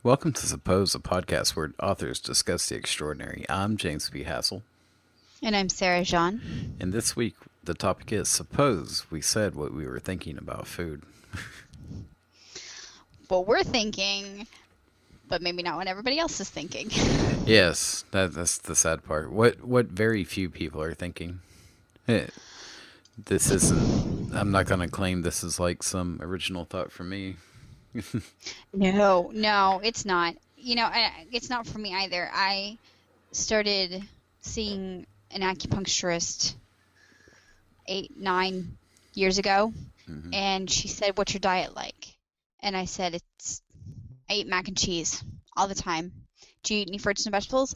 Welcome to Suppose, a podcast where authors discuss the extraordinary. I'm James B. Hassell, And I'm Sarah Jaune. and this week the topic is Suppose we said what we were thinking about food. Well, we're thinking, but maybe not what everybody else is thinking. Yes, that's the sad part. What very few people are thinking. Eh, This isn't. I'm not gonna claim this is like some original thought from me. No, it's not. It's not for me either. I started seeing an acupuncturist 8, 9 years ago, hmm and she said, "What's your diet like?" And I said, I eat mac and cheese all the time. Do you eat any fruits and vegetables?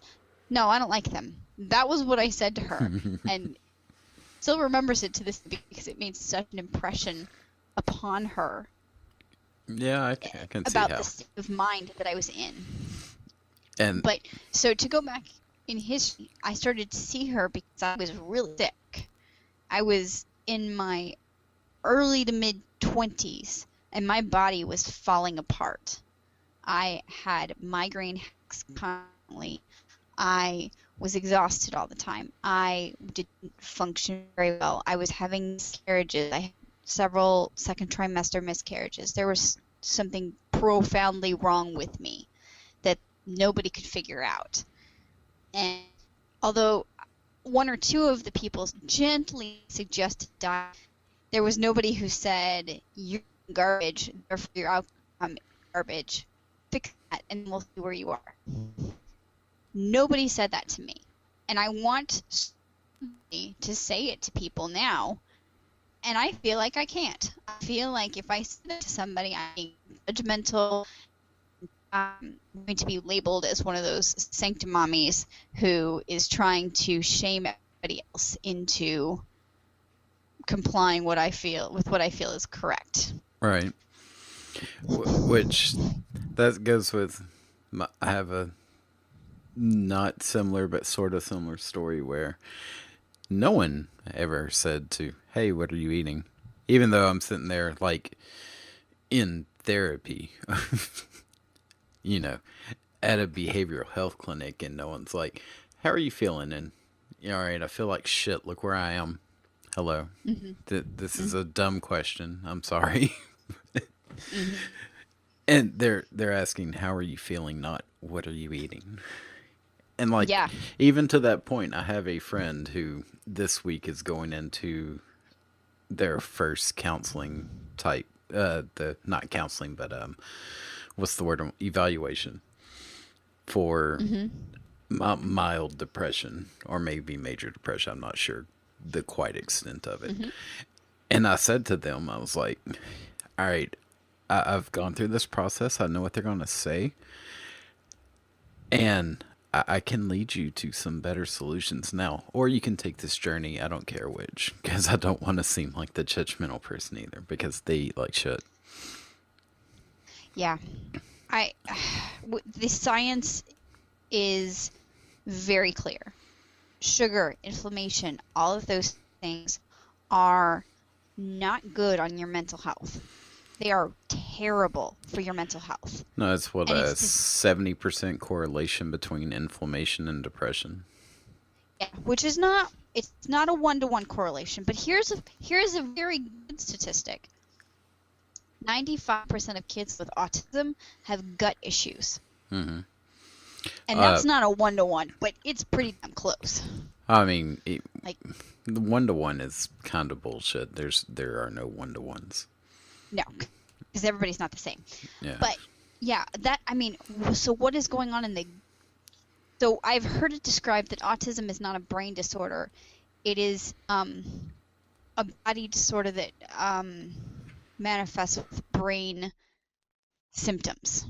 No, I don't like them. That was what I said to her, and still remembers it to this day because it made such an impression upon her Yeah, I can see about how. the state of mind that I was in. And But so to go back in history, I started to see her because I was really sick. I was in my early to mid 20s and my body was falling apart. I had migraine headaches constantly. I was exhausted all the time. I didn't function very well. I was having miscarriages. I had several second trimester miscarriages. There was something profoundly wrong with me that nobody could figure out. And although one or two of the people gently suggested diet, there was nobody who said, "You're garbage, therefore your outcome is garbage. Fix that and we'll see where you are." Nobody said that to me. And I want somebody to say it to people now, and I feel like I can't. I feel like if I say that to somebody, I'm being judgmental. I'm going to be labeled as one of those sanctimommies who is trying to shame everybody else into complying what I feel is correct. right, which that goes with. I have a not similar but sort of similar story where no one ever said to, "Hey, what are you eating?" Even though I'm sitting there like in therapy, you know, at a behavioral health clinic, and no one's like, "How are you feeling?" And all right, I feel like shit. Look where I am. Hello. Hmm. This is Hmm. a dumb question. I'm sorry. Hmm. And they're asking, "How are you feeling?" Not, "What are you eating?" And like, Yeah. even to that point, I have a friend who this week is going into their first counseling type, the not counseling, but what's the word? Evaluation for Hmm. mild depression or maybe major depression. I'm not sure the quite extent of it. Hmm. And I said to them, I was like, "All right, I've gone through this process. I know what they're going to say, and I can lead you to some better solutions now. Or you can take this journey. I don't care which, because I don't want to seem like the judgmental person either, because they eat like shit." Yeah. I the science is very clear. Sugar, inflammation, all of those things are not good on your mental health. They are terrible for your mental health. No, it's what And a it's this, 70% correlation between inflammation and depression. yeah, which is not, it's not a one-to-one correlation, but here's a very good statistic. 95% of kids with autism have gut issues. hmm And Uh, that's not a one-to-one, but it's pretty damn close. I mean, Like, the one to one is kind of bullshit. There are no one to ones. no, because everybody's not the same. Yeah. But yeah, so what is going on so I've heard it described that autism is not a brain disorder. It is a body disorder that manifests with brain symptoms.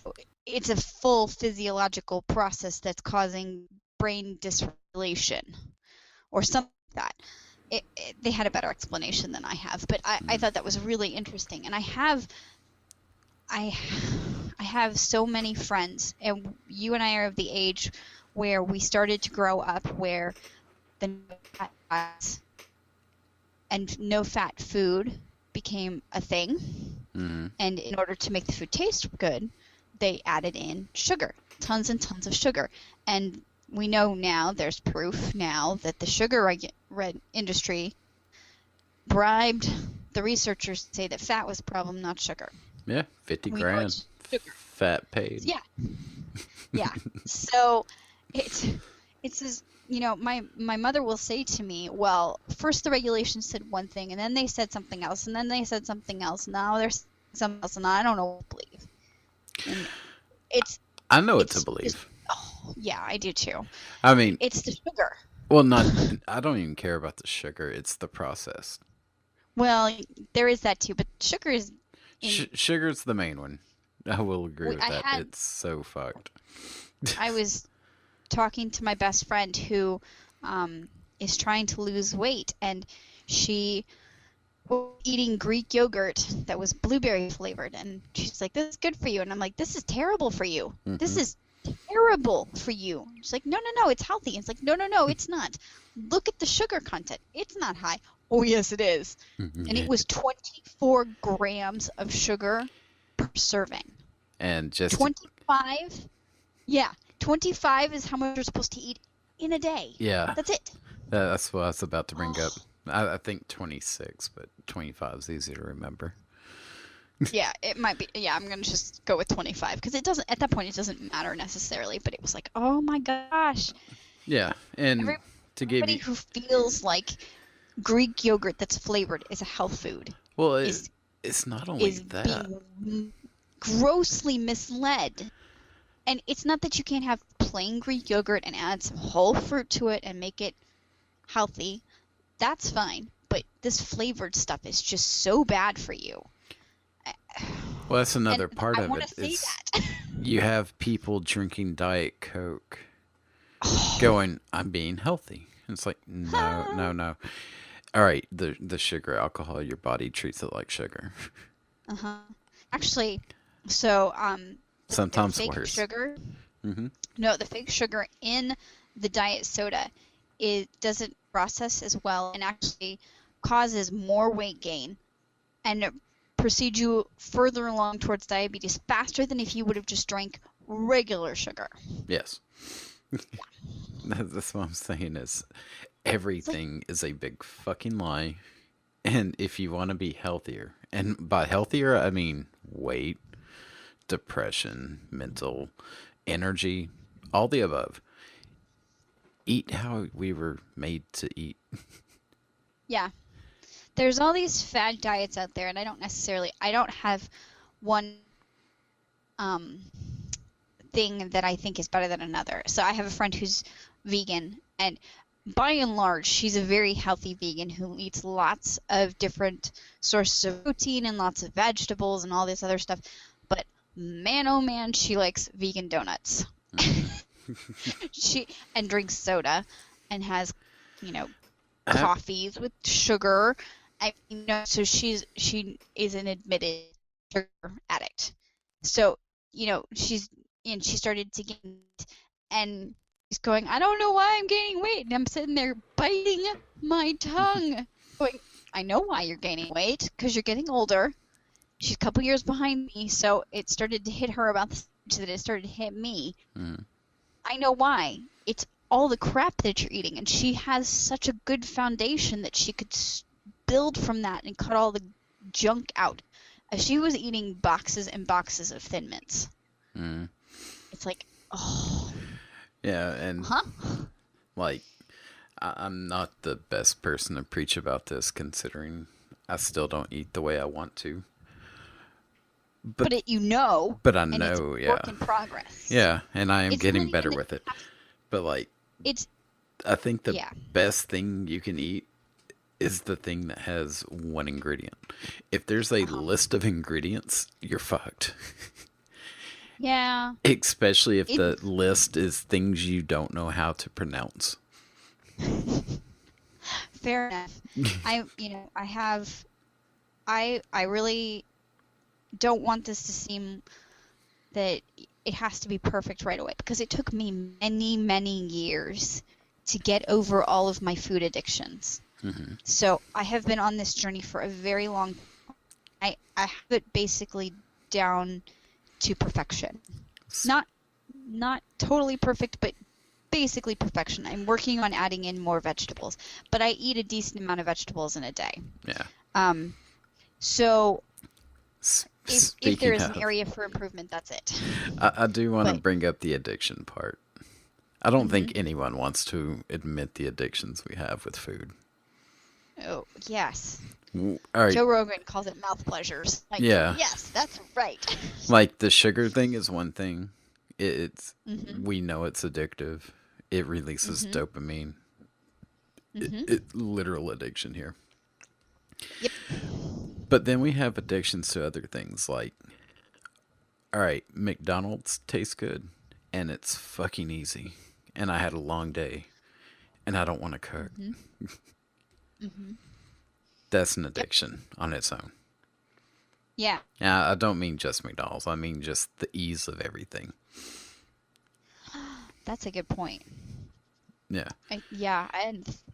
So it's a full physiological process that's causing brain dysregulation or something like that. They had a better explanation than I have, but I Mm. thought that was really interesting. And I have so many friends, and you and I are of the age where we started to grow up where the no fat diets and no fat food became a thing. hmm And in order to make the food taste good, they added in sugar, tons and tons of sugar. And we know now, there's proof now, that the sugar industry bribed the researchers to say that fat was the problem, not sugar. Yeah, 50 We know grand. it's sugar. Fat paid. Yeah. Yeah. So it's just, my mother will say to me, well, first the regulations said one thing, and then they said something else, and then they said something else. Now there's something else, and I don't know what to believe. And I know what to believe. yeah, I do too. I mean, It's the sugar. well, I don't even care about the sugar. It's the process. Well, there is that too, but sugar is Sugar's the main one. I will agree with that. It's so fucked. I was talking to my best friend who is trying to lose weight, and she was eating Greek yogurt that was blueberry flavored, and she's like, this is good for you, and I'm like, this is terrible for you. Mm-hmm. This is terrible for you. She's like, no, it's healthy. It's like, no, it's not. Look at the sugar content. It's not high. Oh, yes, it is. Mm-hmm. And it was 24 grams of sugar per serving. And just 25? Yeah, 25 is how much you're supposed to eat in a day. Yeah. That's it. That's what I was about to bring up. I think 26, but 25 is easy to remember. Yeah, it might be. Yeah, I'm going to just go with 25 because it doesn't, at that point, it doesn't matter necessarily, but it was like, oh my gosh. Yeah, and to give you... who feels like Greek yogurt that's flavored is a health food. Well, it's not only that. Being grossly misled. And it's not that you can't have plain Greek yogurt and add some whole fruit to it and make it healthy. That's fine. But this flavored stuff is just so bad for you. Well, that's another part of it. Say that. You have people drinking Diet Coke going, I'm being healthy. And it's like, no. All right, the sugar, alcohol, your body treats it like sugar. Uh-huh. Actually, so sometimes the fake worse. Sugar. Mm-hmm. No, the fake sugar in the diet soda, it doesn't process as well and actually causes more weight gain and proceeds you further along towards diabetes faster than if you would have just drank regular sugar. Yes. Yeah. That's what I'm saying is everything is a big fucking lie. And if you want to be healthier, and by healthier, I mean weight, depression, mental, energy, all the above. Eat how we were made to eat. Yeah. There's all these fad diets out there, and I don't have one thing that I think is better than another. So I have a friend who's vegan, and by and large, she's a very healthy vegan who eats lots of different sources of protein and lots of vegetables and all this other stuff. But man, oh man, she likes vegan donuts. She drinks soda and has, coffees with sugar. So she is an admitted sugar addict. So, she started to gain, and she's going, I don't know why I'm gaining weight. And I'm sitting there biting my tongue, going, I know why you're gaining weight, because you're getting older. She's a couple years behind me, so it started to hit her about the stage that it started to hit me. Mm. I know why. It's all the crap that you're eating, and she has such a good foundation that she could build from that and cut all the junk out. She was eating boxes and boxes of Thin Mints. Mm. It's like, oh. Yeah, and like, I'm not the best person to preach about this, considering I still don't eat the way I want to. But But I know, and it's yeah. Work in progress. Yeah, and I am getting better with it. But like, I think the best thing you can eat is the thing that has one ingredient. If there's a list of ingredients, you're fucked. Yeah. Especially if the list is things you don't know how to pronounce. Fair enough. I really don't want this to seem that it has to be perfect right away, because it took me many, many years to get over all of my food addictions. Mm-hmm. So I have been on this journey for a very long time. I have it basically down to perfection. S- Not totally perfect, but basically perfection. I'm working on adding in more vegetables, but I eat a decent amount of vegetables in a day. Yeah. Um, so if there Speaking is an of, area for improvement, that's it. I do want to But bring up the addiction part. I don't think mhm. anyone wants to admit the addictions we have with food. Oh, yes. All right. Joe Rogan calls it mouth pleasures. Like, Yeah. yes, that's right. Like the sugar thing is one thing. It's Mhm. we know it's addictive. It releases Mhm. dopamine. Mhm. Literal addiction here. Yep. But then we have addictions to other things like, all right, McDonald's tastes good and it's fucking easy. And I had a long day and I don't want to cook. Mhm. Mhm. That's an Yep. addiction on its own. Yeah. Now, I don't mean just McDonald's. I mean just the ease of everything. That's a good point. Yeah.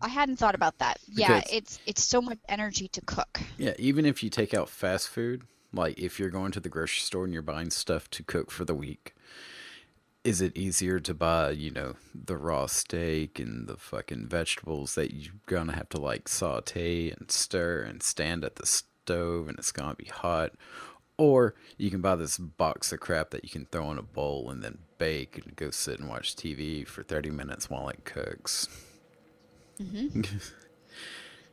I hadn't thought about that. Yeah, Because it's so much energy to cook. yeah, even if you take out fast food, like if you're going to the grocery store and you're buying stuff to cook for the week, is it easier to buy, the raw steak and the fucking vegetables that you're gonna have to like saute and stir and stand at the stove and it's gonna be hot? Or you can buy this box of crap that you can throw in a bowl and then bake and go sit and watch TV for 30 minutes while it cooks. Mhm.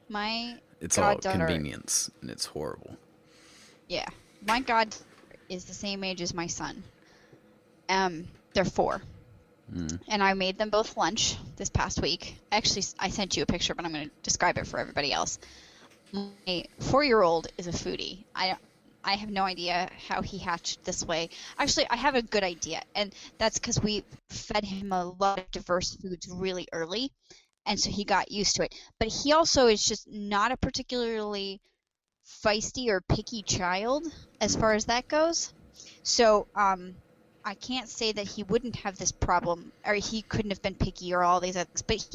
My It's all goddaughter, convenience and it's horrible. yeah, my god is the same age as my son. They're 4, Mm. and I made them both lunch this past week. Actually, I sent you a picture, but I'm going to describe it for everybody else. My 4-year-old is a foodie. I have no idea how he hatched this way. Actually, I have a good idea, and that's because we fed him a lot of diverse foods really early, and so he got used to it. But he also is just not a particularly feisty or picky child as far as that goes. So, I can't say that he wouldn't have this problem, or he couldn't have been picky or all these other things. But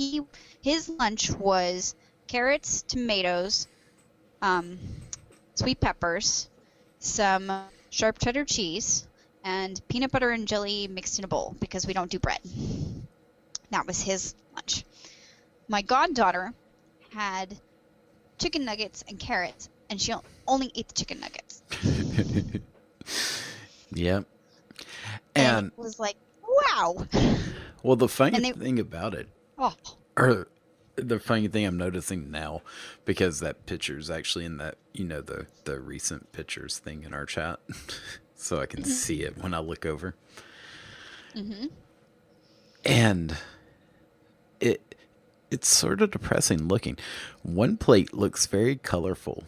his lunch was carrots, tomatoes, um, sweet peppers, some sharp cheddar cheese, and peanut butter and jelly mixed in a bowl because we don't do bread. That was his lunch. My goddaughter had chicken nuggets and carrots, and she only ate the chicken nuggets. Yep. And it And was like, wow. well, the funny And they, thing about it, oh, or the funny thing I'm noticing now, because that picture is actually in that, the recent pictures thing in our chat, so I can mhm, see it when I look over. mhm, And it it's sort of depressing looking. One plate looks very colorful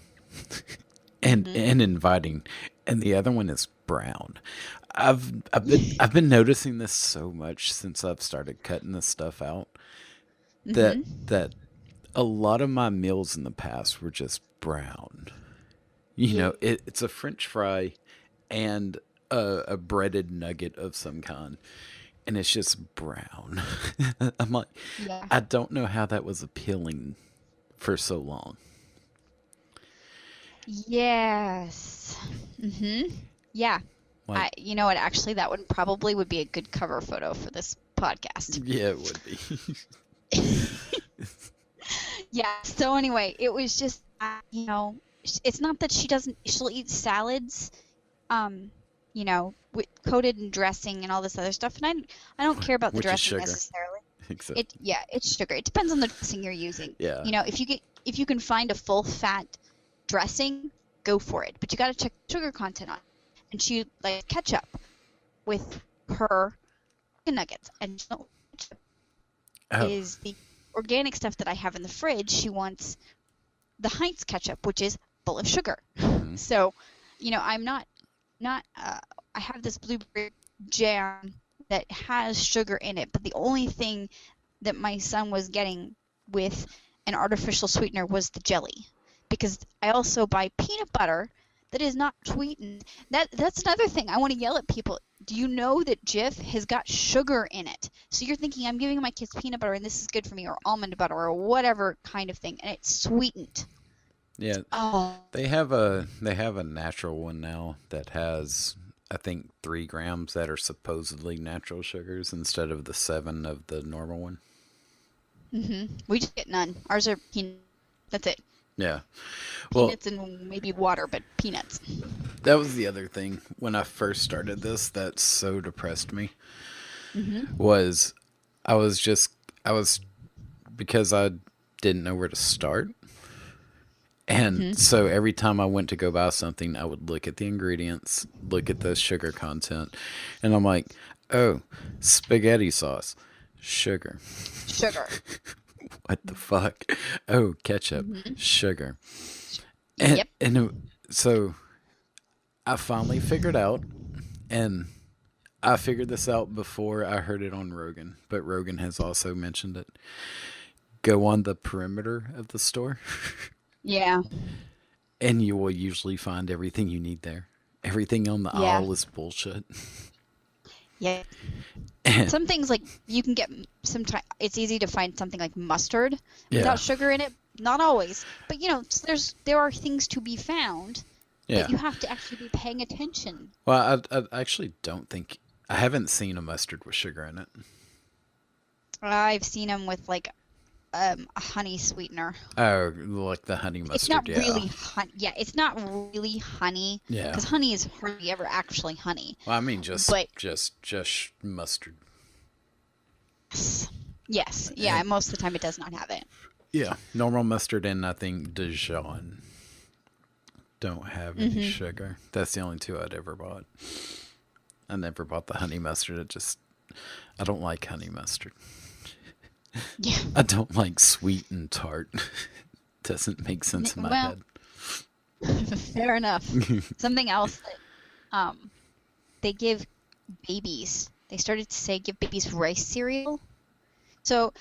and mhm. and inviting, and the other one is brown. I've been noticing this so much since I've started cutting this stuff out that Mhm. that a lot of my meals in the past were just brown. Yeah. It's a French fry and a breaded nugget of some kind, and it's just brown. I'm like, Yeah. I don't know how that was appealing for so long. Yes. Mhm. Yeah. Like, You know what? Actually, that one probably would be a good cover photo for this podcast. yeah, it would be. Yeah. So anyway, it was just, it's not that she'll eat salads, um, coated in dressing and all this other stuff. And I don't care about the Which is dressing sugar, necessarily. except Yeah, it's sugar. It depends on the dressing you're using. yeah. If you can find a full fat dressing, go for it. But you got to check sugar content on it. And she like ketchup with her chicken nuggets, and ketchup Oh, is the organic stuff that I have in the fridge. She wants the Heinz ketchup, which is full of sugar. hmm, So, I'm not I have this blueberry jam that has sugar in it, but the only thing that my son was getting with an artificial sweetener was the jelly, because I also buy peanut butter that is not sweetened. That's another thing I want to yell at people. Do you know that Jif has got sugar in it? So you're thinking I'm giving my kids peanut butter and this is good for me, or almond butter, or whatever kind of thing, and it's sweetened. yeah. Oh. They have a natural one now that has I think 3 grams that are supposedly natural sugars instead of the 7 of the normal one. We just get none. Ours are peanuts. That's it. Yeah. Well, Peanuts and maybe water, but peanuts. that was the other thing when I first started this that so depressed me was I was just I was because I didn't know where to start. And so every time I went to go buy something, I would look at the ingredients, look at the sugar content, and I'm like, "Oh, spaghetti sauce, sugar. Sugar. What the fuck? Oh, ketchup, sugar." And Yep. so I finally figured out, and I figured this out before I heard it on Rogan, but Rogan has also mentioned it. Go on the perimeter of the store, Yeah. and you will usually find everything you need there. Everything on the Yeah. aisle is bullshit. Yeah. Some things like you can get sometimes it's easy to find something like mustard Yeah. without sugar in it. Not always, but there are things to be found, Yeah. but you have to actually be paying attention. Well, I actually don't think I haven't seen a mustard with sugar in it. I've seen them with like a honey sweetener. Oh, like the honey mustard. It's not yeah. really honey. Yeah, it's not really honey. Yeah. Because honey is hardly ever actually honey. Well, I mean, just mustard. Yes. Yeah. Most of the time, it does not have it. Yeah, normal mustard and I think Jaune don't have any sugar. That's the only two I'd ever bought. I never bought the honey mustard. I don't like honey mustard. Yeah. I don't like sweet and tart. Doesn't make sense in my head. Fair enough. Something else that they give babies. They started to say give babies rice cereal. So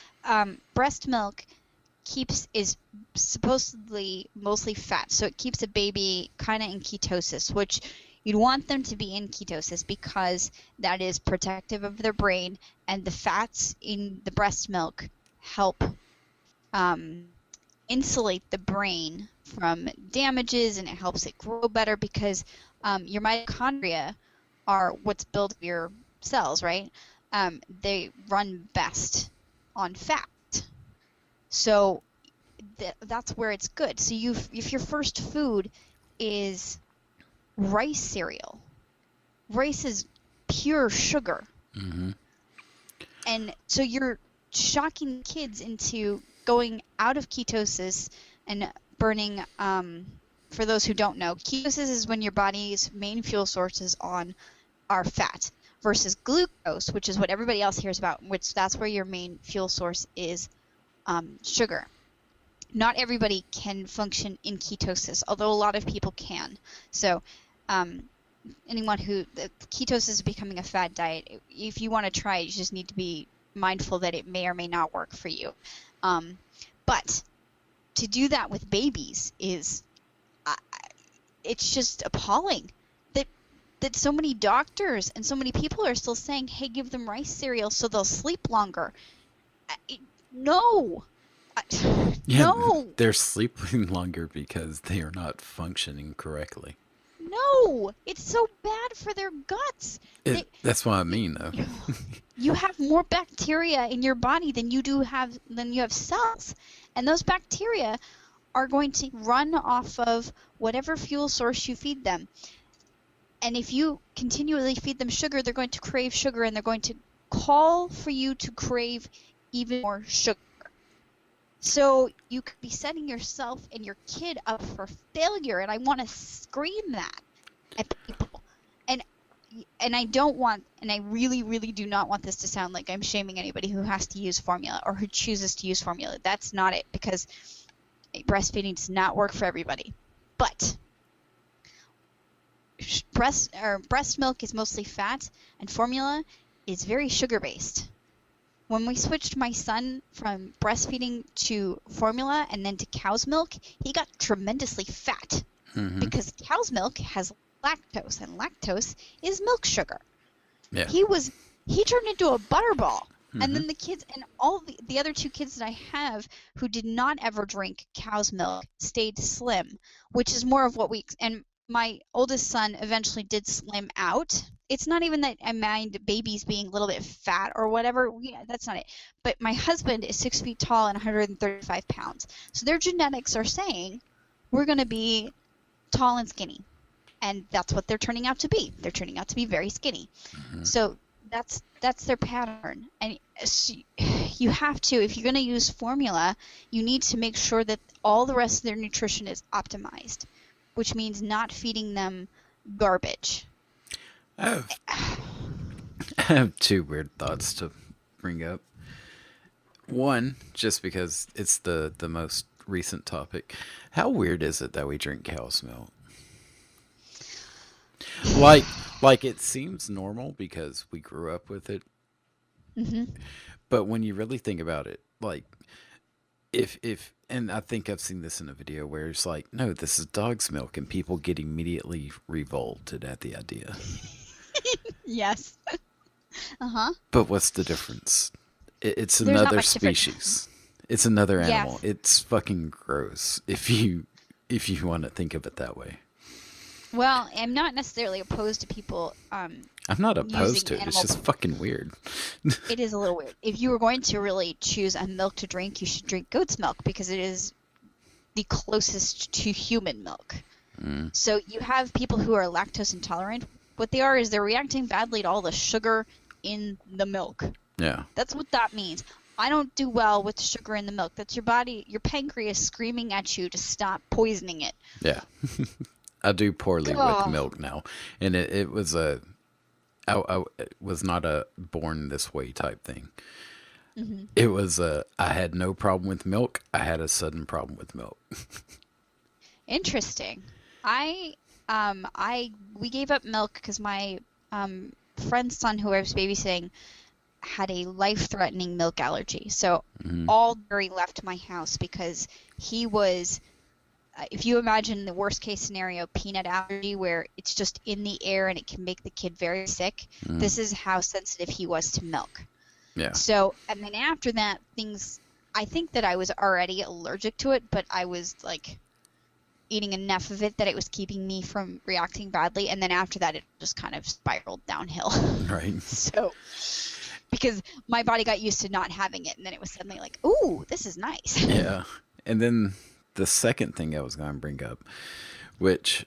breast milk is supposedly mostly fat, so it keeps a baby kind of in ketosis, which you'd want them to be in ketosis because that is protective of their brain, and the fats in the breast milk help insulate the brain from damages, and it helps it grow better because your mitochondria are what's built your cells, right? They run best on fat. So that's where it's good. So if your first food is rice cereal, rice is pure sugar. And so you're shocking kids into going out of ketosis and burning, for those who don't know, ketosis is when your body's main fuel sources are fat versus glucose, which is what everybody else hears about, which that's where your main fuel source is sugar. Not everybody can function in ketosis, although a lot of people can. So anyone ketosis is becoming a fad diet. If you want to try it, you just need to be mindful that it may or may not work for you. But to do that with babies it's just appalling that so many doctors and so many people are still saying, hey, give them rice cereal so they'll sleep longer. No. No. They're sleeping longer because they are not functioning correctly. No. It's so bad for their guts. That's what I mean, though. You have more bacteria in your body than you have cells. And those bacteria are going to run off of whatever fuel source you feed them. And if you continually feed them sugar, they're going to crave sugar, and they're going to call for you to crave even more sugar. So you could be setting yourself and your kid up for failure, and I want to scream that at people. And I don't want, and I really, really do not want this to sound like I'm shaming anybody who has to use formula or who chooses to use formula. That's not it, because breastfeeding does not work for everybody. But breast milk is mostly fat, and formula is very sugar-based. When we switched my son from breastfeeding to formula and then to cow's milk, he got tremendously fat because cow's milk has lactose, and lactose is milk sugar. Yeah. He turned into a butterball. And then the kids and all the other two kids that I have who did not ever drink cow's milk stayed slim, which is more of what and my oldest son eventually did slim out. It's not even that I mind babies being a little bit fat or whatever. Yeah, that's not it. But my husband is 6 feet tall and 135 pounds. So their genetics are saying we're going to be tall and skinny. And that's what they're turning out to be. They're turning out to be very skinny. Mm-hmm. So that's their pattern. And so you have to, if you're going to use formula, you need to make sure that all the rest of their nutrition is optimized, which means not feeding them garbage. I have, I have two weird thoughts to bring up. One, just because it's the most recent topic. How weird is it that we drink cow's milk? Like like it seems normal because we grew up with it, Hmm. but when you really think about it, like if and I think I've seen this in a video where it's like, no, this is dog's milk, and people get immediately revolted at the idea. Yes. Uh-huh. But what's the difference? It's There's not another much difference. species. It's another Yeah. animal. It's fucking gross if you want to think of it that way. Well, I'm not necessarily opposed to people I'm not opposed using to it. It's animal. just fucking weird. It is a little weird. If you were going to really choose a milk to drink, you should drink goat's milk because it is the closest to human milk. Mm, So you have people who are lactose intolerant. What they are is they're reacting badly to all the sugar in the milk. yeah. That's what that means. I don't do well with sugar in the milk. That's your body, your pancreas screaming at you to stop poisoning it. Yeah. I do poorly with Oh. milk now. And it was it was not a born this way type thing. Hmm. It was I had no problem with milk. I had a sudden problem with milk. Interesting. We gave up milk because my friend's son who I was babysitting had a life-threatening milk allergy. So Hmm. all dairy left my house because he was, if you imagine the worst case scenario, peanut allergy, where it's just in the air and it can make the kid very sick. Hmm. This is how sensitive he was to milk. Yeah. So, and then after that, I think that I was already allergic to it, but I was like eating enough of it that it was keeping me from reacting badly. And then after that, it just kind of spiraled downhill. Right. So, because my body got used to not having it, and then it was suddenly like, ooh, this is nice. Yeah. And then the second thing I was going to bring up, which,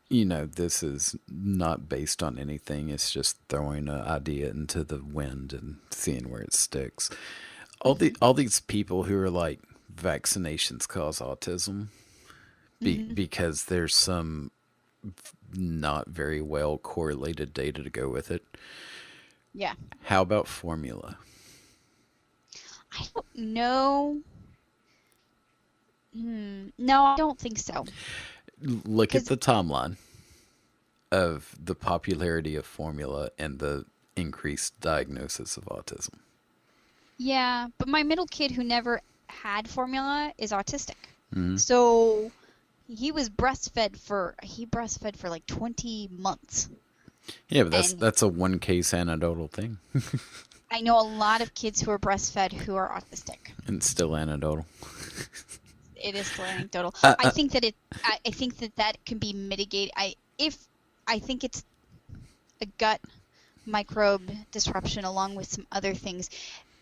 this is not based on anything. It's just throwing an idea into the wind and seeing where it sticks. All these people who are like vaccinations cause autism Hmm. because there's some not very well correlated data to go with it. Yeah. How about formula? I don't know. No, I don't think so. Look at 'Cause the timeline of the popularity of formula and the increased diagnosis of autism. yeah, but my middle kid who never had formula is autistic. Hmm. So he breastfed for like 20 months. Yeah, but And that's a one case anecdotal thing, I know a lot of kids who are breastfed who are autistic. and it's still anecdotal. It is still anecdotal. Uh, I uh, think that I think that can be mitigated. I think it's a gut microbe disruption along with some other things.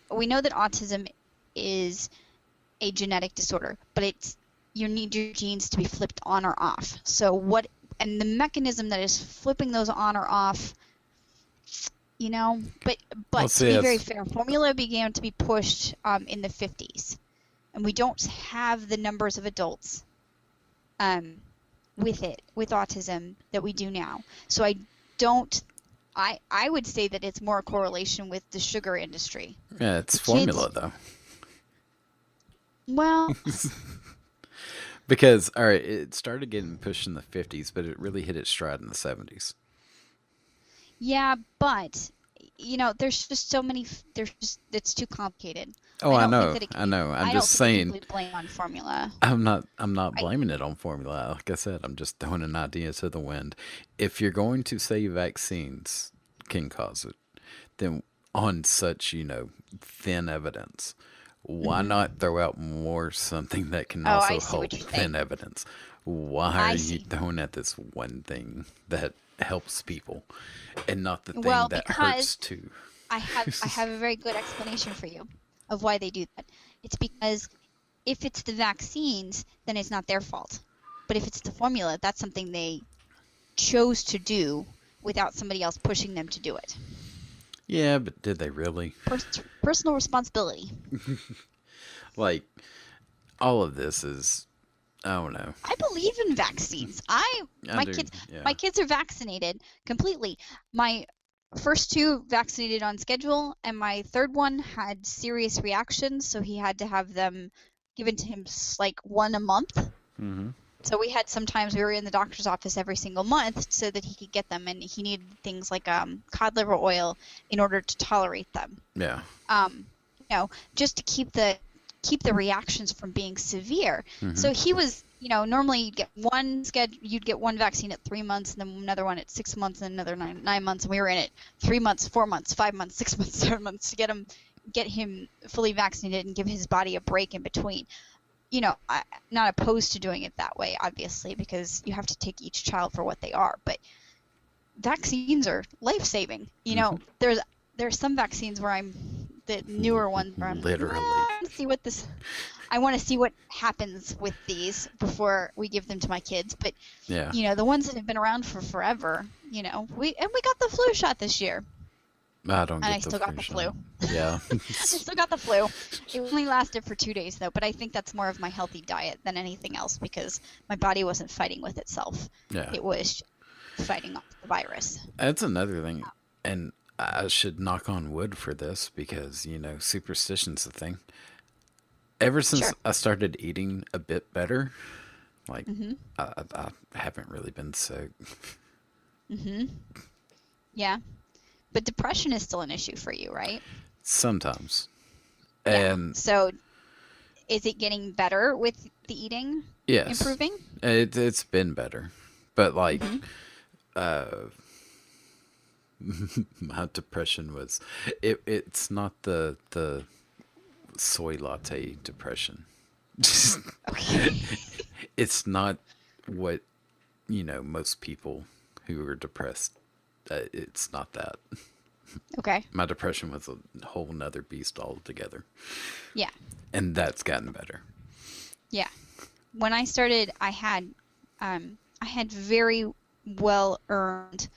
We know that autism is a genetic disorder, but you need your genes to be flipped on or off. So and the mechanism that is flipping those on or off, but Well, to see, be very that's fair, formula began to be pushed in the 50s, and we don't have the numbers of adults um, with autism that we do now. So I don't. I would say that it's more a correlation with the sugar industry. yeah, it's The kids, formula though. well, Because all right, it started getting pushed in the 50s, but it really hit its stride in the 70s. yeah, but there's just so many. There's just it's too complicated. Oh, I I don't think know, that it can I be. know. I'm I don't just think it can saying. be blamed on formula. I'm not I blaming it on formula. Like I said, I'm just throwing an idea to the wind. If you're going to say vaccines can cause it, then on such, thin evidence, why Hmm. not throw out more something that can Oh, I also see what hold you're thin saying. evidence? Why are I you see. throwing at this one thing that helps people and not the thing Well, that because hurts too? I have a very good explanation for you of why they do that. It's because if it's the vaccines, then it's not their fault. But if it's the formula, that's something they chose to do without somebody else pushing them to do it. Yeah, but did they really? Personal responsibility. Like, all of this is, I don't know. I believe in vaccines. I do, My yeah. kids are vaccinated completely. My first two vaccinated on schedule, and my third one had serious reactions, so he had to have them given to him like one a month. Mm-hmm. So sometimes we were in the doctor's office every single month so that he could get them, and he needed things like cod liver oil in order to tolerate them. Yeah. Um, just to keep the reactions from being severe. Mm-hmm. So he was, normally you'd get one vaccine at 3 months, and then another one at 6 months, and another 9 months, and we were in it 3 months, 4 months, 5 months, 6 months, 7 months to get him fully vaccinated and give his body a break in between. I'm not opposed to doing it that way, obviously, because you have to take each child for what they are. But vaccines are life-saving. Mm-hmm. There's some vaccines where the newer ones where I'm like, Literally. I want to see what happens with these before we give them to my kids. But Yeah. the ones that have been around for forever, we got the flu shot this year, I don't and get I the still got the flu. shot. Yeah. I still got the flu. It only lasted for 2 days though, but I think that's more of my healthy diet than anything else because my body wasn't fighting with itself. Yeah. It was fighting off the virus. That's another thing. And I should knock on wood for this because, superstition's the thing. Ever since Sure. I started eating a bit better, like, Mhm. I haven't really been sick. Mhm. Yeah. But depression is still an issue for you, right? Sometimes. Yeah. And So is it getting better with the eating yes, improving? it's been better. But, like, Mhm. my depression was, it's not the soy latte depression. Okay. It's not what, most people who are depressed, it's not that. Okay. My depression was a whole nother beast altogether. Yeah. And that's gotten better. Yeah. When I started, I had very well earned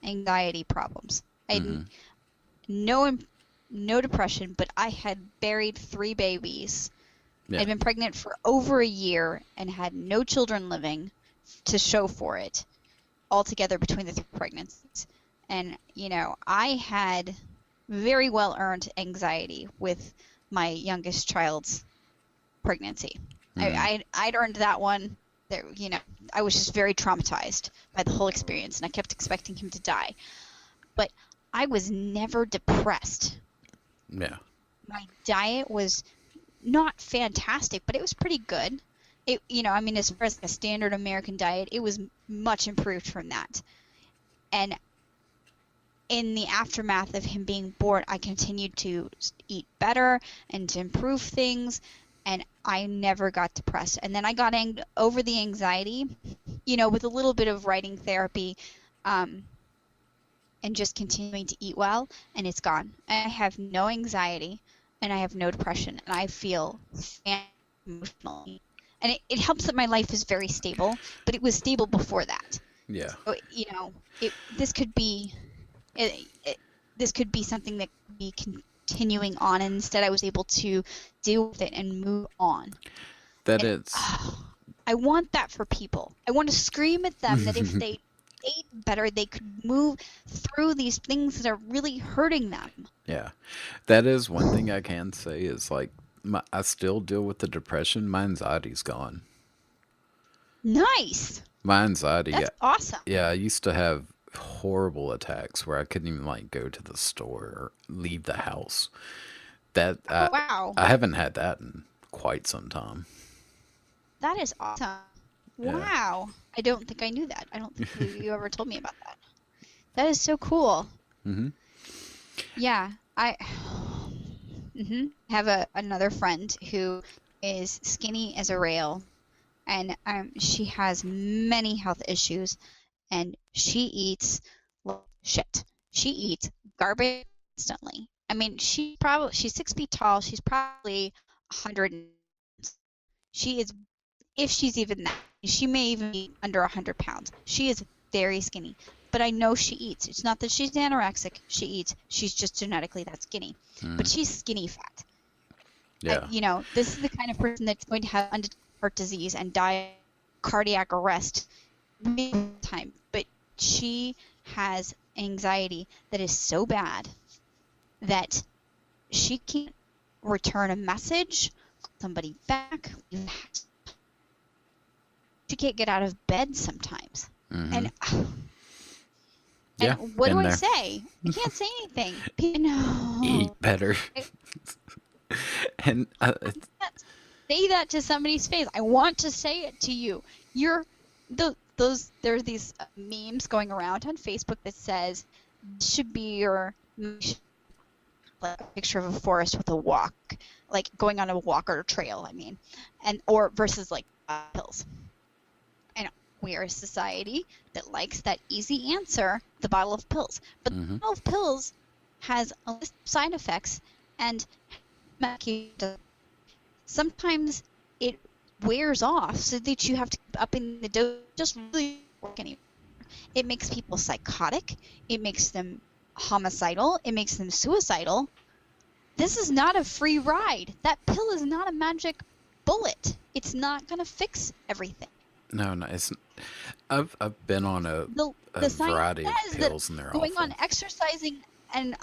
anxiety problems. I had Mm-hmm. no depression, but I had buried 3 babies. Yeah. I'd been pregnant for over a year and had no children living to show for it altogether between the 3 pregnancies. And, I had very well earned anxiety with my youngest child's pregnancy. Mm-hmm. I'd earned that one. There, I was just very traumatized by the whole experience, and I kept expecting him to die. But I was never depressed. Yeah. My diet was not fantastic, but it was pretty good. As far as a standard American diet, it was much improved from that. And in the aftermath of him being born, I continued to eat better and to improve things, and I never got depressed. And then I got over the anxiety, with a little bit of writing therapy, and just continuing to eat well, and it's gone. I have no anxiety, and I have no depression, and I feel emotionally. And it helps that my life is very stable, but it was stable before that. Yeah. So, this could be this could be something that could be continuing on, and instead I was able to deal with it and move on. That And is. I want that for people. I want to scream at them that if they ate better, they could move through these things that are really hurting them. Yeah. That is one thing I can say is like, I still deal with the depression. My anxiety's gone. Nice. My anxiety, That's awesome. yeah, I used to have horrible attacks where I couldn't even like go to the store or leave the house. That Oh, wow. I haven't had that in quite some time. That is awesome. Yeah. Wow. I don't think I knew that. I don't think you ever told me about that. That is so cool. Mm-hmm. Yeah, I have another friend who is skinny as a rail, and she has many health issues, and she eats like shit. She eats garbage constantly. I mean, she's 6 feet tall. She's probably 100. She is, if she's even that. She may even be under 100 pounds. She is very skinny, but I know she eats. It's not that she's anorexic. She eats. She's just genetically that skinny, but she's skinny fat. Yeah. You know, this is the kind of person that's going to have undetected heart disease and die of cardiac arrest time. But she has anxiety that is so bad that she can't return a message, call somebody back. She can't get out of bed sometimes. And Yeah. what do been I there. say? I can't say anything. No. Eat better. And I can't say that to somebody's face. I want to say it to you. There's these memes going around on Facebook that says this should be your like a picture of a forest with a walk, like going on a walk or a trail. I mean, or versus like pills. And we are a society that likes that easy answer, the bottle of pills. But the bottle of pills has a list of side effects, and sometimes it wears off so that you have to keep upping the dose. Just really work anymore. It makes people psychotic. It makes them homicidal. It makes them suicidal. This is not a free ride. That pill is not a magic bullet. It's not going to fix everything. No, it's. I've been on a variety of pills, and they're going awful. on exercising and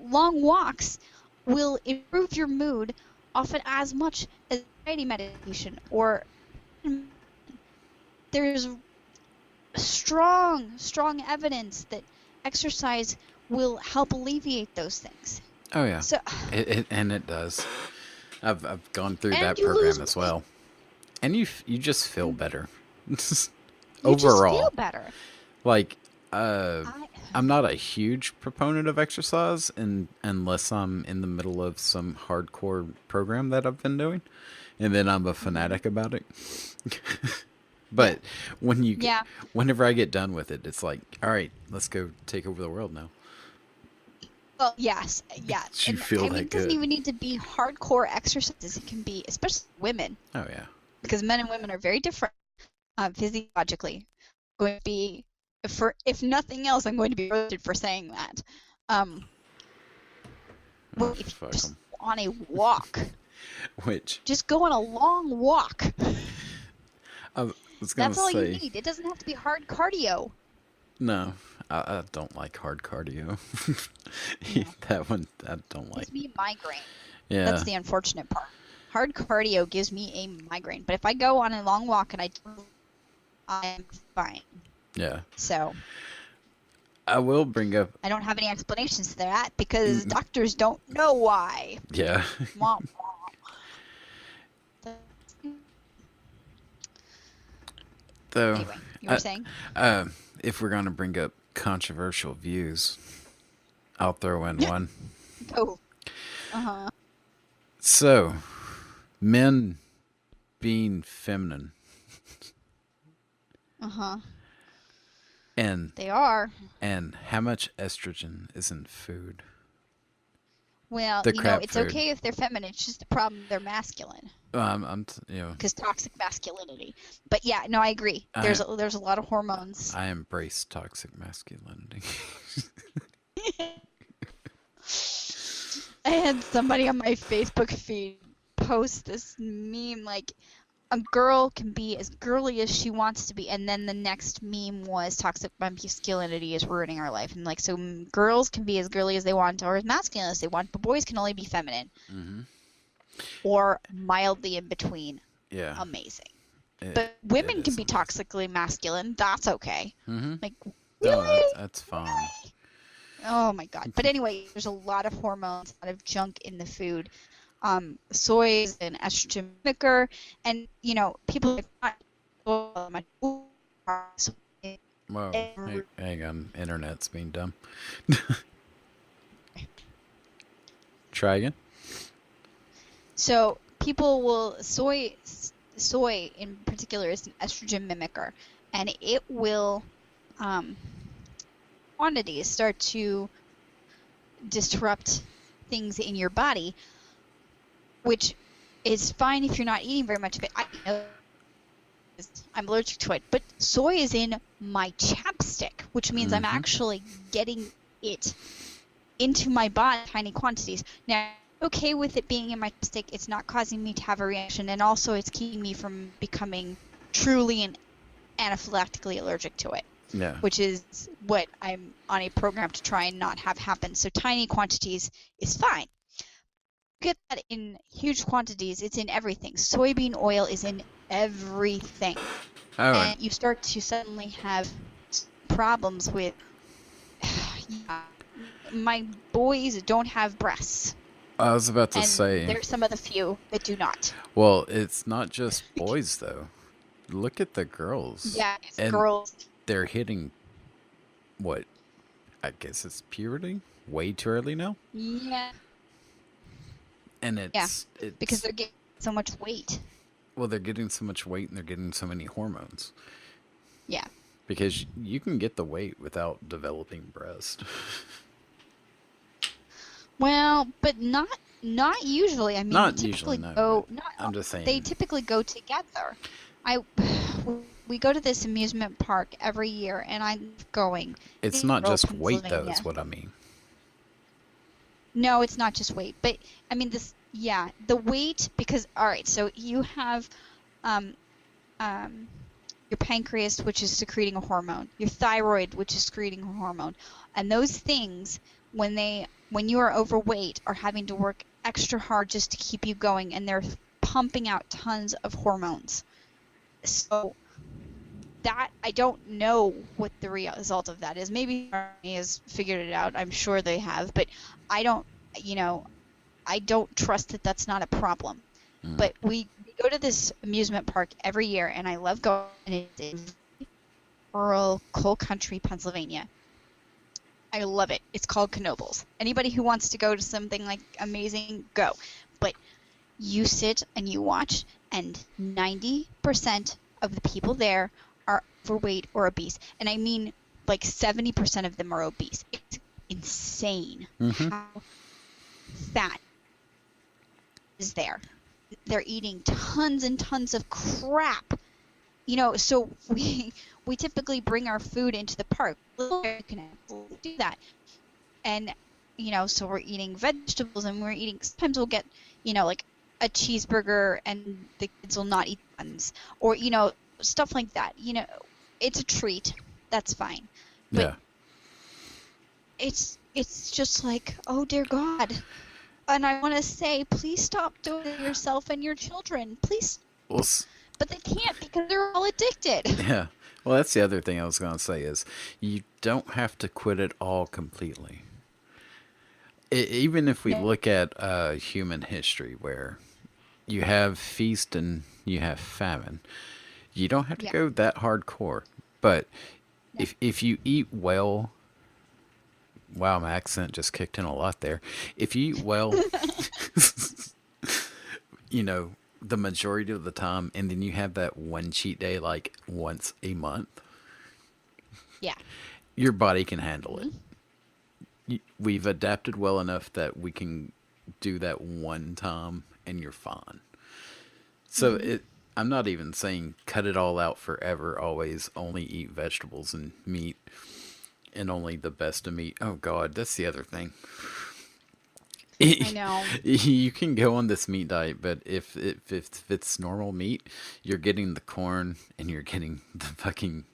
long walks will improve your mood often as much as anxiety medication. Or there's strong evidence that exercise will help alleviate those things. Oh yeah, so it does. I've gone through And that you program lose as well, and you just feel better. you Overall, just feel better. like I'm not a huge proponent of exercise, unless I'm in the middle of some hardcore program that I've been doing, and then I'm a fanatic about it. But whenever I get done with it, it's like, all right, let's go take over the world now. Well, yes, yeah. You feel that it doesn't good. even need to be hardcore exercises. It can be, especially women, Oh yeah. because men and women are very different physiologically. Going to be, if nothing else, I'm going to be roasted for saying that. Oh, If fuck you just 'em. on a walk, Which just go on a long walk. I was gonna That's all you say. need. It doesn't have to be hard cardio. No, I don't like hard cardio. No. That one I don't It like. gives me migraine. Yeah. That's the unfortunate part. Hard cardio gives me a migraine, but if I go on a long walk and I'm fine. Yeah. So I will bring up. I don't have any explanations to that because doctors don't know why. Yeah. Wah, wah. Though. Anyway, you were saying? If we're gonna bring up controversial views, I'll throw in one. Oh. Uh-huh. So, men being feminine. Uh-huh. And They are. and how much estrogen is in food? Well, The crap it's food. okay if they're feminine. It's just the problem they're masculine. Because Toxic masculinity. But yeah, no, I agree. There's a lot of hormones. I embrace toxic masculinity. I had somebody on my Facebook feed post this meme like, a girl can be as girly as she wants to be, and then the next meme was toxic masculinity is ruining our life. And like, so girls can be as girly as they want or as masculine as they want, but boys can only be feminine. Mm-hmm. Or mildly in between. Yeah. Amazing. But women can be toxically masculine. That's okay. Mm-hmm. Like, No, really? that's fine. Oh my god. But anyway, there's a lot of hormones, a lot of junk in the food. Soy is an estrogen mimicker, and people Whoa, hang on, internet's being dumb. Try again. So people will soy in particular particular is an estrogen mimicker, and it will quantities start to disrupt things in your body, which is fine if you're not eating very much of it. I know I'm allergic to it, but soy is in my chapstick, which means I'm actually getting it into my body in tiny quantities. Now, I'm okay with it being in my chapstick. It's not causing me to have a reaction, and also it's keeping me from becoming truly and anaphylactically allergic to it. Yeah. Which is what I'm on a program to try and not have happen. So tiny quantities is fine. Get that in huge quantities. It's in everything. Soybean oil is in everything. Oh, And you start to suddenly have problems with, yeah, my boys don't have breasts. I was about to And say. there's some of the few that do not. Well, it's not just boys though. Look at the girls. Yeah, it's and girls. They're hitting what? I guess it's puberty. Way too early now. Yeah. And it's because they're getting so much weight. Well, they're getting so much weight and they're getting so many hormones. Yeah. Because you can get the weight without developing breast. Well, but not usually. I mean, Not they usually, typically no, go. but Not, I'm just saying. They typically go together. We go to this amusement park every year, and I'm going. It's in not rural just weight, though, Pennsylvania. is what I mean. No, it's not just weight, but I mean this. Yeah, the weight, because all right, so you have your pancreas, which is secreting a hormone, your thyroid, which is secreting a hormone, and those things, when you are overweight, are having to work extra hard just to keep you going, and they're pumping out tons of hormones. So that, I don't know what the result of that is. Maybe the Army has figured it out. I'm sure they have, but I don't trust that that's not a problem. But we go to this amusement park every year, and I love going. And it's in rural, coal country Pennsylvania. I love it. It's called Knoebels. Anybody who wants to go to something like amazing, go. But you sit and you watch, and 90% of the people there are overweight or obese. And I mean, like 70% of them are obese. It's insane how fat is there. They're eating tons and tons of crap. So we typically bring our food into the park. You can do that. And, so we're eating vegetables, and sometimes we'll get, like a cheeseburger, and the kids will not eat buns, or, stuff like that. It's a treat. That's fine. But yeah. It's just like, oh dear God. And I want to say, please stop doing it yourself and your children. Please. Well, but they can't, because they're all addicted. Yeah. Well, that's the other thing I was going to say is you don't have to quit it all completely. Even if we look at human history where you have feast and you have famine, you don't have to go that hardcore. But if you eat well, wow, my accent just kicked in a lot there. If you eat well, the majority of the time, and then you have that one cheat day like once a month, your body can handle it. We've adapted well enough that we can do that one time and you're fine. So I'm not even saying cut it all out forever, always only eat vegetables and meat and only the best of meat. Oh God, that's the other thing. I know. You can go on this meat diet, but if it's normal meat, you're getting the corn and you're getting the fucking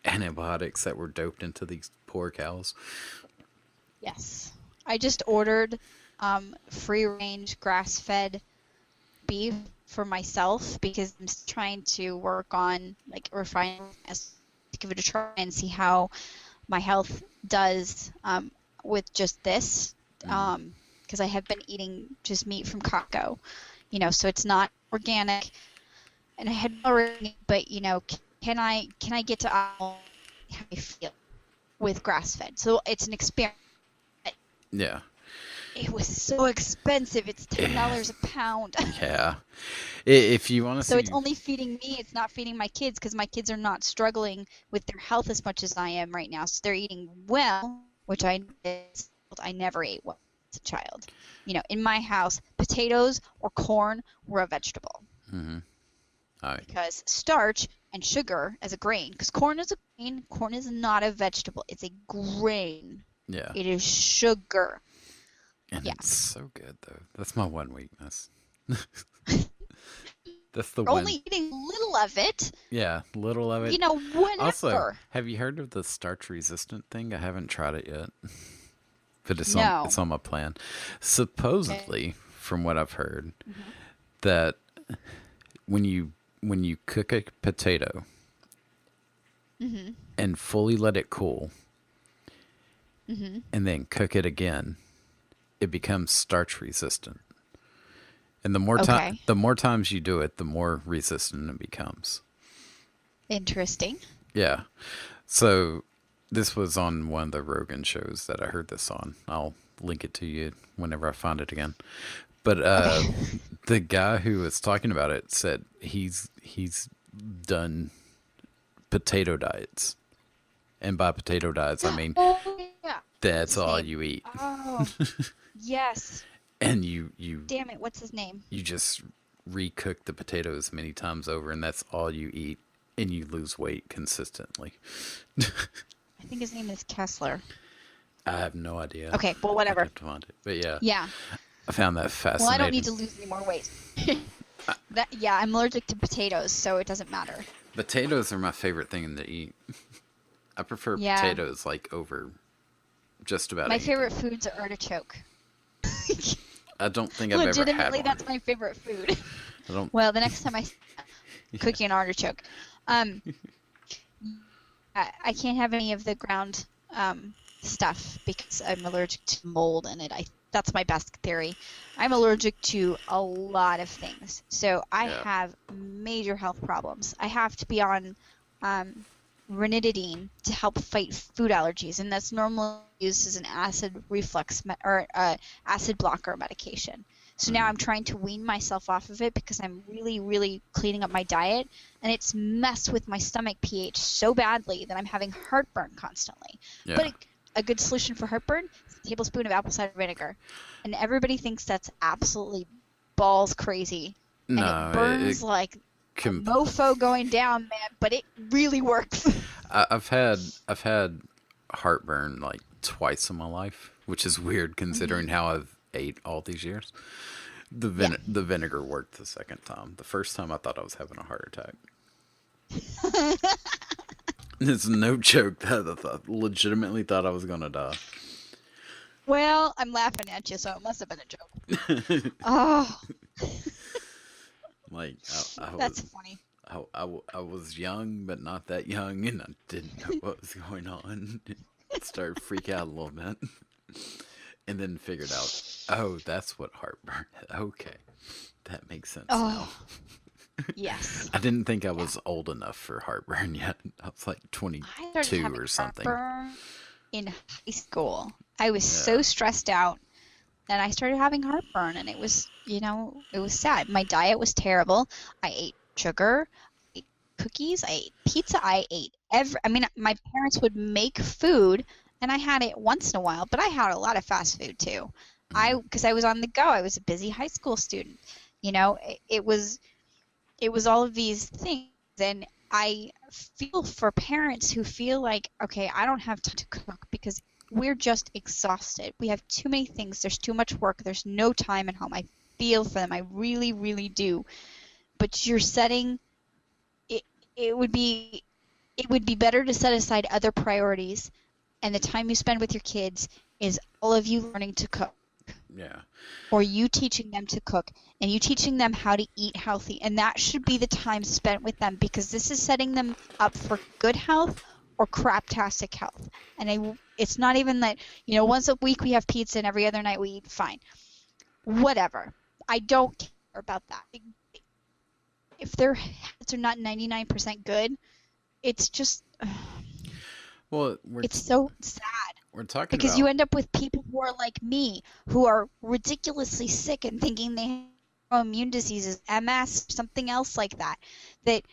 antibiotics that were doped into these poor cows. Yes. I just ordered free-range grass-fed beef for myself, because I'm trying to work on refining to give it a try and see how my health does with just this. Because I have been eating just meat from Costco, so it's not organic, and I had already, but can I get to how I feel with grass fed? So it's an experiment. Yeah. It was so expensive. It's $10 a pound. Yeah. If you want to So it's see, only feeding me. It's not feeding my kids because my kids are not struggling with their health as much as I am right now. So they're eating well, which I never ate well as a child. In my house, potatoes or corn were a vegetable mm-hmm. All right. because starch and sugar as a grain, because corn is a grain, corn is not a vegetable. It's a grain. Yeah. It is sugar. And Yeah. it's so good though. That's my one weakness. That's the We're one. only eating little of it. Yeah, little of it. Also, Whatever. have you heard of the starch resistant thing? I haven't tried it yet. But No. it's on my plan. Supposedly, from what I've heard, Mm-hmm. that when you cook a potato Mm-hmm. and fully let it cool Mm-hmm. and then cook it again, it becomes starch resistant. And Okay. the more times you do it, the more resistant it becomes. Interesting. Yeah. So this was on one of the Rogan shows that I heard this on. I'll link it to you whenever I find it again. But Okay. the guy who was talking about it said he's done potato diets. And by potato diets, I mean Oh yeah. What's that's his all name? you eat. Oh, yes. And you Damn it. What's his name? you just recook the potatoes many times over, and that's all you eat, and you lose weight consistently. I think his name is Kessler. I have no idea. Okay. Well, I'd whatever. have to find it. But yeah, Yeah. I found that Well, fascinating. I don't need to lose any more weight. Yeah, I'm allergic to potatoes, so it doesn't matter. Potatoes are my favorite thing to eat. I prefer Yeah. potatoes like over just about My anything. favorite food's are artichoke. I don't think I've ever had Legitimately, one. that's my favorite food. I don't. Well, the next time I cook you an artichoke. I can't have any of the ground stuff because I'm allergic to mold in it. That's my best theory. I'm allergic to a lot of things. So I Yeah. have major health problems. I have to be on ranitidine to help fight food allergies, and that's normally used as an acid reflux acid blocker medication. So now I'm trying to wean myself off of it because I'm really, really cleaning up my diet, and it's messed with my stomach pH so badly that I'm having heartburn constantly. Yeah. But a good solution for heartburn is a tablespoon of apple cider vinegar, and everybody thinks that's absolutely balls crazy, and No, it burns like a com- mofo going down, man. But it really works. I've had heartburn like twice in my life, which is weird considering how I've ate all these years. The vinegar worked the second time. The first time I thought I was having a heart attack. It's no joke that I legitimately thought I was gonna die. Well, I'm laughing at you, so it must have been a joke. Oh, Like that's funny. I was young, but not that young, and I didn't know what was going on. Started to freak out a little bit, and then figured out, oh, that's what heartburn is. Okay, that makes sense now. Oh, yes. I didn't think I was old enough for heartburn yet. I was like I started 22 having or something. heartburn in high school. I was Yeah. so stressed out that I started having heartburn, and it was, it was sad. My diet was terrible. I ate sugar, I ate cookies, I ate pizza, my parents would make food, and I had it once in a while, but I had a lot of fast food too. Because I was on the go. I was a busy high school student. It was all of these things, and I feel for parents who feel like, okay, I don't have time to cook because we're just exhausted. We have too many things. There's too much work. There's no time at home. I feel for them. I really, really do. But you're setting it. It would be better to set aside other priorities, and the time you spend with your kids is all of you learning to cook. Yeah. Or you teaching them to cook, and you teaching them how to eat healthy, and that should be the time spent with them, because this is setting them up for good health or craptastic health. And it's not even that, once a week we have pizza and every other night we eat fine. Whatever. I don't care about that. If their habits are not 99% good, it's just Well, it's so sad. we're talking because you about end up with people who are like me, who are ridiculously sick and thinking they have immune diseases, MS, something else like that. That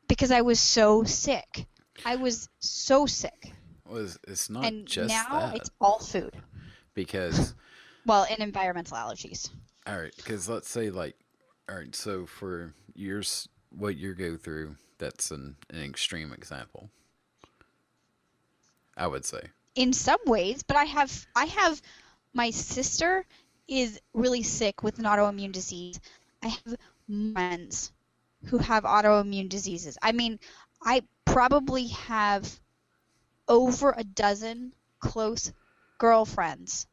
because I was so sick. I was so sick. was it's not And just now that it's all food. because Well, and environmental allergies. all right, because let's say like all right, so for yours, what you go through, that's an extreme example, I would say. In some ways, but I have my sister is really sick with an autoimmune disease. I have friends who have autoimmune diseases. I mean, I probably have over a dozen close girlfriends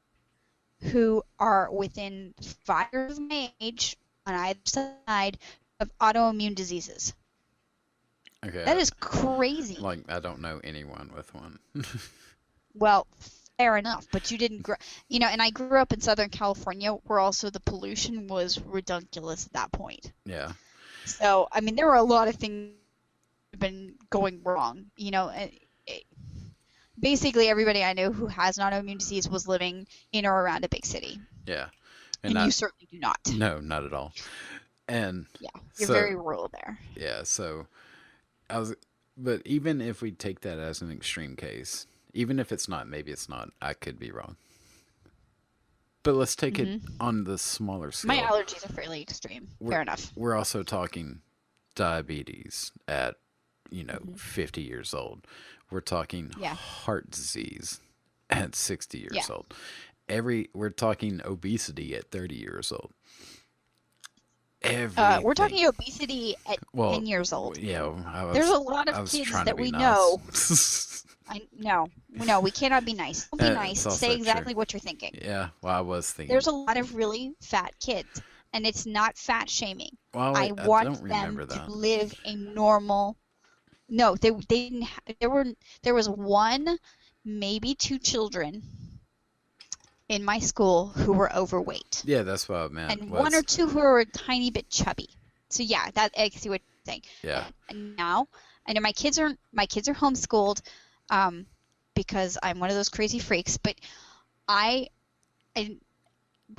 who are within 5 years of my age on either side of autoimmune diseases. Okay, That is crazy. like I don't know anyone with one. Well, fair enough, but you didn't grow, and I grew up in Southern California where also the pollution was ridiculous at that point. Yeah, So, I mean, there were a lot of things that have been going wrong. Basically everybody I know who has an autoimmune disease was living in or around a big city. yeah, And you certainly do not. no, not at all. And Yeah, you're so very rural there. yeah, so I was, but even if we take that as an extreme case, even if it's not, maybe it's not. I could be wrong. But let's take it on the smaller scale. My allergies are fairly extreme. Fair enough. We're also talking diabetes at 50 years old. We're talking heart disease at 60 years old. We're talking obesity at 30 years old. We're talking obesity at 10 years old. Yeah, there's a lot of kids that we know. No, we cannot be nice. Don't be nice. Say exactly what you're thinking. Yeah, well, I was thinking. There's a lot of really fat kids, and it's not fat shaming. Well, I want them to live a normal. No, they didn't. There was one, maybe two children in my school who were overweight. Yeah, that's what I meant. And one or two who were a tiny bit chubby. So yeah, that I see what you're saying. Yeah. And now I know my kids are homeschooled, because I'm one of those crazy freaks. But I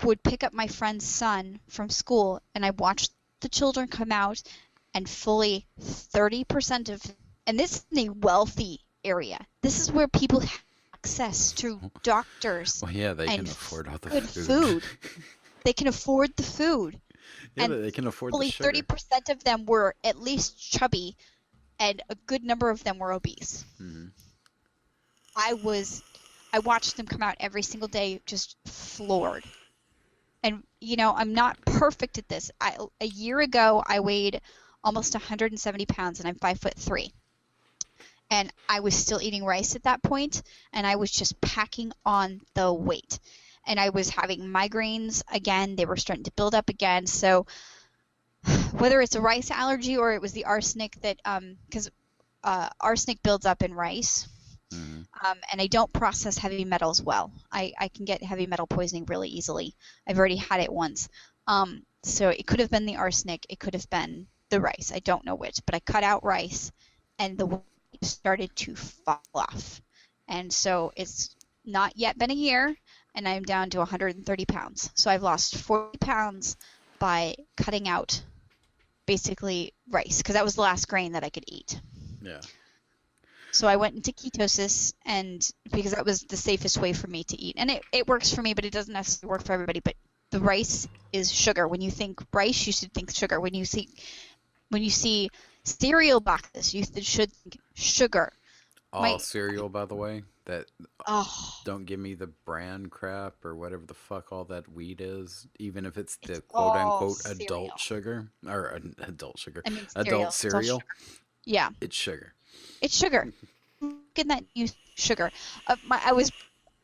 would pick up my friend's son from school, and I watched the children come out, and fully 30% of, and this is a wealthy area. This is where people have access to doctors. Well, yeah, they can afford all the good food. They can afford the food. Yeah, and they can afford fully the sugar. 30% of them were at least chubby, and a good number of them were obese. Mm-hmm. I watched them come out every single day, just floored. And I'm not perfect at this. A year ago I weighed almost 170 pounds, and I'm 5'3". And I was still eating rice at that point, and I was just packing on the weight. And I was having migraines again. They were starting to build up again. So whether it's a rice allergy or it was the arsenic that, because arsenic builds up in rice, and I don't process heavy metals well. I can get heavy metal poisoning really easily. I've already had it once. So it could have been the arsenic. It could have been the rice. I don't know which, but I cut out rice, and the weight started to fall off. And so it's not yet been a year, and I'm down to 130 pounds. So I've lost 40 pounds by cutting out basically rice, because that was the last grain that I could eat. Yeah. So I went into ketosis, and because that was the safest way for me to eat. And it works for me, but it doesn't necessarily work for everybody. But the rice is sugar. When you think rice, you should think sugar. When you see cereal boxes, you should think sugar. All cereal, by the way, that don't give me the bran crap or whatever the fuck all that wheat is, even if it's the quote unquote adult sugar or adult sugar, adult cereal. Yeah, it's sugar. It's sugar. Look at that new sugar. I was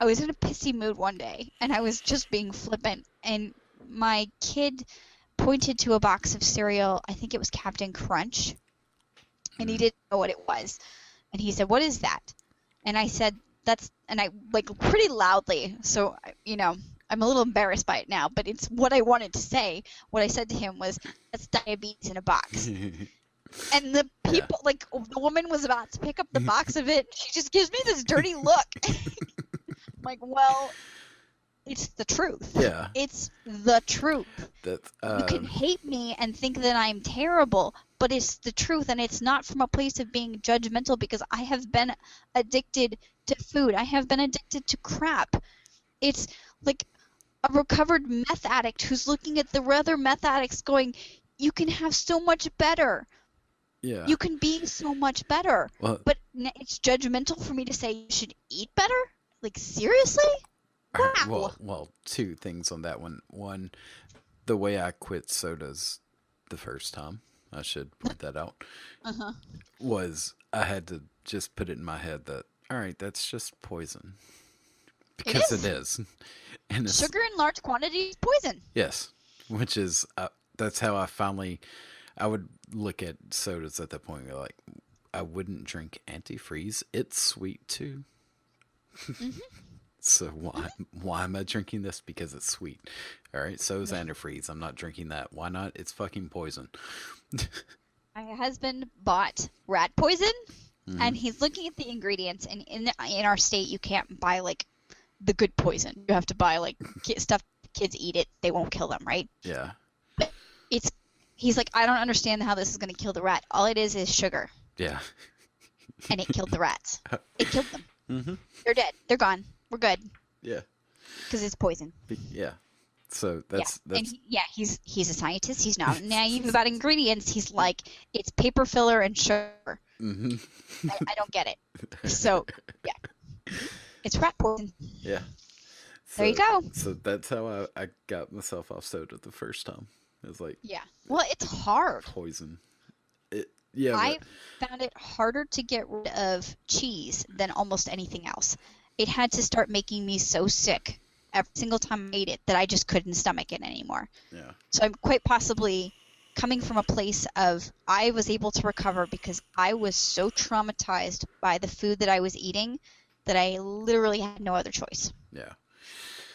in a pissy mood one day, and I was just being flippant, and my kid pointed to a box of cereal. I think it was Captain Crunch, and he didn't know what it was. And he said, "What is that?" And I said, "That's," and I pretty loudly. So I'm a little embarrassed by it now, but it's what I wanted to say. What I said to him was, "That's diabetes in a box." And the people, the woman was about to pick up the box of it. She just gives me this dirty look. like, well, it's the truth. Yeah. It's the truth. That's You can hate me and think that I'm terrible, but it's the truth, and it's not from a place of being judgmental, because I have been addicted to food. I have been addicted to crap. It's like a recovered meth addict who's looking at the other meth addicts going, you can have so much better. yeah. You can be so much better. Well, But it's judgmental for me to say you should eat better? Like, seriously? Wow. well, two things on that one. One, the way I quit sodas the first time, I should point that out, Uh-huh. was I had to just put it in my head that, all right, that's just poison. Because it is. And it's, Sugar in large quantities is poison. yes, which is, that's how I would look at sodas at that point. Like, I wouldn't drink antifreeze. It's sweet too. Mm-hmm. So why am I drinking this? Because it's sweet. All right, so is antifreeze. I'm not drinking that. Why not? It's fucking poison. My husband bought rat poison, and he's looking at the ingredients, and in our state, you can't buy, like, the good poison. You have to buy, like, stuff kids eat it, they won't kill them, right? Yeah. He's like, I don't understand how this is going to kill the rat. All it is sugar, Yeah. and it killed the rats. It killed them. Mm-hmm. They're dead. They're gone. We're good. Yeah. Because it's poison. Yeah. So that's And he's a scientist. He's not naive about ingredients. He's like, it's paper filler and sugar. mm-hmm. I don't get it. So, yeah. It's rat poison. Yeah. There you go. So that's how I got myself off soda the first time. It was like Yeah. Well, it's hard. poison. I found it harder to get rid of cheese than almost anything else. It had to start making me so sick every single time I ate it that I just couldn't stomach it anymore. Yeah. So I'm quite possibly coming from a place of I was able to recover because I was so traumatized by the food that I was eating that I literally had no other choice. Yeah.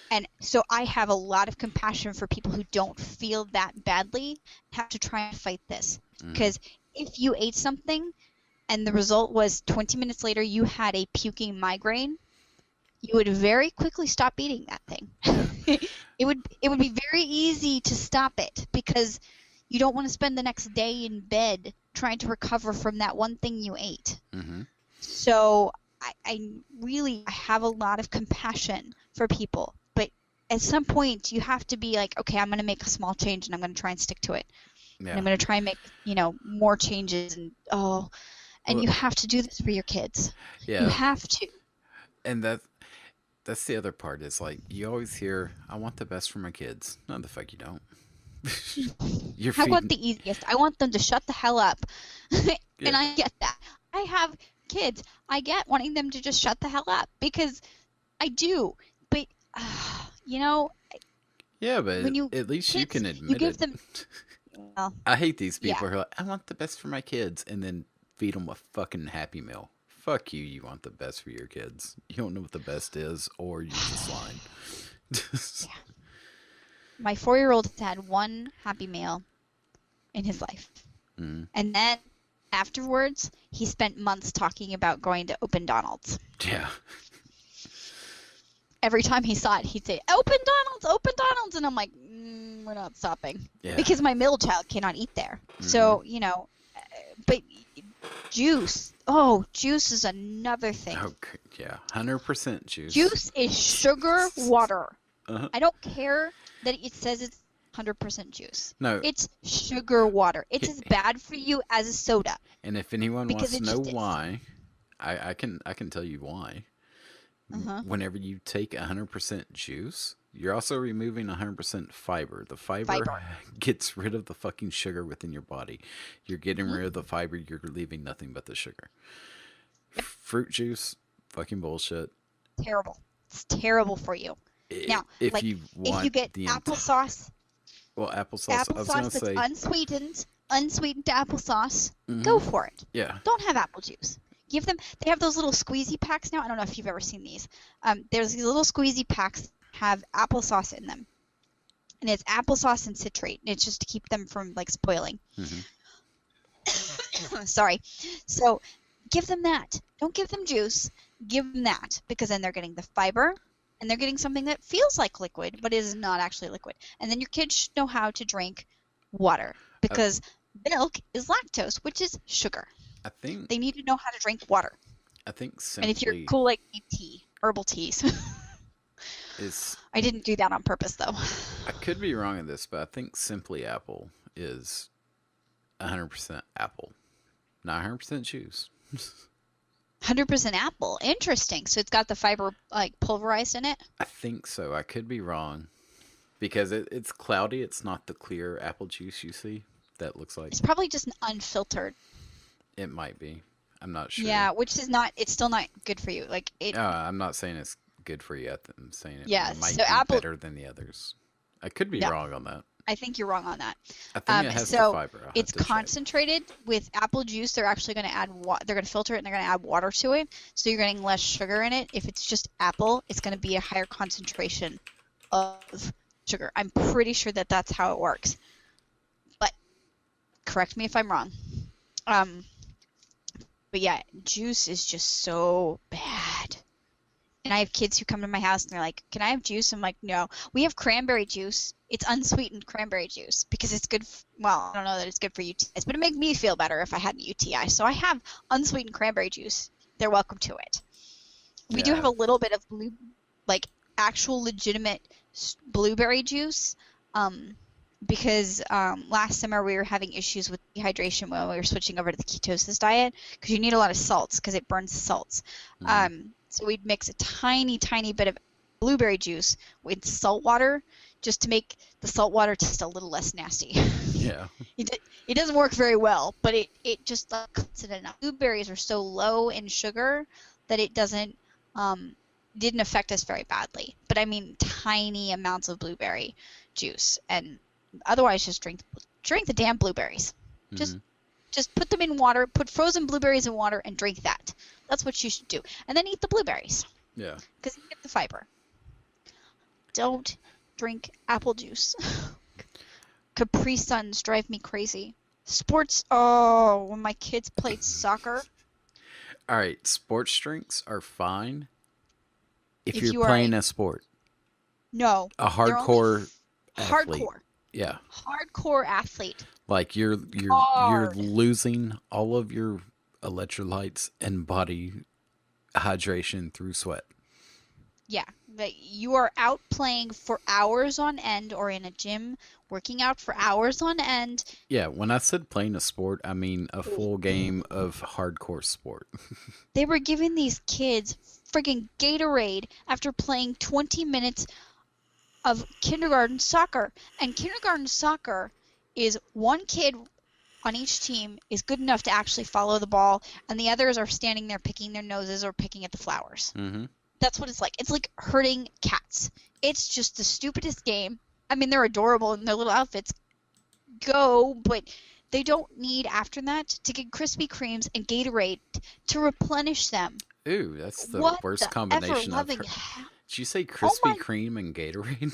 And so I have a lot of compassion for people who don't feel that badly, have to try and fight this. Because if you ate something and the result was 20 minutes later you had a puking migraine, you would very quickly stop eating that thing. It would be very easy to stop it because you don't want to spend the next day in bed trying to recover from that one thing you ate. Mm-hmm. So I really have a lot of compassion for people. But at some point you have to be like, okay, I'm going to make a small change and I'm going to try and stick to it. Yeah. And I'm going to try and make, more changes. And you have to do this for your kids. Yeah. You have to. And that's the other part is like you always hear, I want the best for my kids. No, the fuck you don't. I want the easiest. I want them to shut the hell up. And I get that. I have kids. I get wanting them to just shut the hell up because I do. But, yeah, but when at least you can admit you give it. them. Well, I hate these people who are like, I want the best for my kids, and then feed them a fucking Happy Meal. Fuck you, you want the best for your kids. You don't know what the best is, or you're just lying. Yeah. My 4-year-old has had one Happy Meal in his life. Mm. And then afterwards, he spent months talking about going to Open Donald's. Yeah. Every time he saw it, he'd say, Open Donald's, Open Donald's. And I'm like, we're not stopping. Yeah. Because my middle child cannot eat there. Mm-hmm. So, but juice. Oh, juice is another thing. Okay. Yeah. 100% juice. Juice is sugar water. Uh-huh. I don't care that it says it's 100% juice. No. It's sugar water. It's as bad for you as a soda. And if anyone wants to know why, I can tell you why. Uh-huh. Whenever you take 100% juice, you're also removing 100% fiber. The fiber gets rid of the fucking sugar within your body. You're getting rid of the fiber. You're leaving nothing but the sugar. Fruit juice, fucking bullshit. Terrible. It's terrible for you. Now, if you get applesauce. Well, applesauce. I was gonna say unsweetened applesauce. Go for it. Yeah. Don't have apple juice. Give them. They have those little squeezy packs now. I don't know if you've ever seen these. There's these little squeezy packs that have applesauce in them, and it's applesauce and citrate. And it's just to keep them from spoiling. Mm-hmm. Sorry. So give them that. Don't give them juice. Give them that because then they're getting the fiber. and they're getting something that feels like liquid but is not actually liquid. And then your kids should know how to drink water, I, because milk is lactose, which is sugar. I think They need to know how to drink water. I think And if you're simply cool like me, tea, herbal teas. is. I didn't do that on purpose though. I could be wrong in this, but I think simply apple is 100% apple, not 100% juice. 100% apple. Interesting. So it's got the fiber like pulverized in it? I think so. I could be wrong because it's cloudy. It's not the clear apple juice you see. That looks like It's probably just unfiltered. it might be. I'm not sure. Yeah, which is not, it's still not good for you. Like it, I'm not saying it's good for you. I'm saying it yeah, might so be apple, better than the others. I could be yeah, wrong on that. I think you're wrong on that. I think it has the So fiber. I'll have it's to check. concentrated with apple juice. They're actually going to add they're going to filter it and they're going to add water to it. So you're getting less sugar in it. If it's just apple, it's going to be a higher concentration of sugar. I'm pretty sure that that's how it works. But correct me if I'm wrong. But yeah, juice is just so bad. And I have kids who come to my house and they're like, "Can I have juice?" I'm like, "No." We have cranberry juice. It's unsweetened cranberry juice because it's good. Well, I don't know that it's good for UTIs, but it made me feel better if I had an UTI. So I have unsweetened cranberry juice. They're welcome to it. We do have Yeah. a little bit of like actual legitimate blueberry juice, because last summer we were having issues with dehydration when we were switching over to the ketosis diet, because you need a lot of salts because it burns the salts. Mhm. So we'd mix a tiny, tiny bit of blueberry juice with salt water just to make the salt water taste a little less nasty. Yeah. It doesn't work very well, but it just like cuts it enough. Blueberries are so low in sugar that it didn't affect us very badly. But I mean tiny amounts of blueberry juice, and otherwise just drink the damn blueberries. Just Mhm. just put them in water, put frozen blueberries in water and drink that. That's what you should do. And then eat the blueberries Yeah. because you get the fiber. Don't drink apple juice. Capri Suns drive me crazy. Sports, oh, when my kids played soccer, All right. Sports drinks are fine if if you're you are playing a sport, no, a they're only hardcore athlete. hardcore, Yeah. hardcore athlete. Like you're Hard. losing all of your electrolytes and body hydration through sweat. Yeah, that you are out playing for hours on end or in a gym working out for hours on end. Yeah, when I said playing a sport, I mean a full game of hardcore sport. They were giving these kids friggin' Gatorade after playing 20 minutes of kindergarten soccer. And kindergarten soccer is one kid on each team is good enough to actually follow the ball, and the others are standing there picking their noses or picking at the flowers. Mm-hmm. That's what it's like. It's like herding cats. It's just the stupidest game. I mean, they're adorable in their little outfits. Go, but they don't need after that to get Krispy Kremes and Gatorade to replenish them. Ooh, that's the What worst the combination I've ever-loving heard. hell? Did you say Oh Krispy my, Kreme and Gatorade?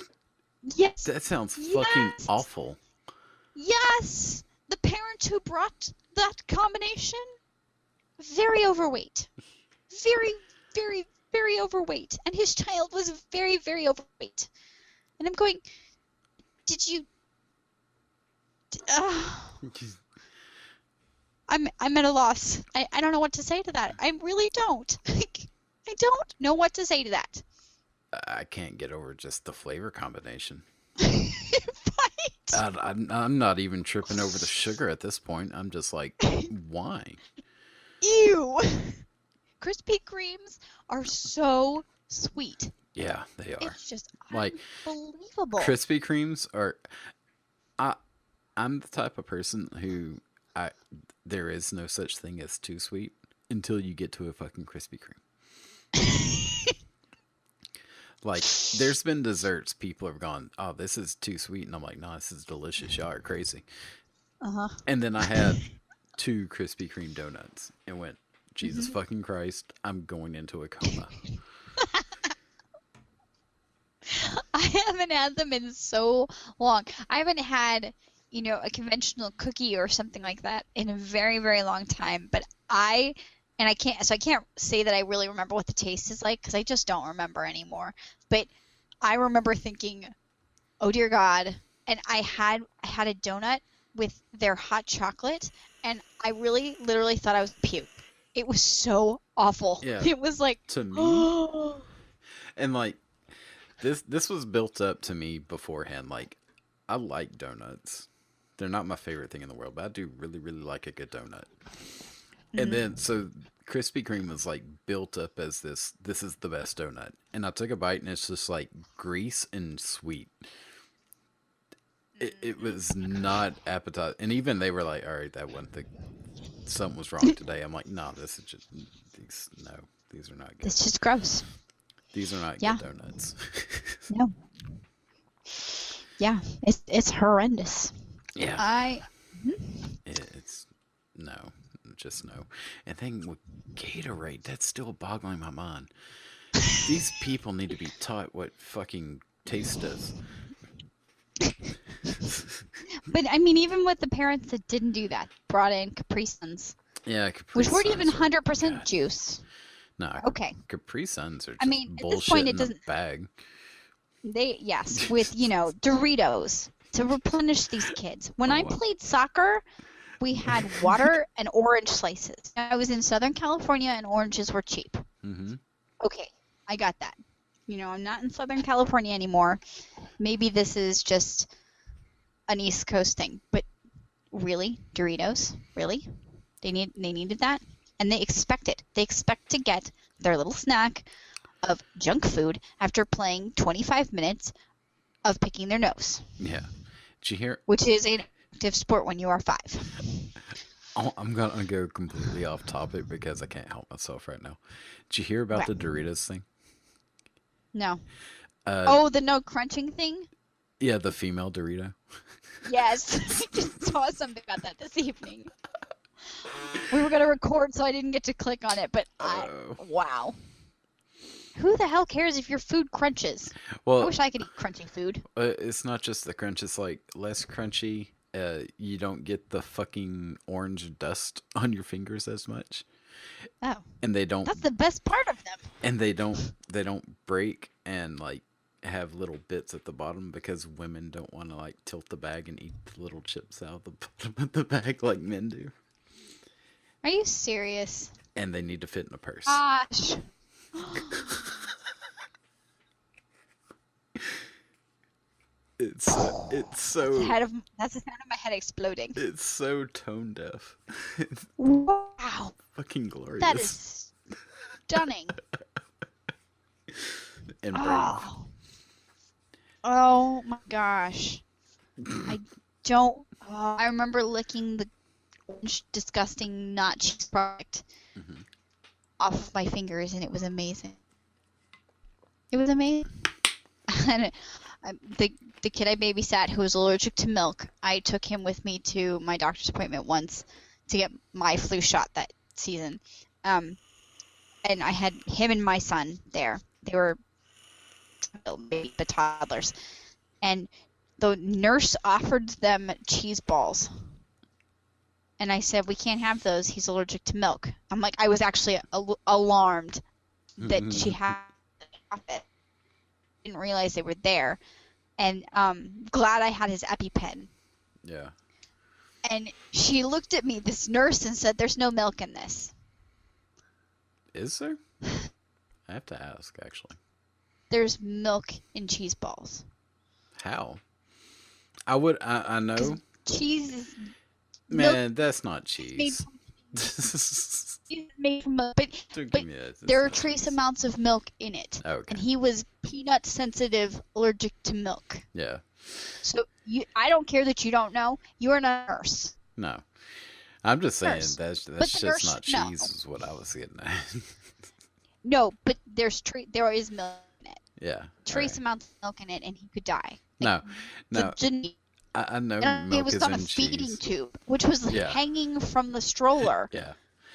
yes, That sounds fucking yes, awful. yes. The parent who brought that combination, very overweight. Very, very, very overweight. And his child was very, very overweight. And I'm going, did you... I'm at a loss. I don't know what to say to that. I really don't. I don't know what to say to that. I can't get over just the flavor combination. Right? I'm not even tripping over the sugar at this point. I'm just like, why? Ew. Krispy Kremes are so sweet. Yeah, they are. It's just Like unbelievable. Krispy Kremes are. I I'm the type of person who I there is no such thing as too sweet until you get to a fucking Krispy Kreme. Like, there's been desserts people have gone, oh, this is too sweet, and I'm like, no, this is delicious. Y'all are crazy. Uh-huh. And then I had 2 Krispy Kreme donuts and went, Jesus Mhm. fucking Christ, I'm going into a coma. I haven't had them in so long. I haven't had, a conventional cookie or something like that in a very, very long time. But I and I can't say that I really remember what the taste is like because I just don't remember anymore. But I remember thinking, oh dear God. And I had a donut with their hot chocolate, and I really literally thought I was puke. It was so awful. Yeah, It was like, to me, oh, and like this was built up to me beforehand. Like, I like donuts. They're not my favorite thing in the world, but I do really, really like a good donut. And then mm, so Krispy Kreme was like built up as this. This is the best donut, and I took a bite, and it's just like grease and sweet. It was not appetizing, and even they were like, "All right, that one thing, something was wrong today." I'm like, "No, this is just these. No, these are not good. it's just gross. These are not good Yeah, donuts." no, yeah, it's horrendous. Yeah, I it's no, just no. And thing with Gatorade, that's still boggling my mind. These people need to be taught what fucking taste is. But I mean, even with the parents that didn't do that, brought in Capri Suns, Yeah, Capri which weren't even Suns are 100% God. juice. No, Okay. Capri Suns are I just mean, at this bullshit point, it in a doesn't. bag. Yes, with Doritos to replenish these kids. When I Oh, played soccer, we had water and orange slices. I was in Southern California, and oranges were cheap. mm-hmm. Okay, I got that. I'm not in Southern California anymore. Maybe this is just an East Coast thing, but really, Doritos, really? They needed that, and they expect it. They expect to get their little snack of junk food after playing 25 minutes of picking their nose, Yeah. Did you hear? which is an active sport when you are 5. Oh, I'm gonna go completely off topic because I can't help myself right now. Did you hear about Okay. the Doritos thing? No. Uh, Oh, the no crunching thing? yeah, the female Dorito. Yes. I just saw something about that this evening. We were going to record, so I didn't get to click on it, but Oh. wow. Who the hell cares if your food crunches? I Well, wish I could eat crunchy food. it's not just the crunch. It's like less crunchy. You don't get the fucking orange dust on your fingers as much, Oh, and they don't that's the best part of them. and they don't break and like have little bits at the bottom because women don't want to like tilt the bag and eat the little chips out of the bottom of the bag like men do, Are you serious? and they need to fit in a purse. Gosh. It's so That's the sound of my head exploding. it's so tone deaf. It's Wow. fucking glorious. That is stunning. And brave. Oh. Oh my gosh. I don't. Oh, I remember licking the orange, disgusting, not cheese product Mhm. off of my fingers, and it was amazing. It was amazing. And the kid I babysat who was allergic to milk, I took him with me to my doctor's appointment once to get my flu shot that season. And I had him and my son there. They were baby but toddlers, and the nurse offered them cheese balls, and I said, we can't have those, he's allergic to milk. I'm like, I was actually alarmed that she had it. Didn't realize they were there, and glad I had his EpiPen. Yeah. And she looked at me, this nurse, and said, there's no milk in this. Is there? I have to ask actually. There's milk in cheese balls. How? I know. Cheese is Man, that's not made cheese. made from milk, but Don't but give me that. It's there are not trace cheese. amounts of milk in it. Okay. And he was peanut sensitive, allergic to milk. Yeah. So I don't care that you don't know. You are not a nurse. No. I'm just saying Nurse. that's But just the nurse not should know. cheese is what I was getting at. No, but there is milk in it. Yeah. Trace alright. amounts of milk in it, and he could die. No. No. The I know it milk was is on a in feeding cheese. tube, which was Yeah. hanging from the stroller. Yeah.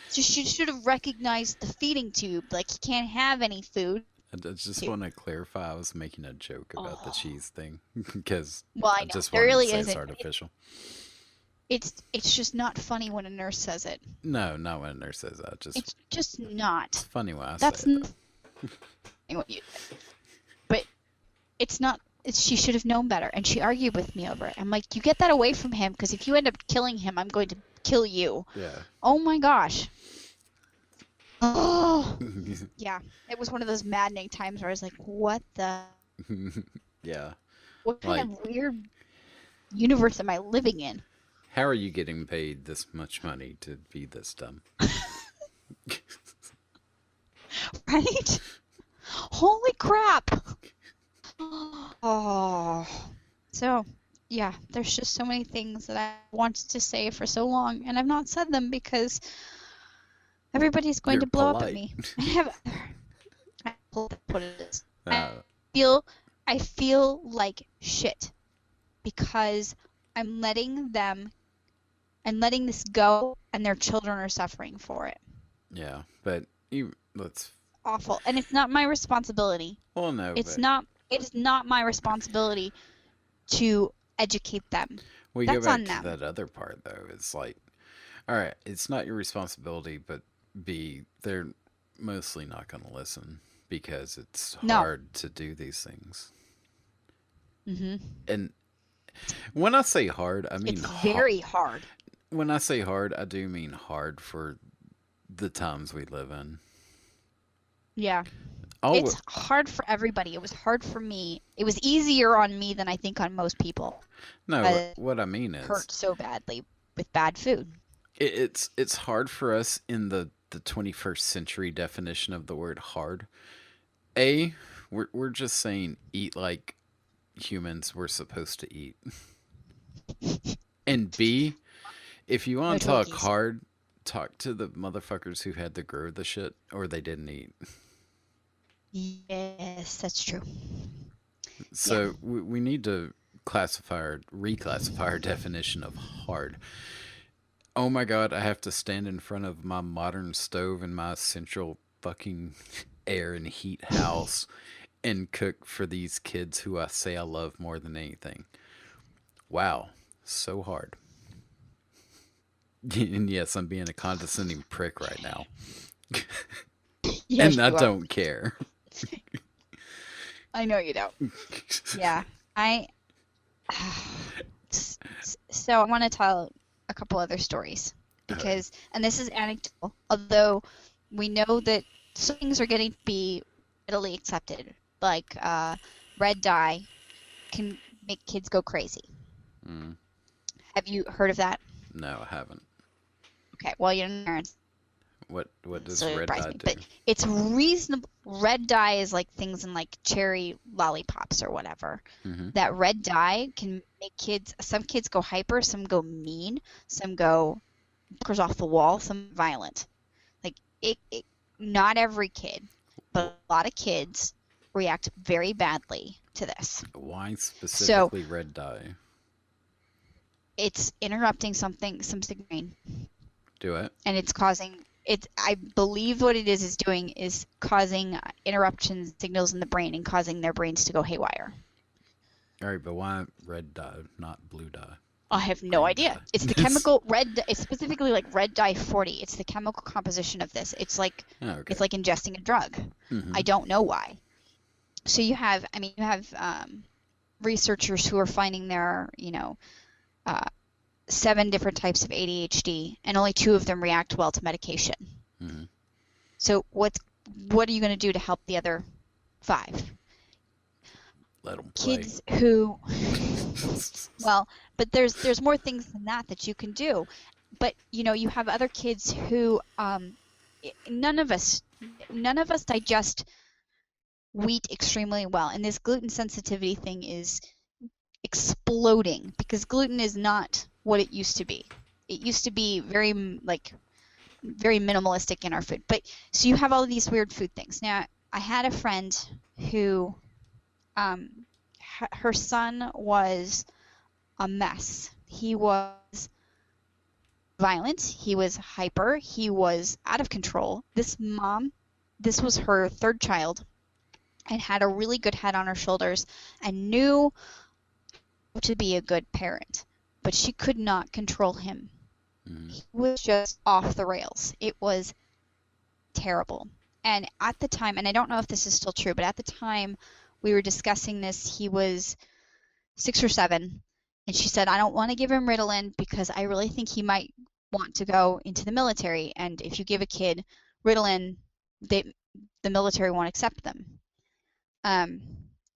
So she should have recognized the feeding tube. Like, he can't have any food. I just Tube. want to clarify. I was making a joke about the cheese thing because Well, I I know just there wanted really to say it's isn't. artificial. it's just not funny when a nurse says it. No, not when a nurse says that. Just It's just it's not. funny when I say That's it not though. what you said. But it's not. She should have known better, and she argued with me over it. I'm like, you get that away from him, because if you end up killing him, I'm going to kill you. Yeah. Oh my gosh. Oh. Yeah, it was one of those maddening times where I was like, what the, Yeah. what kind Like, of weird universe am I living in? how are you getting paid this much money to be this dumb? Right? Holy crap. Oh. So, yeah, there's just so many things that I wanted to say for so long, and I've not said them because everybody's going You're to blow up at polite. me. I what it is. Uh, feel I feel like shit because I'm letting this go, and their children are suffering for it. yeah, but let's. Awful. And it's not my responsibility. Well, no, It is not my responsibility to educate them. we go That's back on to them. that other part though. It's like, all right, it's not your responsibility, but B, they're mostly not going to listen because it's No. hard to do these things. Mhm. And when I say hard, I mean It's very hard. when I say hard, I do mean hard for the times we live in. Yeah. Oh, It's hard for everybody. It was hard for me. It was easier on me than I think on most people. no, But what I mean it is, hurt so badly with bad food. it's hard for us in the 21st century definition of the word hard. A, we're just saying eat like humans were supposed to eat. And B, if you No want to talk Twinkies. hard, talk to the motherfuckers who had to grow the shit or they didn't eat. Yes, that's true. So we need to reclassify our definition of hard. Oh my god, I have to stand in front of my modern stove in my central fucking air and heat house and cook for these kids who I say I love more than anything. Wow, so hard. And yes, I'm being a condescending prick right now. Yes, And I you are. don't care. I know you don't. Yeah. I so I want to tell a couple other stories because, and this is anecdotal, although we know that some things are getting to be readily accepted, like red dye can make kids go crazy. Mm, Have you heard of that? no, I haven't. Okay, well, you're parents, What does so it red surprised dye me, do? but it's reasonable. Red dye is like things in like cherry lollipops or whatever. Mm-hmm. That red dye can make kids. Some kids go hyper, some go mean, some go bonkers off the wall, some violent. Like it not every kid, but a lot of kids react very badly to this. Why specifically red dye? It's interrupting some signal, Do it. and it's causing it. I believe what it is doing is causing interruptions, signals in the brain, and causing their brains to go haywire. All right, but why red dye, not blue dye? I have no Green idea. dye. It's the chemical it's specifically like red dye 40. It's the chemical composition of this. It's like Oh, okay. it's like ingesting a drug. Mm-hmm. I don't know why. So you have researchers who are finding there are 7 different types of ADHD, and only 2 of them react well to medication. Mm-hmm. So what are you going to do to help the other 5? Let them play. Kids who well, but there's more things than that you can do. But you have other kids who none of us digest wheat extremely well, and this gluten sensitivity thing is exploding because gluten is not what it used to be. It used to be very minimalistic in our food. But so you have all of these weird food things. Now, I had a friend who her son was a mess. He was violent, he was hyper, he was out of control. This was her 3rd child, and had a really good head on her shoulders and knew how to be a good parent. but she could not control him. Mm-hmm. He was just off the rails. It was terrible. And at the time, and I don't know if this is still true, but at the time we were discussing this, he was 6 or 7, and she said, I don't want to give him Ritalin because I really think he might want to go into the military. And if you give a kid Ritalin, the military won't accept them. Um,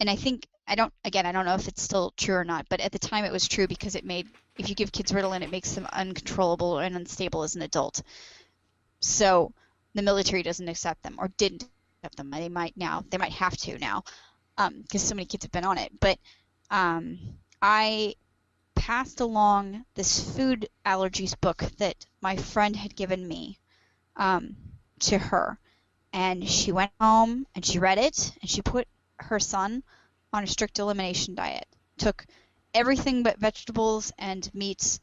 and I think, I don't know if it's still true or not, but at the time it was true because if you give kids Ritalin, it makes them uncontrollable and unstable as an adult. So the military doesn't accept them, or didn't accept them. They might have to now, because so many kids have been on it. But I passed along this food allergies book that my friend had given me to her, and she went home and she read it, and she put her son on a strict elimination diet, took everything but vegetables and meats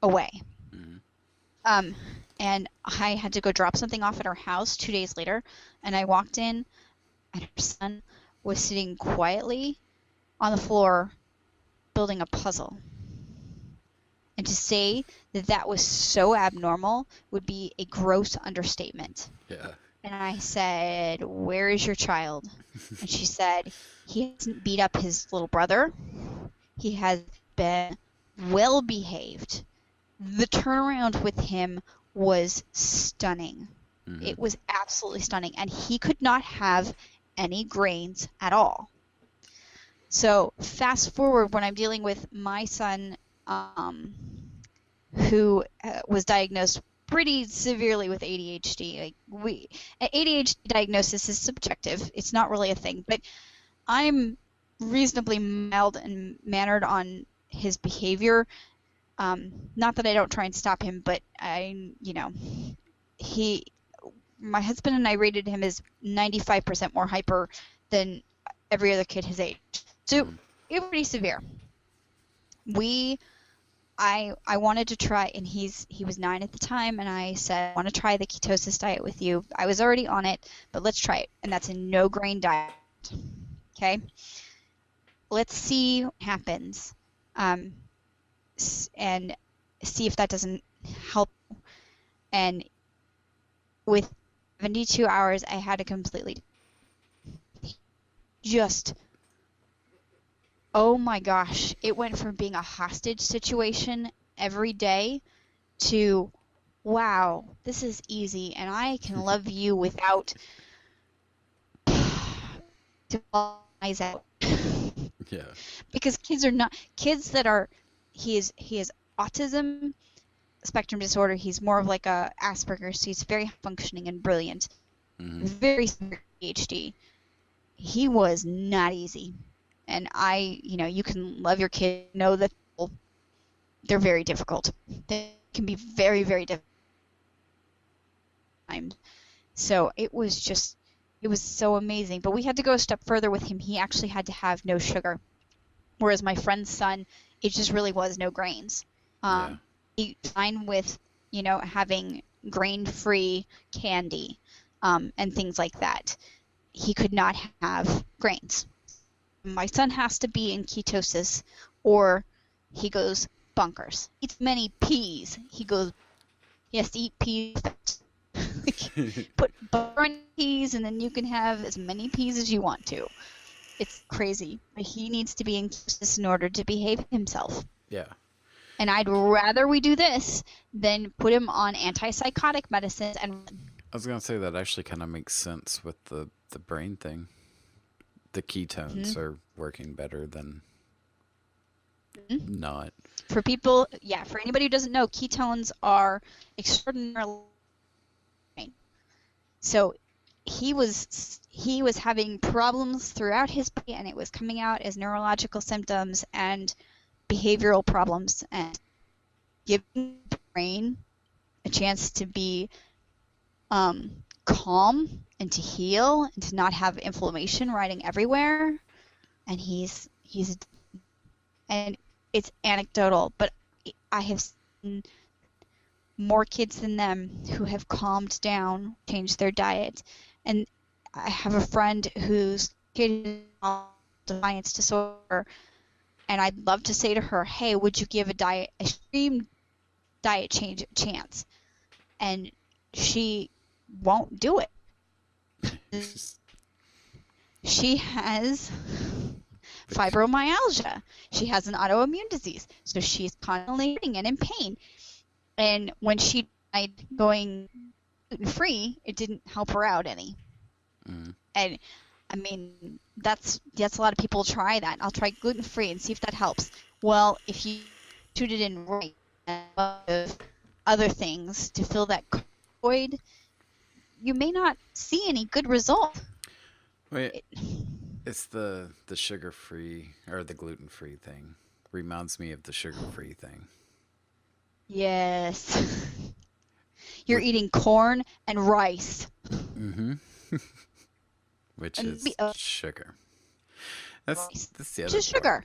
away. Mm-hmm. And I had to go drop something off at her house 2 days later, and I walked in, and her son was sitting quietly on the floor building a puzzle. And to say that that was so abnormal would be a gross understatement. Yeah. And I said, where is your child? And she said, he hasn't beat up his little brother. He has been well behaved. The turnaround with him was stunning. Mm-hmm. It was absolutely stunning. And he could not have any grains at all. So fast forward when I'm dealing with my son, who was diagnosed pretty severely with ADHD. ADHD diagnosis is subjective. It's not really a thing, but I'm reasonably mild and mannered on his behavior. Not that I don't try and stop him, but my husband and I rated him as 95% more hyper than every other kid his age. So it was pretty severe. I wanted to try, and he was 9 at the time, and I said, I want to try the ketosis diet with you. I was already on it, but let's try it. And that's a no grain diet. Okay? Let's see what happens, and see if that doesn't help. And with 72 hours, I had a completely oh my gosh, it went from being a hostage situation every day to, wow, this is easy, and I can love you without to eyes out. Yeah. Because kids that are, he has autism spectrum disorder. He's more of like a Asperger's, so he's very functioning and brilliant. Mm-hmm. Very severe ADHD. He was not easy. And you can love your kid, know that they're very difficult. They can be very, very difficult. So it was so amazing. But we had to go a step further with him. He actually had to have no sugar. Whereas my friend's son, it just really was no grains. Yeah. He fine with, having grain-free candy, and things like that. He could not have grains. My son has to be in ketosis, or he goes bonkers. Eats many peas. He has to eat peas. Put butter on peas, and then you can have as many peas as you want to. It's crazy. But he needs to be in ketosis in order to behave himself. Yeah. And I'd rather we do this than put him on antipsychotic medicines. And I was gonna say that actually kind of makes sense with the brain thing. The ketones are working better than not. For people, for anybody who doesn't know, ketones are extraordinarily. So he was having problems throughout his body, and it was coming out as neurological symptoms and behavioral problems, and giving the brain a chance to be calm and to heal and to not have inflammation riding everywhere. And and it's anecdotal, but I have seen more kids than them who have calmed down, changed their diet. And I have a friend whose kid has defiance disorder, And I'd love to say to her, hey, would you give a extreme diet change a chance? And she won't do it. She has fibromyalgia. She has an autoimmune disease. So she's constantly hurting and in pain. And when she tried going gluten-free, it didn't help her out any. And I mean, that's a lot of people try that. I'll try gluten-free and see if that helps. Well, if you shoot it in right of other things to fill that void, you may not see any good result. Wait, it's the sugar-free or the gluten-free thing. Reminds me of the sugar-free thing. Yes. You're eating corn and rice. Mm-hmm. Which is sugar. That's the other Just sugar.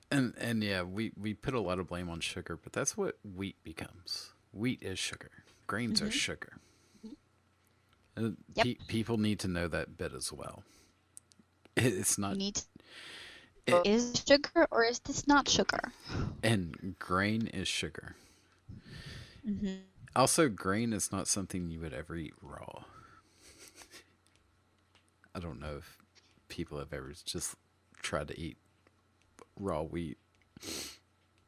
And yeah, we put a lot of blame on sugar, but that's what wheat becomes. Wheat is sugar. Grains are sugar. Yep. People need to know that bit as well. It's not. Is sugar or is this not sugar? And grain is sugar. Mm-hmm. Also, grain is not something you would ever eat raw. I don't know if people have ever just tried to eat raw wheat.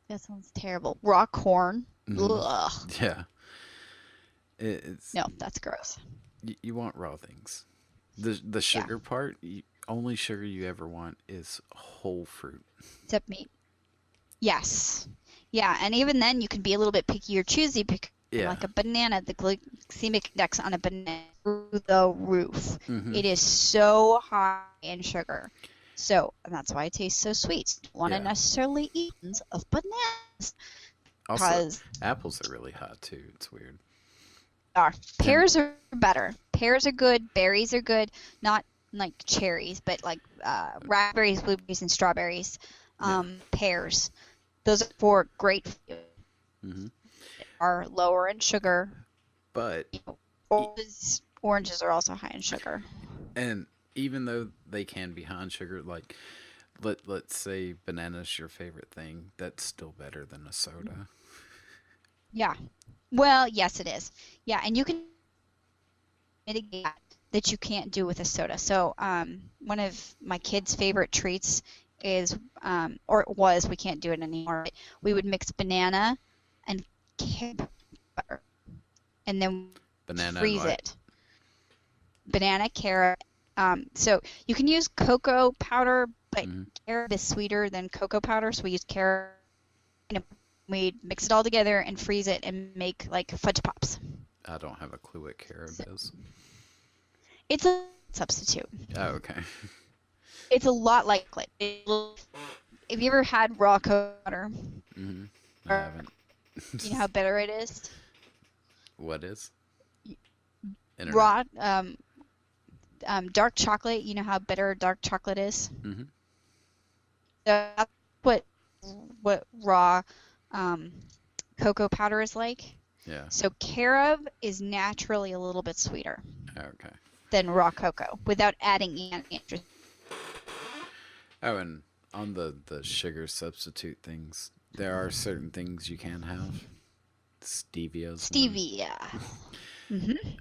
That sounds terrible. Raw corn. Ugh. Yeah. It's No, that's gross. You want raw things. The sugar part, only sugar you ever want is whole fruit. Except meat. Yes. Yeah, and even then you can be a little bit picky or choosy because like a banana, the glycemic index on a banana is through the roof. It is so high in sugar. So, and that's why it tastes so sweet. You don't want to necessarily eat tons of bananas. Also, apples are really hot too. It's weird. Pears are better. Pears are good. Berries are good. Not like cherries, but like raspberries, blueberries, and strawberries. Pears. Those are for great food. Are lower in sugar. But oranges are also high in sugar. And even though they can be high in sugar, like let's say banana's your favorite thing, that's still better than a soda. Yeah. Well, yes, it is. Yeah, and you can mitigate that you can't do with a soda. So, one of my kids' favorite treats is, or it was, we can't do it anymore, but we would mix banana and butter, and then freeze it. Banana, carrot. So you can use cocoa powder, but carrot is sweeter than cocoa powder, so we use carrot. We'd mix it all together and freeze it and make like fudge pops. I don't have a clue what carob is. It's a substitute. Oh, okay. It's a lot like it. Have you ever had raw cocoa powder? I haven't. Do you know how bitter it is? What is? Internet. Raw, dark chocolate. You know how bitter dark chocolate is? So that's what raw cocoa powder is like. Yeah. So carob is naturally a little bit sweeter. Okay. Than raw cocoa without adding interest. Oh, and on the sugar substitute things, there are certain things you can have. Stevia.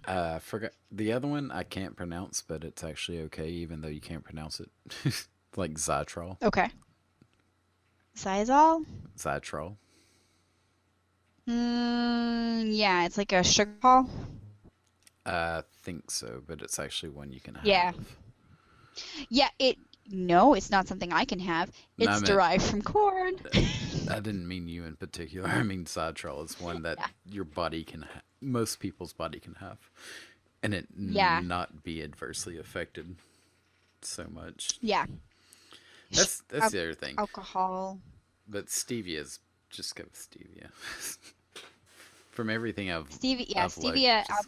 I forgot the other one. I can't pronounce, but it's actually okay, even though you can't pronounce it. Like Zytrol. Okay. Zytrol. Yeah, it's like a sugar ball. I think so, but it's actually one you can have. Yeah. Yeah, no, it's not something I can have. It's derived from corn. I didn't mean you in particular. I mean Zytrol is one that your body can most people's body can have. And it not be adversely affected so much. Yeah. That's the other thing. Alcohol. But stevia just go with stevia. From everything I've stevia,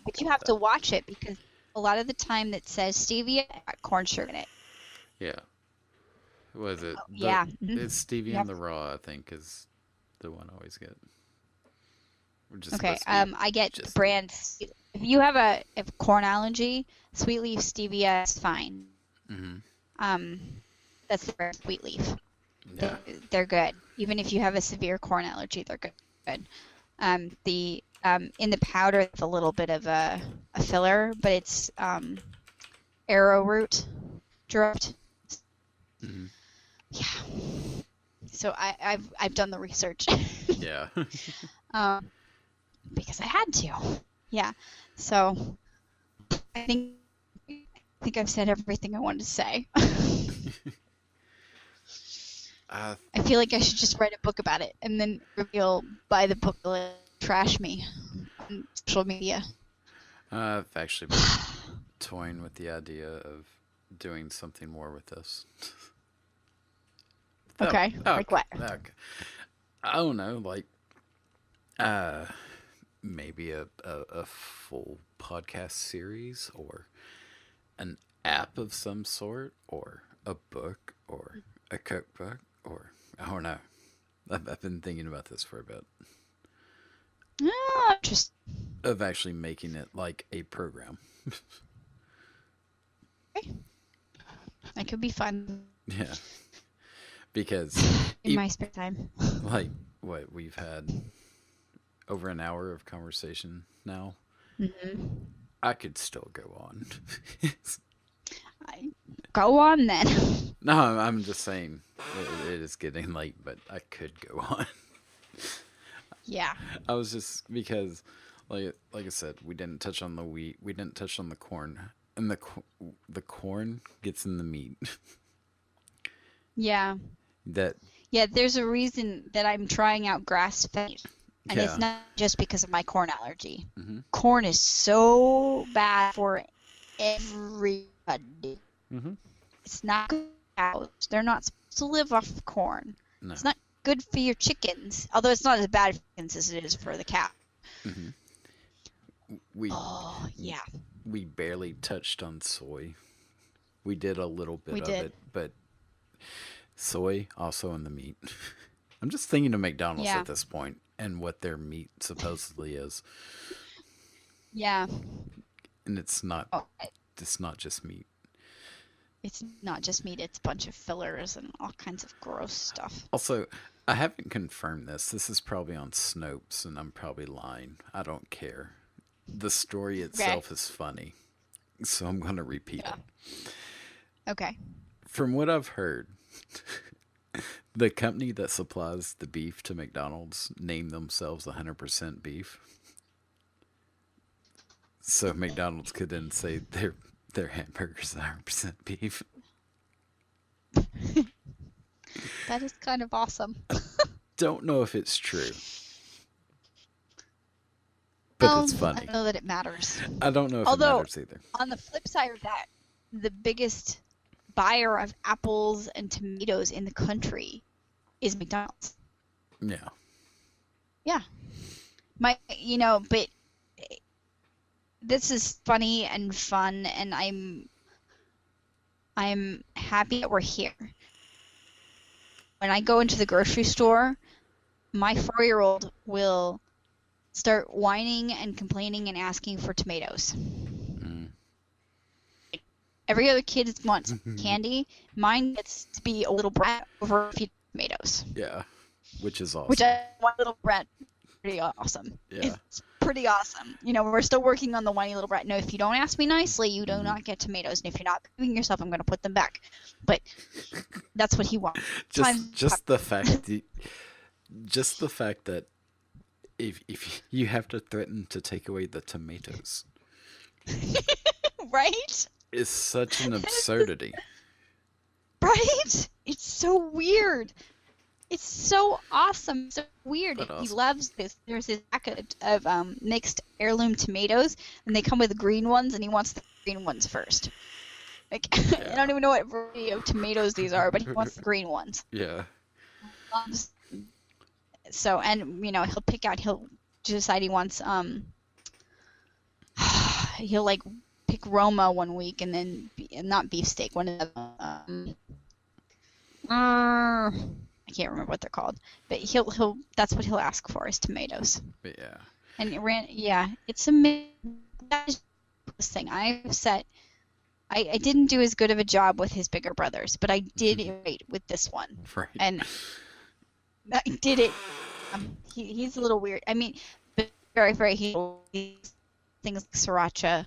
but you have to watch it because a lot of the time that says stevia got corn sugar in it. Yeah. Was it? Yeah. It's stevia and the raw, I think, is the one I always get. Okay. I get the brand. If you have a corn allergy, sweet leaf stevia is fine. That's the brand Sweet Leaf. Yeah. They're good. Even if you have a severe corn allergy, they're good. The in the powder, it's a little bit of a filler, but it's arrowroot dropped. Hmm. Yeah. So I've done the research. Yeah. um, because I had to. Yeah. So I think I've said everything I wanted to say. I I feel like I should just write a book about it and then reveal buy the book and trash me on social media. I've actually been toying with the idea of doing something more with this. That, Okay. Like okay, what? okay. I don't know, like uh, maybe a full podcast series or an app of some sort or a book or a cookbook or I don't know. I've been thinking about this for a bit Just of actually making it like a program. that could be fun Yeah, because in my spare time. like what we've had over an hour of conversation now, Hmm. I could still go on. Go on then. No, I'm just saying it is getting late, but I could go on. Yeah. I was just because, like I said, we didn't touch on the wheat, we didn't touch on the corn, and the corn gets in the meat. Yeah. That Yeah, there's a reason that I'm trying out grass fed. And it's yeah, not just because of my corn allergy. mm-hmm, Corn is so bad for everybody. mm-hmm. It's not good for cows. They're not supposed to live off of corn. No, It's not good for your chickens, although it's not as bad for chickens as it is for the cow. mm-hmm. We Oh, yeah. we barely touched on soy. We did a little bit We of did. it, but soy also in the meat. I'm just thinking of McDonald's Yeah. at this point and what their meat supposedly is, Yeah. and it's not. Oh, It's not just meat. it's not just meat, it's a bunch of fillers and all kinds of gross stuff. Also, I haven't confirmed this. This is probably on Snopes, and I'm probably lying. I don't care. The story itself is funny, so I'm going to repeat Yeah. it. Okay. From what I've heard, the company that supplies the beef to McDonald's named themselves 100% beef. So McDonald's could then say their hamburgers are 100% beef. That is kind of awesome. Don't know if it's true, but Well, it's I funny. don't know that it matters. I don't know if Although, it matters either. on the flip side of that, the biggest buyer of apples and tomatoes in the country is McDonald's. Yeah. Yeah. But this is funny and fun, and I'm happy that we're here. When I go into the grocery store, my 4-year-old will start whining and complaining and asking for tomatoes. Mm. Every other kid wants candy. Mine gets to be a little brat over a few tomatoes. Yeah. Which is awesome. Which I want little brat pretty awesome. Yeah. It's pretty awesome. We're still working on the whiny little brat. No, if you don't ask me nicely, you do not get tomatoes. And if you're not behaving yourself, I'm going to put them back. But that's what he wants. just the fact that if you have to threaten to take away the tomatoes Right? is such an absurdity. Right? It's so weird. It's so awesome. So weird. But He awesome. loves this. There's this pack of mixed heirloom tomatoes, and they come with green ones, and he wants the green ones first. Like, I don't even know what variety of tomatoes these are, but he wants the green ones. Yeah. So, and he'll decide he wants he'll like pick Roma one week, and then not beefsteak, one of the I can't remember what they're called, but he'll that's what he'll ask for is tomatoes. But yeah. And it's a this thing. I didn't do as good of a job with his bigger brothers, but I did it right with this one. Right. And I did it. He's a little weird. I mean, but very, very, he things like sriracha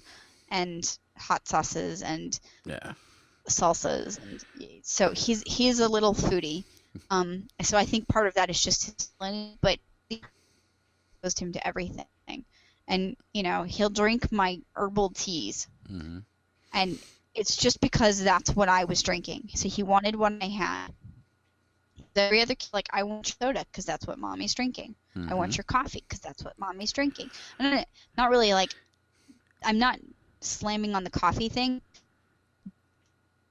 and hot sauces and Yeah. salsas, and so he's a little foodie. So I think part of that is just his talent, but he exposed him to everything. And he'll drink my herbal teas, Mm-hmm. and it's just because that's what I was drinking. So he wanted what I had. Every other kid, like, I want your soda because that's what mommy's drinking. Mm-hmm. I want your coffee because that's what mommy's drinking. And not really, like, I'm not slamming on the coffee thing.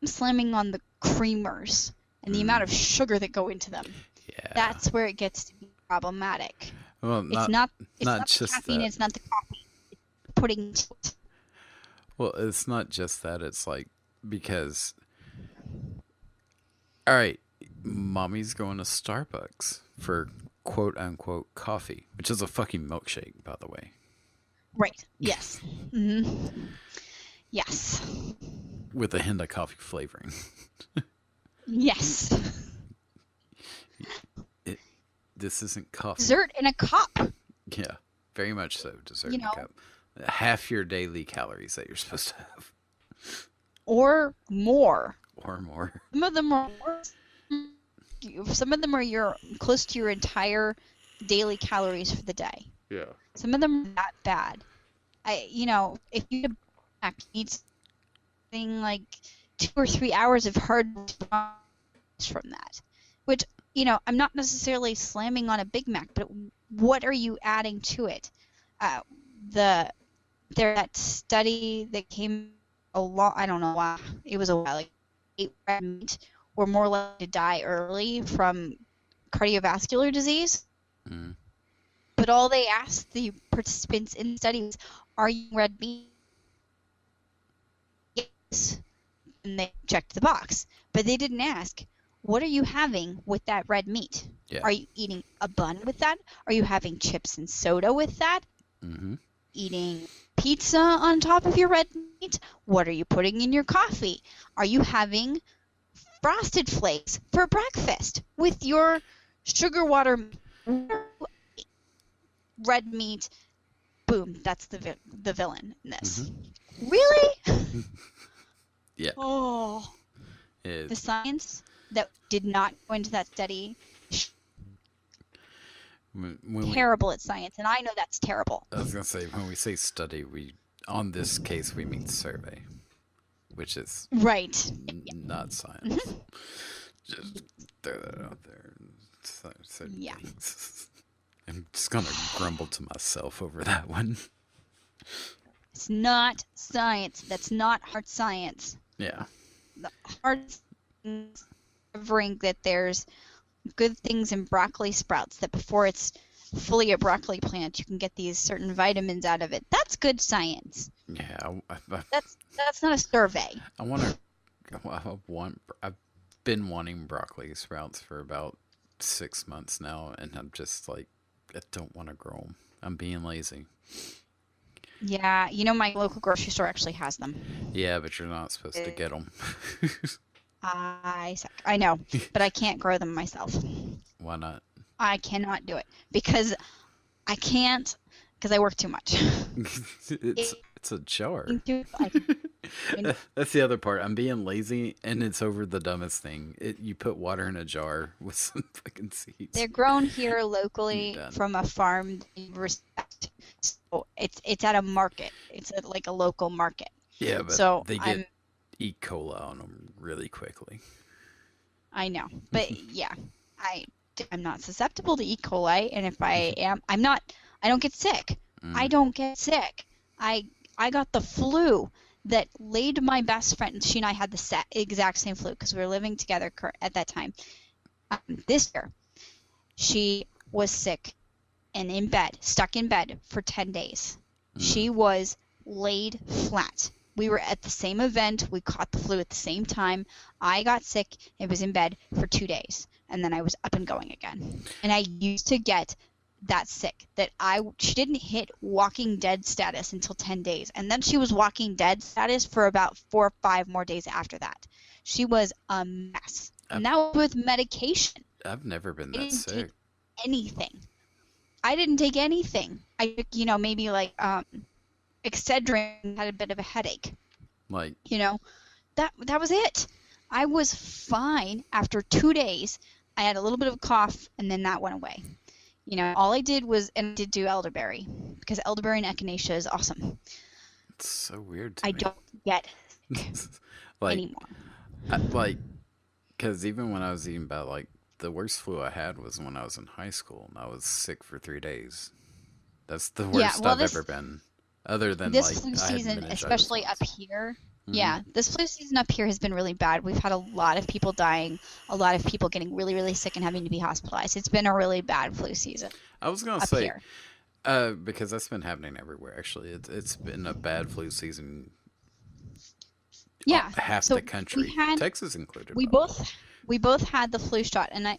I'm slamming on the creamers and the amount of sugar that go into them. Yeah. That's where it gets to be problematic. Well, It's not just the caffeine, that. it's not the coffee. It's putting it. Well, it's not just that. It's like, because, all right, mommy's going to Starbucks for quote unquote coffee, which is a fucking milkshake, by the way. Right. Yes. Mm-hmm. Yes. With a hint of coffee flavoring. Yes. This isn't coffee. Dessert in a cup. Yeah, very much so. Dessert You in a know. cup. Half your daily calories that you're supposed to have. Or more. Or more. Some of them are Some of them are close to your entire daily calories for the day. Yeah. Some of them are that bad. If you eat something like 2 or 3 hours of hard from that, which I'm not necessarily slamming on a Big Mac, but what are you adding to it? That study that came I don't know why, it was a while ago, ate red meat were more likely to die early from cardiovascular disease. Mm. But all they asked the participants in the study was, are you eating red meat? Yes. And they checked the box. But they didn't ask, what are you having with that red meat? Yeah. Are you eating a bun with that? Are you having chips and soda with that? Mm-hmm. Eating pizza on top of your red meat? What are you putting in your coffee? Are you having Frosted Flakes for breakfast with your sugar water red meat? Boom, that's the villain in this. Mm-hmm. Really? Yeah. Oh. The science that did not go into that study. Terrible at science, and I know that's terrible. I was going to say, when we say study, on this case, we mean survey, which is right. Not science. Mm-hmm. Just throw that out there. Yeah. I'm just going to grumble to myself over that one. It's not science. That's not hard science. Yeah. The hard science covering that there's good things in broccoli sprouts, that before it's fully a broccoli plant, you can get these certain vitamins out of it. That's good science. Yeah. That's not a survey. I've been wanting broccoli sprouts for about 6 months now, and I'm just like, I don't want to grow them. I'm being lazy. Yeah, my local grocery store actually has them. Yeah, but you're not supposed to get them. I suck. I know, but I can't grow them myself. Why not? I cannot do it because I work too much. It's a jar. I That's the other part. I'm being lazy, and it's over the dumbest thing. You put water in a jar with some fucking seeds. They're grown here locally from a farm they respect. So it's at a market. It's at like a local market. Yeah, but so they get E. coli on them really quickly. I know, but yeah, I'm not susceptible to E. coli, and if I am, I don't get sick. I don't get sick. I got the flu that laid my best friend. She and I had the exact same flu because we were living together at that time. This year, she was sick and stuck in bed for 10 days. She was laid flat. We were at the same event. We caught the flu at the same time. I got sick and was in bed for 2 days. And then I was up and going again. And I used to get that sick that she didn't hit Walking Dead status until 10 days. And then she was Walking Dead status for about 4 or 5 more days after that. She was a mess. And I've that was with medication. I've never been I that didn't take sick. anything. I didn't take anything. I took, maybe like Excedrin, had a bit of a headache. Like, That was it. I was fine after 2 days. I had a little bit of a cough, and then that went away. All I did was, and I did do elderberry, because elderberry and echinacea is awesome. it's so weird to I me. don't get Like, anymore. like, because even when I was eating bad, like, the worst flu I had was when I was in high school, and I was sick for 3 days. That's the Yeah, worst well, I've ever been. Other than, this like, flu I had season, meningitis especially up once. here, Hmm. yeah, this flu season up here has been really bad. We've had a lot of people dying, a lot of people getting really, really sick and having to be hospitalized. It's been a really bad flu season I was gonna up say, here. because that's been happening everywhere. Actually, it's been a bad flu season, Yeah, half the so we country, had Texas included, we by the way. both we both had the flu shot, and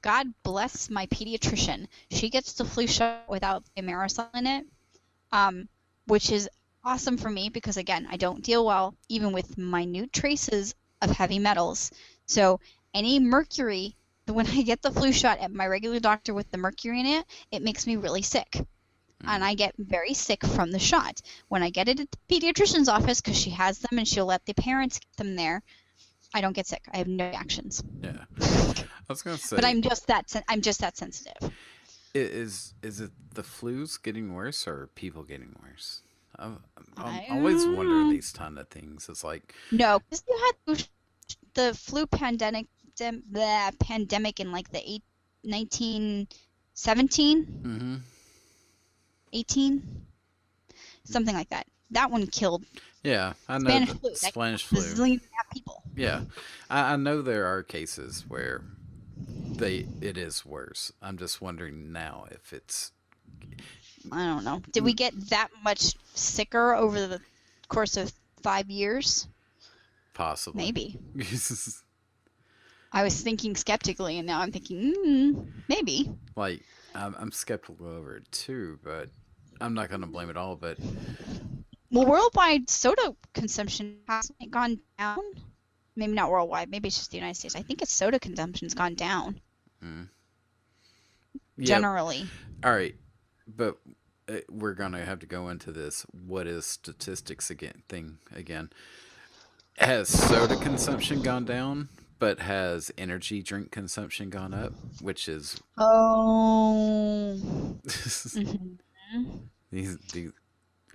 God bless my pediatrician. She gets the flu shot without the Amerisol in it, which is awesome for me because, again, I don't deal well even with minute traces of heavy metals. So any mercury, when I get the flu shot at my regular doctor with the mercury in it, it makes me really sick. And Mm, I get very sick from the shot. When I get it at the pediatrician's office, because she has them and she'll let the parents get them there, I don't get sick. I have no reactions. yeah, I was gonna But say, I'm just that sensitive. is it the flu's getting worse or are people getting worse? I'm always wondering I these kind of things. It's like, No, because you had the flu pandemic, the pandemic in like the 1917, mm-hmm, 18, something like that. That one killed yeah, I know Spanish the flu. That Spanish killed a flu. zillion and a half people. Yeah, I know there are cases where it is worse. I'm just wondering now if it's I don't know. Did we get that much sicker over the course of 5 years? possibly. Maybe. I was thinking skeptically, and now I'm thinking, maybe. Like, I'm skeptical over it too, but I'm not gonna blame it all. But Well, worldwide soda consumption hasn't gone down. Maybe not worldwide. Maybe it's just the United States. I think its soda consumption's gone down mm, yeah, generally. all right. But we're gonna have to go into this. What is statistics again? Thing again? Has soda consumption gone down? But has energy drink consumption gone up? Which is Oh. Mhm. these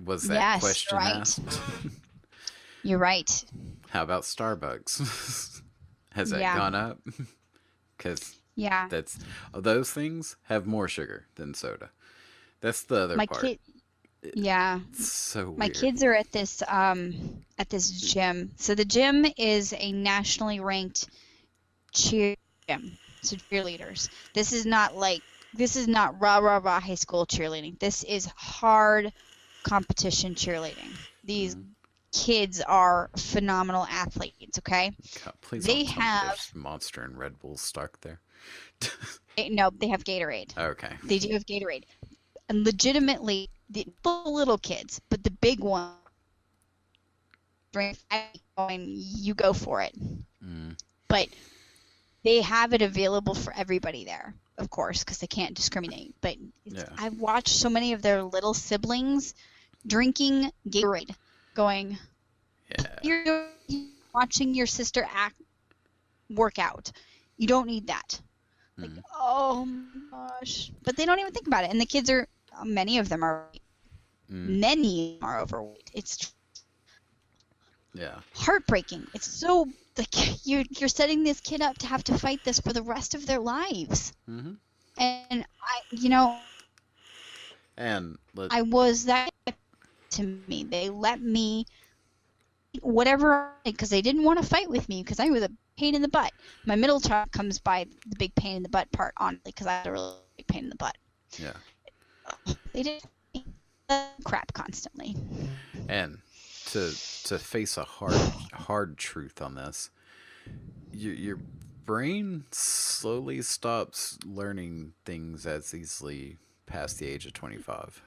was that Yes, you're question right. asked? You're right. How about Starbucks? Has that Yeah. gone up? Because Yeah. that's those things have more sugar than soda. That's the other My part. kid. Yeah. It's so My weird. kids are at this gym. So the gym is a nationally ranked cheer gym. So cheerleaders. This is not rah rah rah high school cheerleading. This is hard competition cheerleading. These Mm. kids are phenomenal athletes, okay? God, please They don't tell me have there's Monster and Red Bull stuck there. no, they have Gatorade. Okay. They do have Gatorade. And legitimately the little kids, but the big one drink going, you go for it. Mm. But they have it available for everybody there, of course, because they can't discriminate. But Yeah. I've watched so many of their little siblings drinking Gatorade, going, Yeah. you're watching your sister work out. You don't need that. Like, Mm. oh my gosh. But they don't even think about it. And the kids are, many of them are, Mm. many are overweight. It's Yeah. heartbreaking. It's so, like, you're setting this kid up to have to fight this for the rest of their lives. Mm-hmm. And And let I was that to me. They let me whatever because they didn't want to fight with me because I was a pain in the butt. My middle child comes by the big pain in the butt part honestly because I had a really big pain in the butt. yeah. They did crap constantly. And to face a hard truth on this, your brain slowly stops learning things as easily past the age of 25.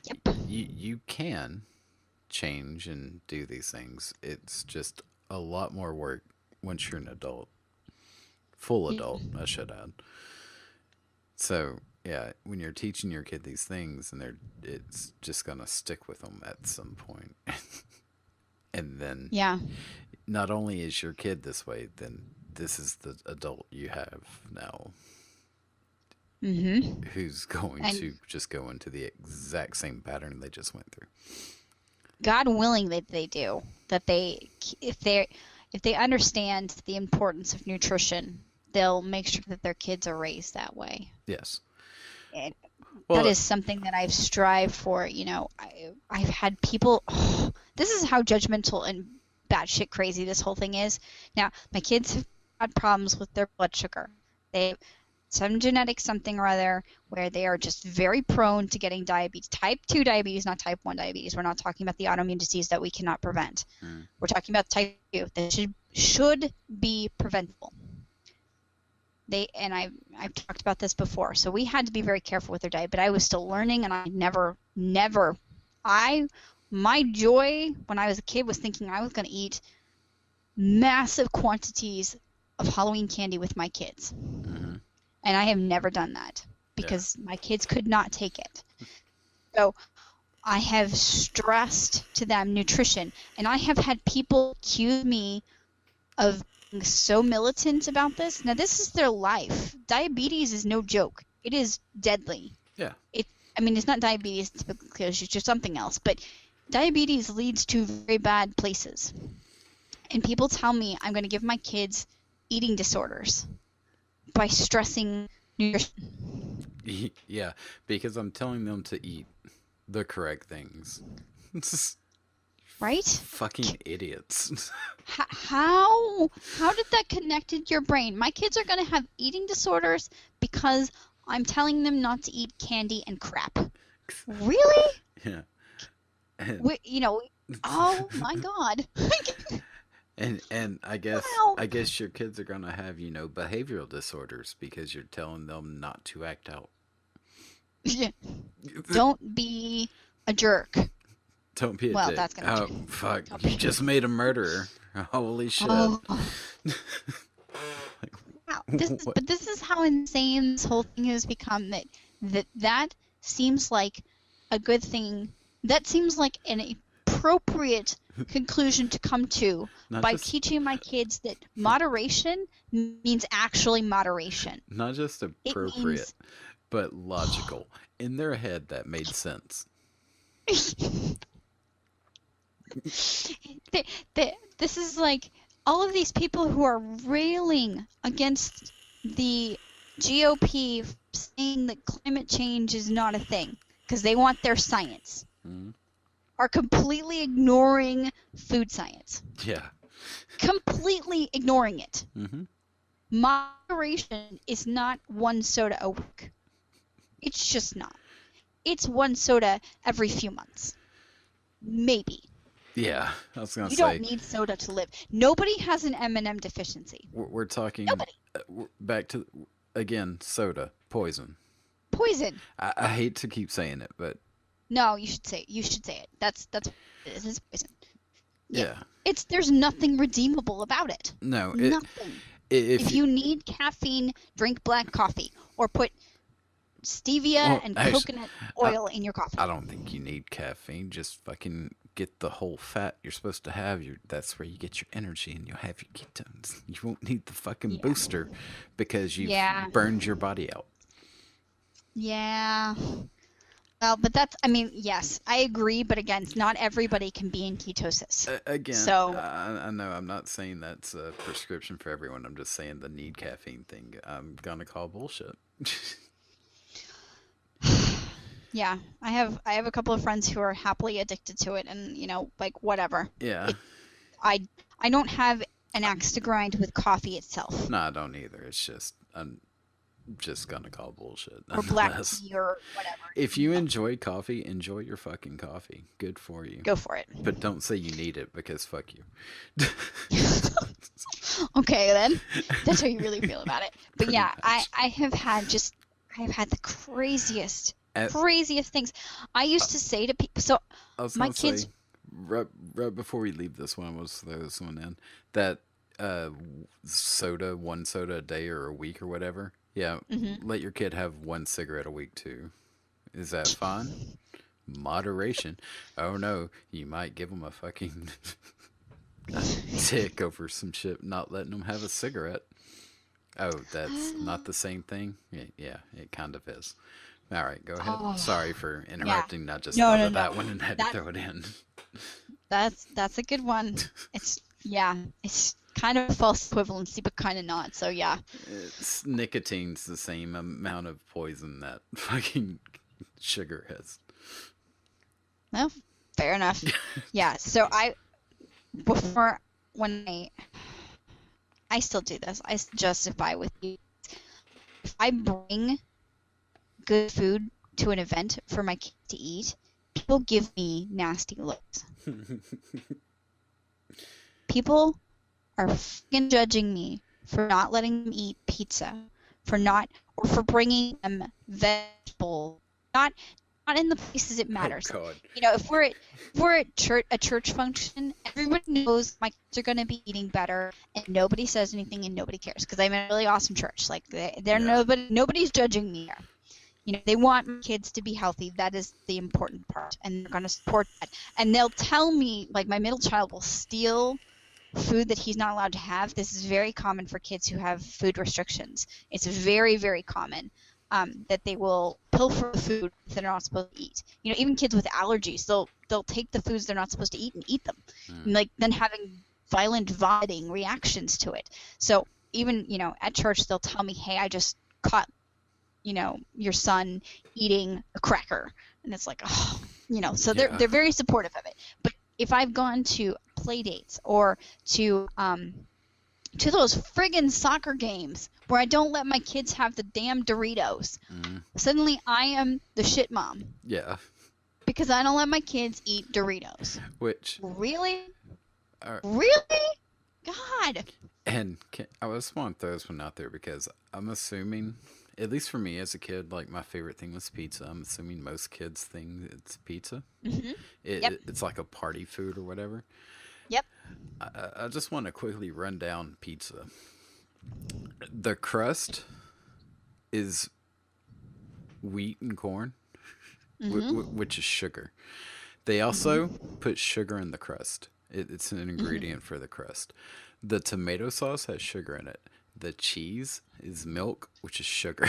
Yep. You can change and do these things. It's just a lot more work once you're an adult. Full adult, I should add. So, yeah, when you're teaching your kid these things and it's just going to stick with them at some point. And then Yeah. not only is your kid this way, then this is the adult you have now Mm-hmm. who's going And to just go into the exact same pattern they just went through. God willing that they do, that if they understand the importance of nutrition, they'll make sure that their kids are raised that way. Yes. And that Well, is something that I've strived for. I've had people. Oh, this is how judgmental and batshit crazy this whole thing is. Now, my kids have had problems with their blood sugar. They some genetic something or other where they are just very prone to getting diabetes. Type 2 diabetes, not type 1 diabetes. We're not talking about the autoimmune disease that we cannot prevent. mm, We're talking about type 2 that should be preventable. I've talked about this before. So we had to be very careful with their diet, but I was still learning, and I never my joy when I was a kid was thinking I was going to eat massive quantities of Halloween candy with my kids. mm-hmm. And I have never done that Yeah. because my kids could not take it. So I have stressed to them nutrition, and I have had people accuse me of being so militant about this. Now, this is their life. Diabetes is no joke. It is deadly. Yeah. It's not diabetes typically, it's just something else, but diabetes leads to very bad places. And people tell me I'm going to give my kids eating disorders by stressing nutrition. Yeah, because I'm telling them to eat the correct things. Right? Fucking idiots. How did that connect into your brain? My kids are going to have eating disorders because I'm telling them not to eat candy and crap. Really? Yeah. And, Oh my God. and I guess Wow. I guess your kids are gonna have, behavioral disorders because you're telling them not to act out. Don't be a jerk. Don't be a Well, dick. that's gonna Oh change. fuck! You just made a murderer. Holy shit! Oh, Like, wow. what? But this is how insane this whole thing has become. That seems like a good thing. That seems like an appropriate conclusion to come to Not by just teaching my kids that moderation means actually moderation. not just It appropriate, means but logical. In their head, that made sense. this is like all of these people who are railing against the GOP saying that climate change is not a thing because they want their science Mhm. are completely ignoring food science. Yeah. Completely ignoring it. Mm-hmm. Moderation is not one soda a week. It's just not. It's one soda every few months. Maybe. Yeah. I was gonna You say don't need soda to live. Nobody has an M&M deficiency. we're talking Nobody. back to again soda poison. Poison. I hate to keep saying it, but No, you should say it. That's this is poison. yeah. There's nothing redeemable about it. No. Nothing. If If you need caffeine, drink black coffee or put stevia and actually, coconut oil in your coffee. I don't think you need caffeine. Just fucking get the whole fat you're supposed to have. That's where you get your energy and you'll have your ketones. You won't need the fucking Yeah. booster because you've Yeah. burned your body out. Yeah. Well, but yes, I agree, but again, not everybody can be in ketosis. Again, So- I know I'm not saying that's a prescription for everyone. I'm just saying the need caffeine thing. I'm gonna call bullshit. Yeah, I have a couple of friends who are happily addicted to it, and whatever. Yeah. I don't have an axe to grind with coffee itself. No, I don't either. It's just just gonna call bullshit or black nonetheless. tea or whatever. If you enjoy coffee, enjoy your fucking coffee. Good for you. Go for it. But don't say you need it because fuck you. Okay, then that's how you really feel about it. But Pretty yeah, much. I have had the craziest At, craziest things. I used to say to people, so I was my gonna kids. say, right before we leave this one, was throw this one in that uh, one soda a day or a week or whatever. Yeah, Mhm. let your kid have one cigarette a week too. Is that fine? Moderation. Oh no, you might give them a fucking tick over some shit not letting them have a cigarette. Oh, that's not the same thing? Yeah, it kind of is. All right, go ahead. Oh, Sorry for yeah. interrupting. I just No, thought no, of no. that one and had to That throw it in. that's a good one. It's yeah. It's kind of false equivalency, but kind of not. So yeah. Nicotine's the same amount of poison that fucking sugar has. Well, fair enough. Yeah. So before when I still do this. I justify with you. If I bring good food to an event for my kids to eat, people give me nasty looks. People are fucking judging me for not letting them eat pizza, for not, or for bringing them vegetables. Not in the places it Oh matters. God. You know, if we're at a church function, everybody knows my kids are going to be eating better, and nobody says anything, and nobody cares because I'm in a really awesome church. Like they're Yeah. nobody's judging me here. You know, they want my kids to be healthy. That is the important part, and they're going to support that. And they'll tell me, like my middle child will steal food that he's not allowed to have. This is very common for kids who have food restrictions. It's very, very common that they will pilfer the food that they're not supposed to eat. You know, even kids with allergies, they'll take the foods they're not supposed to eat and eat them, and Mm. like then having violent vomiting reactions to it. So even at church, they'll tell me, "Hey, I just caught your son eating a cracker," and it's like, oh, so they're Yeah. they're very supportive of it. But if I've gone to play dates or to those friggin' soccer games where I don't let my kids have the damn Doritos, Mm. suddenly I am the shit mom Yeah. because I don't let my kids eat Doritos. Which, Really? uh, Really? God. and I just want to throw this one out there because I'm assuming, at least for me as a kid, like my favorite thing was pizza. I'm assuming most kids think it's pizza. Mhm. Yep. It's like a party food or whatever. Yep. I just want to quickly run down pizza. The crust is wheat and corn, Mhm. which is sugar. They also Mhm. put sugar in the crust. It's an Mhm. ingredient for the crust. The tomato sauce has sugar in it. The cheese is milk, which is sugar.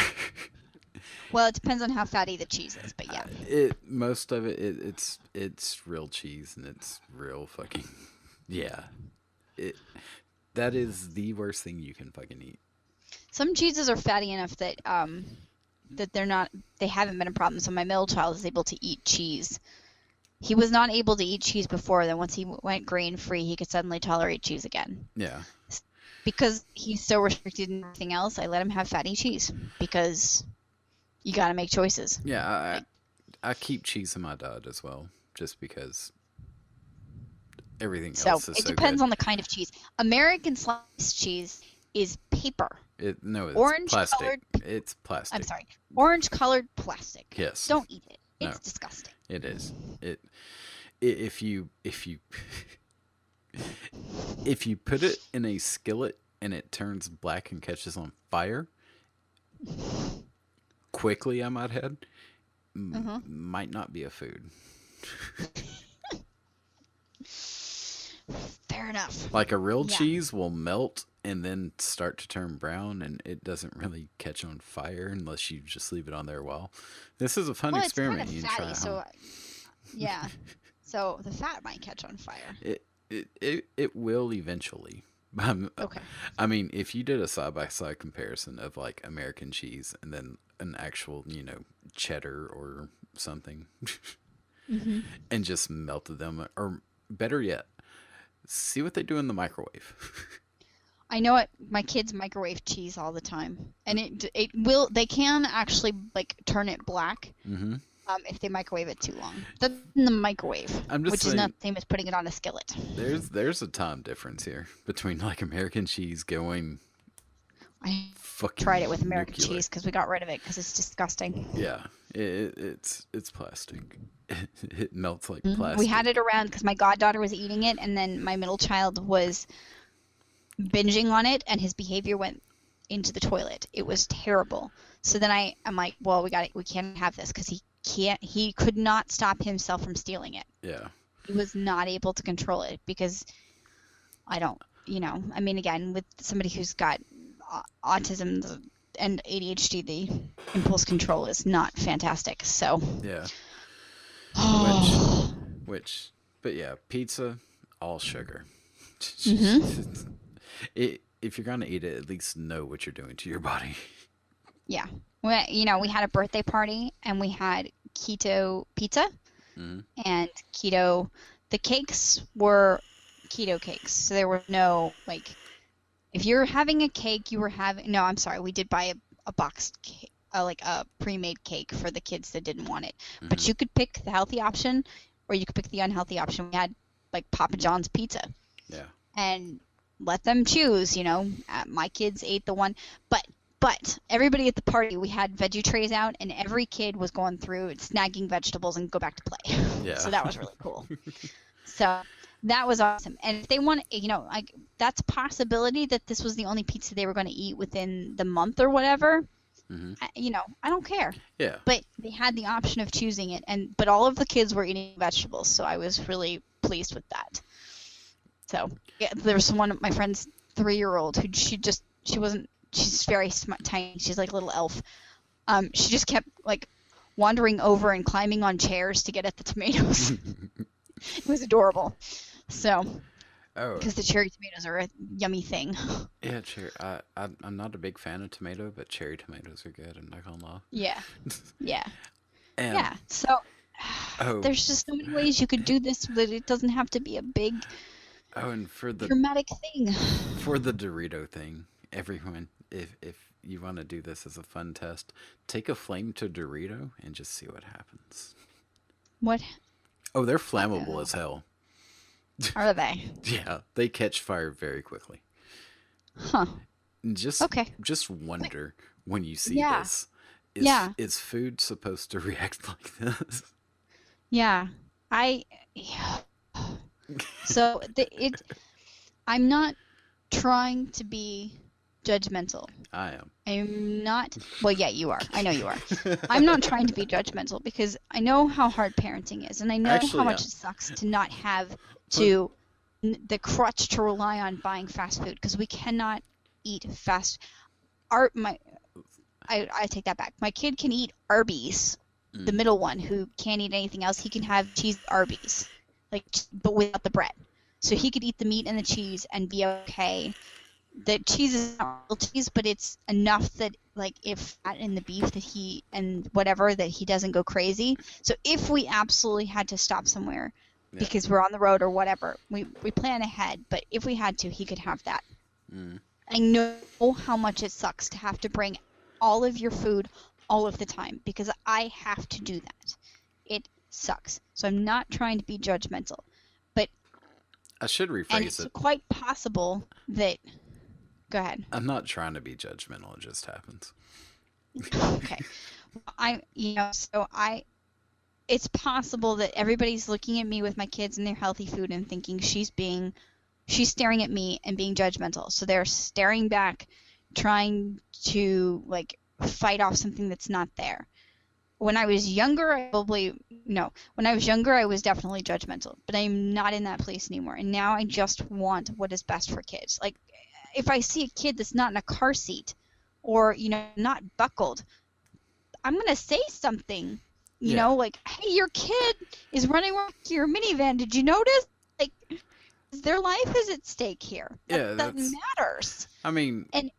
Well, it depends on how fatty the cheese is, but yeah. It most of it's real cheese and it's real fucking yeah. It that is the worst thing you can fucking eat. Some cheeses are fatty enough that they haven't been a problem. So my middle child is able to eat cheese. He was not able to eat cheese before. Then once he went grain free, he could suddenly tolerate cheese again. Yeah. Because he's so restricted in everything else, I let him have fatty cheese because you got to make choices. Yeah, Like I keep cheese in my diet as well, just because everything so, else is it so depends good. on the kind of cheese. American sliced cheese is paper, It no, it's orange plastic. colored. It's I'm plastic. sorry, orange colored plastic. Yes. Don't eat it. No, It's disgusting. it is. If you if you put it in a skillet and it turns black and catches on fire quickly, I might add, Uh-huh. might not be a food. Fair enough. Like a real Yeah. cheese will melt and then start to turn brown, and it doesn't really catch on fire unless you just leave it on there a while. This is a fun Well, it's kind experiment. of You can try fatty, at so home. yeah. So the fat might catch on fire. It will eventually. Um, Okay. I mean, if you did a side by side comparison of like American cheese and then an actual, cheddar or something, Mhm. and just melted them, or better yet, see what they do in the microwave. I know it. My kids microwave cheese all the time, and it will. They can actually like turn it black Mm-hmm. if they microwave it too long. That's in the microwave, I'm just which is not saying, the same as putting it on a skillet. there's a time difference here between like American cheese going I tried it with fucking American nuclear. cheese because we got rid of it because it's disgusting. Yeah, it's plastic. It melts like We had plastic. it around because my goddaughter was eating it, and then my middle child was binging on it, and his behavior went into the toilet. It was terrible. So then I'm like, well, we can't have this because he could not stop himself from stealing it. Yeah. He was not able to control it because I don't, I mean, again, with somebody who's got autism and ADHD, the impulse control is not fantastic. So, Yeah. Which oh, which but yeah, pizza, all sugar. mm-hmm. If you're gonna eat it, at least know what you're doing to your body. Yeah. We had a birthday party and we had keto pizza Mm-hmm. and keto. The cakes were keto cakes, so there were no like. If you're having a cake, you were having. No, I'm sorry. We did buy a boxed cake, like a pre-made cake for the kids that didn't want it. Mm-hmm. But you could pick the healthy option, or you could pick the unhealthy option. We had like Papa John's pizza, Yeah. and let them choose. My kids ate the one, but everybody at the party, we had veggie trays out, and every kid was going through snagging vegetables and go back to play. Yeah. So that was really cool. So that was awesome. And if they want, like that's a possibility that this was the only pizza they were going to eat within the month or whatever. Mm-hmm. I don't care. Yeah. But they had the option of choosing it, but all of the kids were eating vegetables, so I was really pleased with that. So yeah, there was one of my friend's 3-year-old who she wasn't. She's very tiny. She's like a little elf. She just kept like wandering over and climbing on chairs to get at the tomatoes. It was adorable. So, Oh. because the cherry tomatoes are a yummy thing. Yeah, cherry. I'm not a big fan of tomato, but cherry tomatoes are good. I'm not gonna lie. Yeah, yeah, And yeah. So, oh, there's just so many ways you could do this that it doesn't have to be a big and dramatic thing. for the Dorito thing, everyone, if you want to do this as a fun test, take a flame to Dorito and just see what happens. What Oh, they're flammable as hell. are they? Yeah, they catch fire very quickly. Huh. And just Okay. just wonder when you see Yeah. this. Yeah. Is food supposed to react like this? Yeah. So I'm not trying to be judgmental. I am. I'm not. Well, yeah, you are. I know you are. I'm not trying to be judgmental because I know how hard parenting is, and I know Actually, how much it sucks to not have to the crutch to rely on buying fast food because we cannot eat fast. I take that back. My kid can eat Arby's. The middle one who can't eat anything else, he can have cheese Arby's, but without the bread. So he could eat the meat and the cheese and be okay. The cheese is not real cheese, but it's enough that if fat in the beef that he doesn't go crazy. So if we absolutely had to stop somewhere because we're on the road or whatever, we plan ahead. But if we had to, he could have that. Mm. I know how much it sucks to have to bring all of your food all of the time because I have to do that. It sucks. So I'm not trying to be judgmental, but I should rephrase and it's quite possible that. Go ahead. I'm not trying to be judgmental. It just happens. Okay. It's possible that everybody's looking at me with my kids and their healthy food and thinking she's staring at me and being judgmental. So they're staring back, trying to fight off something that's not there. When I was younger, when I was younger, I was definitely judgmental, but I'm not in that place anymore. And now I just want what is best for kids. If I see a kid that's not in a car seat or, not buckled, I'm going to say something, hey, your kid is running around your minivan. Did you notice? Their life is at stake here. That matters. I mean, and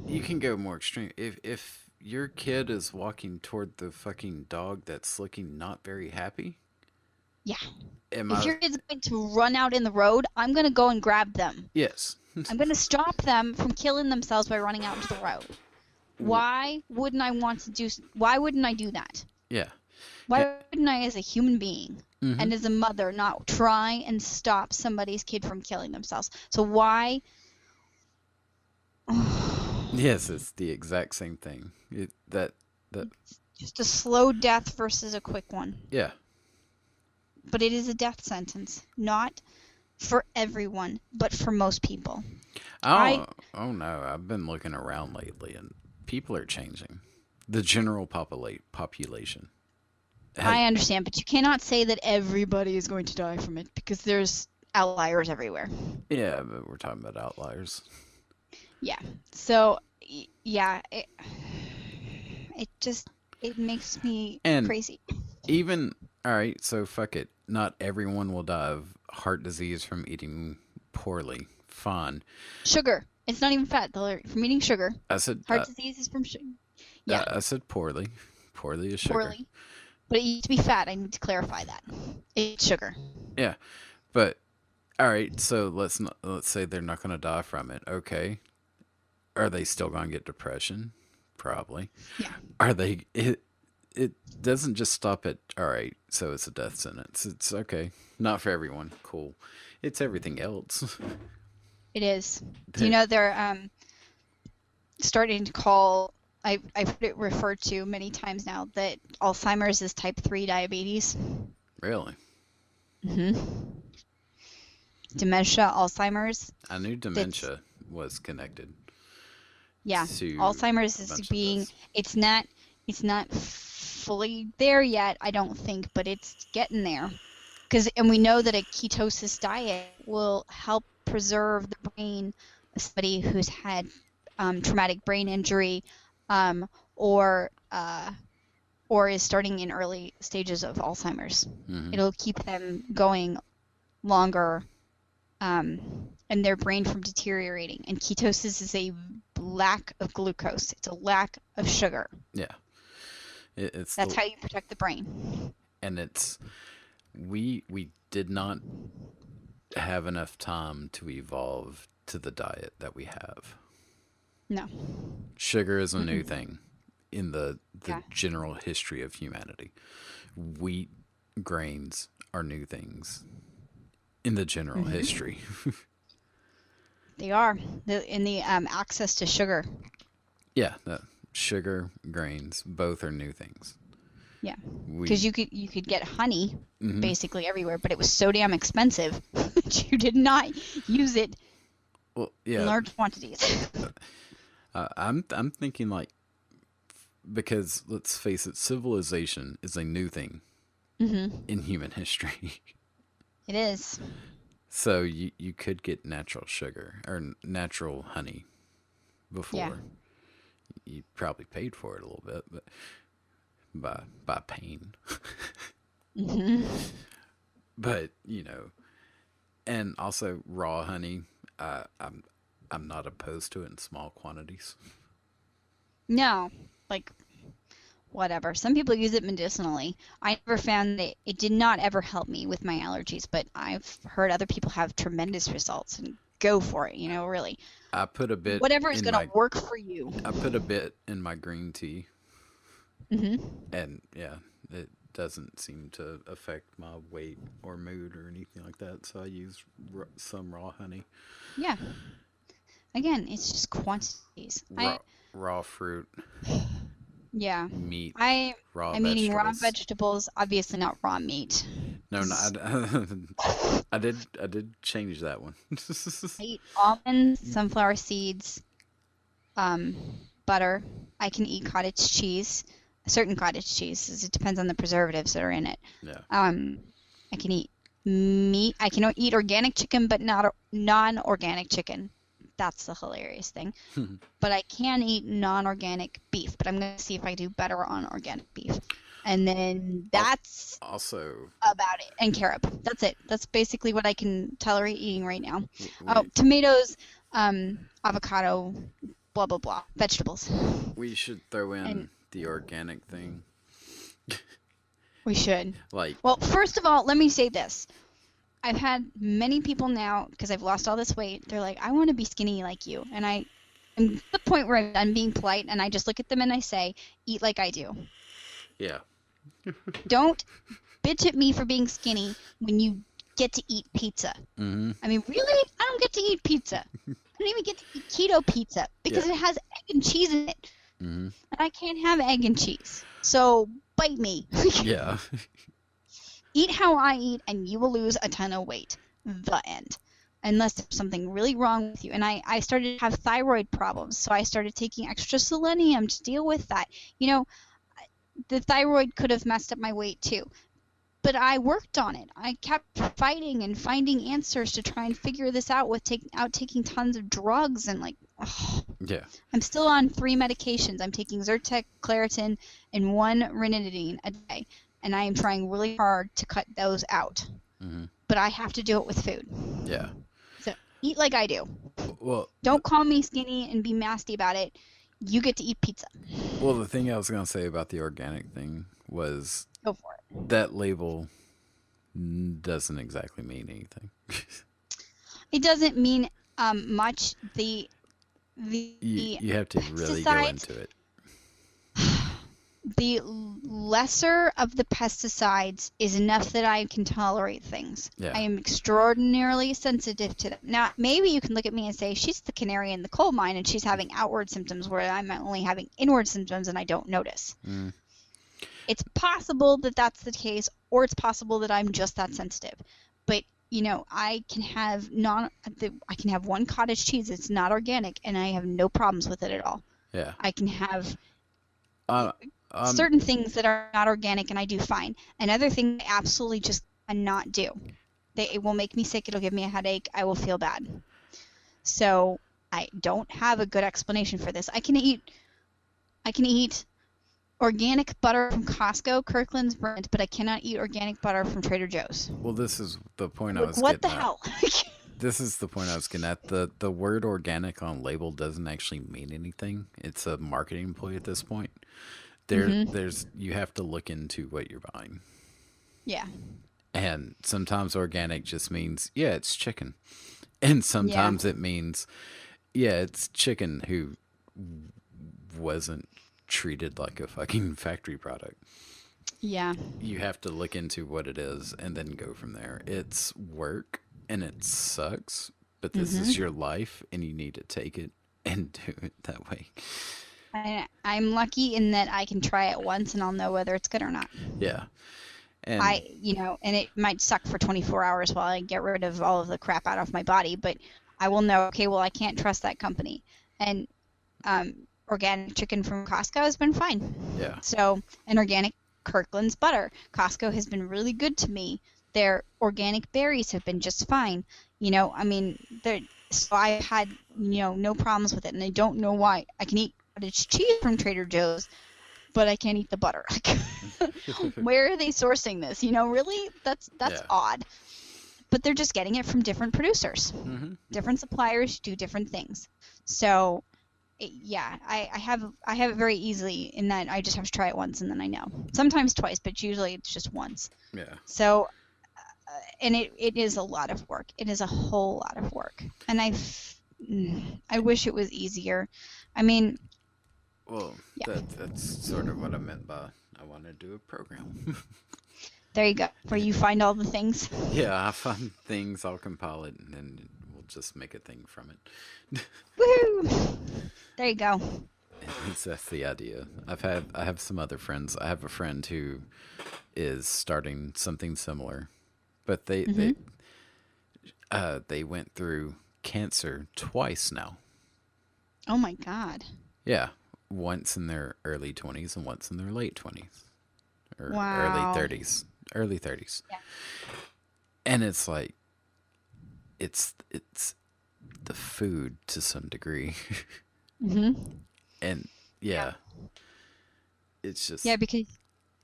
you can go more extreme. If your kid is walking toward the fucking dog that's looking not very happy. Yeah. If your kid's going to run out in the road, I'm going to go and grab them. Yes. I'm going to stop them from killing themselves by running out into the road. Why wouldn't I do that? Yeah. Why wouldn't I, as a human being and as a mother, not try and stop somebody's kid from killing themselves? So why? Yes, it's the exact same thing. That Just a slow death versus a quick one. Yeah. But it is a death sentence, not for everyone, but for most people. Oh no, I've been looking around lately, and people are changing. The general population. I understand, but you cannot say that everybody is going to die from it because there's outliers everywhere. Yeah, but we're talking about outliers. Yeah. So, yeah, it makes me crazy. Even, all right, so fuck it. Not everyone will die of heart disease from eating poorly. Fine. Sugar. It's not even fat. From eating sugar. I said heart disease is from sugar. Yeah. I said poorly. Poorly is sugar. Poorly. But it used to be fat. I need to clarify that. It's sugar. Yeah. But all right, so let's say they're not going to die from it. Okay. Are they still going to get depression? Probably. Yeah. Are they it doesn't just stop at all right, so it's a death sentence. It's okay. Not for everyone. Cool. It's everything else. It is. Do you know they're starting to call I've heard it referred to many times now that Alzheimer's is type 3 diabetes. Really? Dementia, Alzheimer's. I knew dementia was connected. Yeah. Alzheimer's is being it's not fully there yet, I don't think, but it's getting there. And we know that a ketosis diet will help preserve the brain of somebody who's had traumatic brain injury or is starting in early stages of Alzheimer's. It'll keep them going longer and their brain from deteriorating. And ketosis is a lack of glucose. It's a lack of sugar. Yeah. That's how you protect the brain. And we did not have enough time to evolve to the diet that we have. No. Sugar is a new thing in the general history of humanity. Wheat, grains are new things in the general history. They are. In the access to sugar. Yeah, sugar, grains, both are new things. Yeah, because you could get honey basically everywhere, but it was so damn expensive that you did not use it in large quantities. I'm thinking like, because let's face it, civilization is a new thing in human history. It is. So you could get natural sugar or natural honey before. Yeah. You probably paid for it a little bit, but by pain. But and also raw honey. I'm not opposed to it in small quantities. No, like whatever. Some people use it medicinally. I never found that it did not ever help me with my allergies, but I've heard other people have tremendous results and go for it. Really. I put a bit. Whatever is going to work for you. I put a bit in my green tea. And yeah, it doesn't seem to affect my weight or mood or anything like that. So I use some raw honey. Yeah. Again, it's just quantities. Raw fruit. Yeah. Meat. I'm vegetables. eating raw vegetables, obviously not raw meat. No, I did change that one. I eat almonds, sunflower seeds, butter. I can eat cottage cheese. Certain cottage cheese. It depends on the preservatives that are in it. Yeah. I can eat meat. I can eat organic chicken, but not non-organic chicken. That's the hilarious thing. But I can eat non-organic beef. But I'm going to see if I do better on organic beef. And then that's also about it. And carob. That's it. That's basically what I can tolerate eating right now. Tomatoes, avocado, blah, blah, blah. Vegetables. We should throw in the organic thing. We should. Well, first of all, let me say this. I've had many people now, because I've lost all this weight, they're like, I want to be skinny like you. And I'm to the point where I'm done being polite, and I just look at them and I say, eat like I do. Yeah. Don't bitch at me for being skinny when you get to eat pizza. Mm-hmm. I mean, really? I don't get to eat pizza. I don't even get to eat keto pizza because Yeah. it has egg and cheese in it. Mm-hmm. And I can't have egg and cheese. So bite me. Yeah. Eat how I eat and you will lose a ton of weight. The end. Unless there's something really wrong with you. And I started to have thyroid problems, so I started taking extra selenium to deal with that. You know, the thyroid could have messed up my weight too. But I worked on it. I kept fighting and finding answers to try and figure this out without taking tons of drugs and Yeah. I'm still on 3 medications. I'm taking Zyrtec, Claritin, and 1 ranitidine a day, and I am trying really hard to cut those out. Mm-hmm. But I have to do it with food. Yeah. So eat like I do. Well, Don't call me skinny and be nasty about it. You get to eat pizza. well, the thing I was gonna say about the organic thing was Go for it. that label doesn't exactly mean anything. It doesn't mean much. The You have to really go pesticides, into it. the lesser of the pesticides is enough that I can tolerate things. Yeah. I am extraordinarily sensitive to them. Now, maybe you can look at me and say, she's the canary in the coal mine and she's having outward symptoms where I'm only having inward symptoms and I don't notice. Mm. It's possible that that's the case, or it's possible that I'm just that sensitive. But you know, I can have one cottage cheese. It's not organic, and I have no problems with it at all. Yeah. I can have Um, certain things that are not organic, and I do fine. And other things I absolutely just cannot do. It will make me sick. It'll give me a headache. I will feel bad. So I don't have a good explanation for this. I can eat organic butter from Costco, Kirkland's brand, but I cannot eat organic butter from Trader Joe's. well, this is the point I was What the getting at. hell? This is the point I was getting at. The word organic on label doesn't actually mean anything. It's a marketing ploy at this point. There's you have to look into what you're buying. Yeah. And sometimes organic just means, yeah, it's chicken. And sometimes it means, yeah, it's chicken who wasn't treated like a fucking factory product. Yeah. You have to look into what it is and then go from there. It's work and it sucks, but this is your life and you need to take it and do it that way. I'm lucky in that I can try it once and I'll know whether it's good or not. Yeah. And and it might suck for 24 hours while I get rid of all of the crap out of my body, but I will know, okay, well, I can't trust that company. And organic chicken from Costco has been fine. yeah. So, and organic Kirkland's butter. Costco has been really good to me. Their organic berries have been just fine. You know, I mean, so I've had, no problems with it, and I don't know why. I can eat cottage cheese from Trader Joe's, but I can't eat the butter. Where are they sourcing this? Really? That's Yeah. odd. But they're just getting it from different producers. Mm-hmm. Different suppliers do different things. So, I have it very easily in that I just have to try it once and then I know. Sometimes twice, but usually it's just once. Yeah. So, and it is a lot of work. It is a whole lot of work. And I wish it was easier. I mean, Well, yeah. that's sort of what I meant by I want to do a program. There you go. Where you find all the things. Yeah, I find things, I'll compile it, and then we'll just make a thing from it. Woohoo! There you go. That's the idea. I have some other friends. I have a friend who is starting something similar, but they went through cancer twice now. Oh my God. Yeah, once in their early 20s and once in their late 20s or Wow. early 30s. Yeah. And it's like it's the food to some degree. And yeah, it's just Yeah, because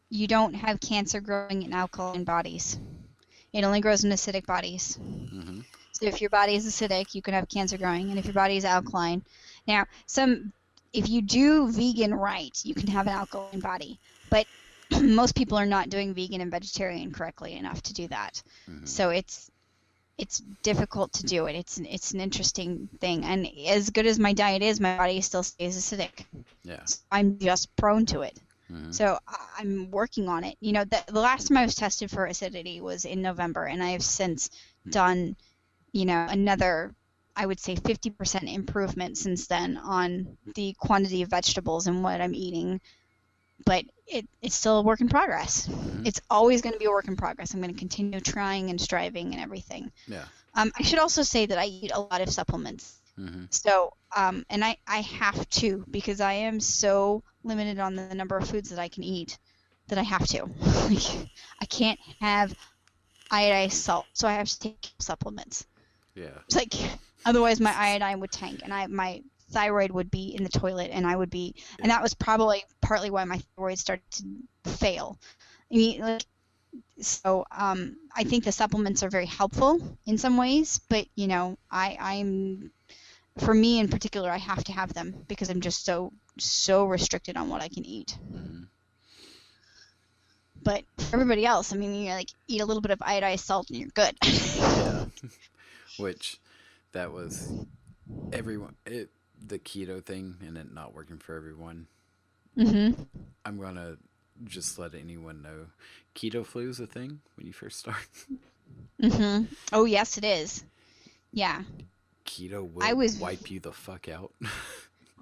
you don't have cancer growing in alkaline bodies. It only grows in acidic bodies. So if your body is acidic, you can have cancer growing, and if your body is alkaline, now if you do vegan right, you can have an alkaline body, but most people are not doing vegan and vegetarian correctly enough to do that. So it's it's difficult to do it. It's an interesting thing, and as good as my diet is, my body still stays acidic. Yeah. So I'm just prone to it. Mm-hmm. So I'm working on it. You know, the last time I was tested for acidity was in November, and I have since done, you know, another, I would say 50% improvement since then on the quantity of vegetables and what I'm eating. But it's still a work in progress. Mm-hmm. It's always going to be a work in progress. I'm going to continue trying and striving and everything. Yeah. I should also say that I eat a lot of supplements. Mm-hmm. So, and I have to, because I am so limited on the number of foods that I can eat that I have to. Like, I can't have iodized salt, so I have to take supplements. Yeah. It's like, otherwise my iodine would tank, and my thyroid would be in the toilet, and I would be, and that was probably partly why my thyroid started to fail. I mean, like, so I think the supplements are very helpful in some ways, but you know, I'm for me in particular, I have to have them because I'm just so restricted on what I can eat. Mm-hmm. But for everybody else, I mean, you like eat a little bit of iodized salt and you're good. Yeah. Which that was everyone the keto thing and it not working for everyone. Mhm. I'm gonna just let anyone know keto flu is a thing when you first start. Mhm. Oh yes, it is. Yeah. Keto I will was wipe you the fuck out.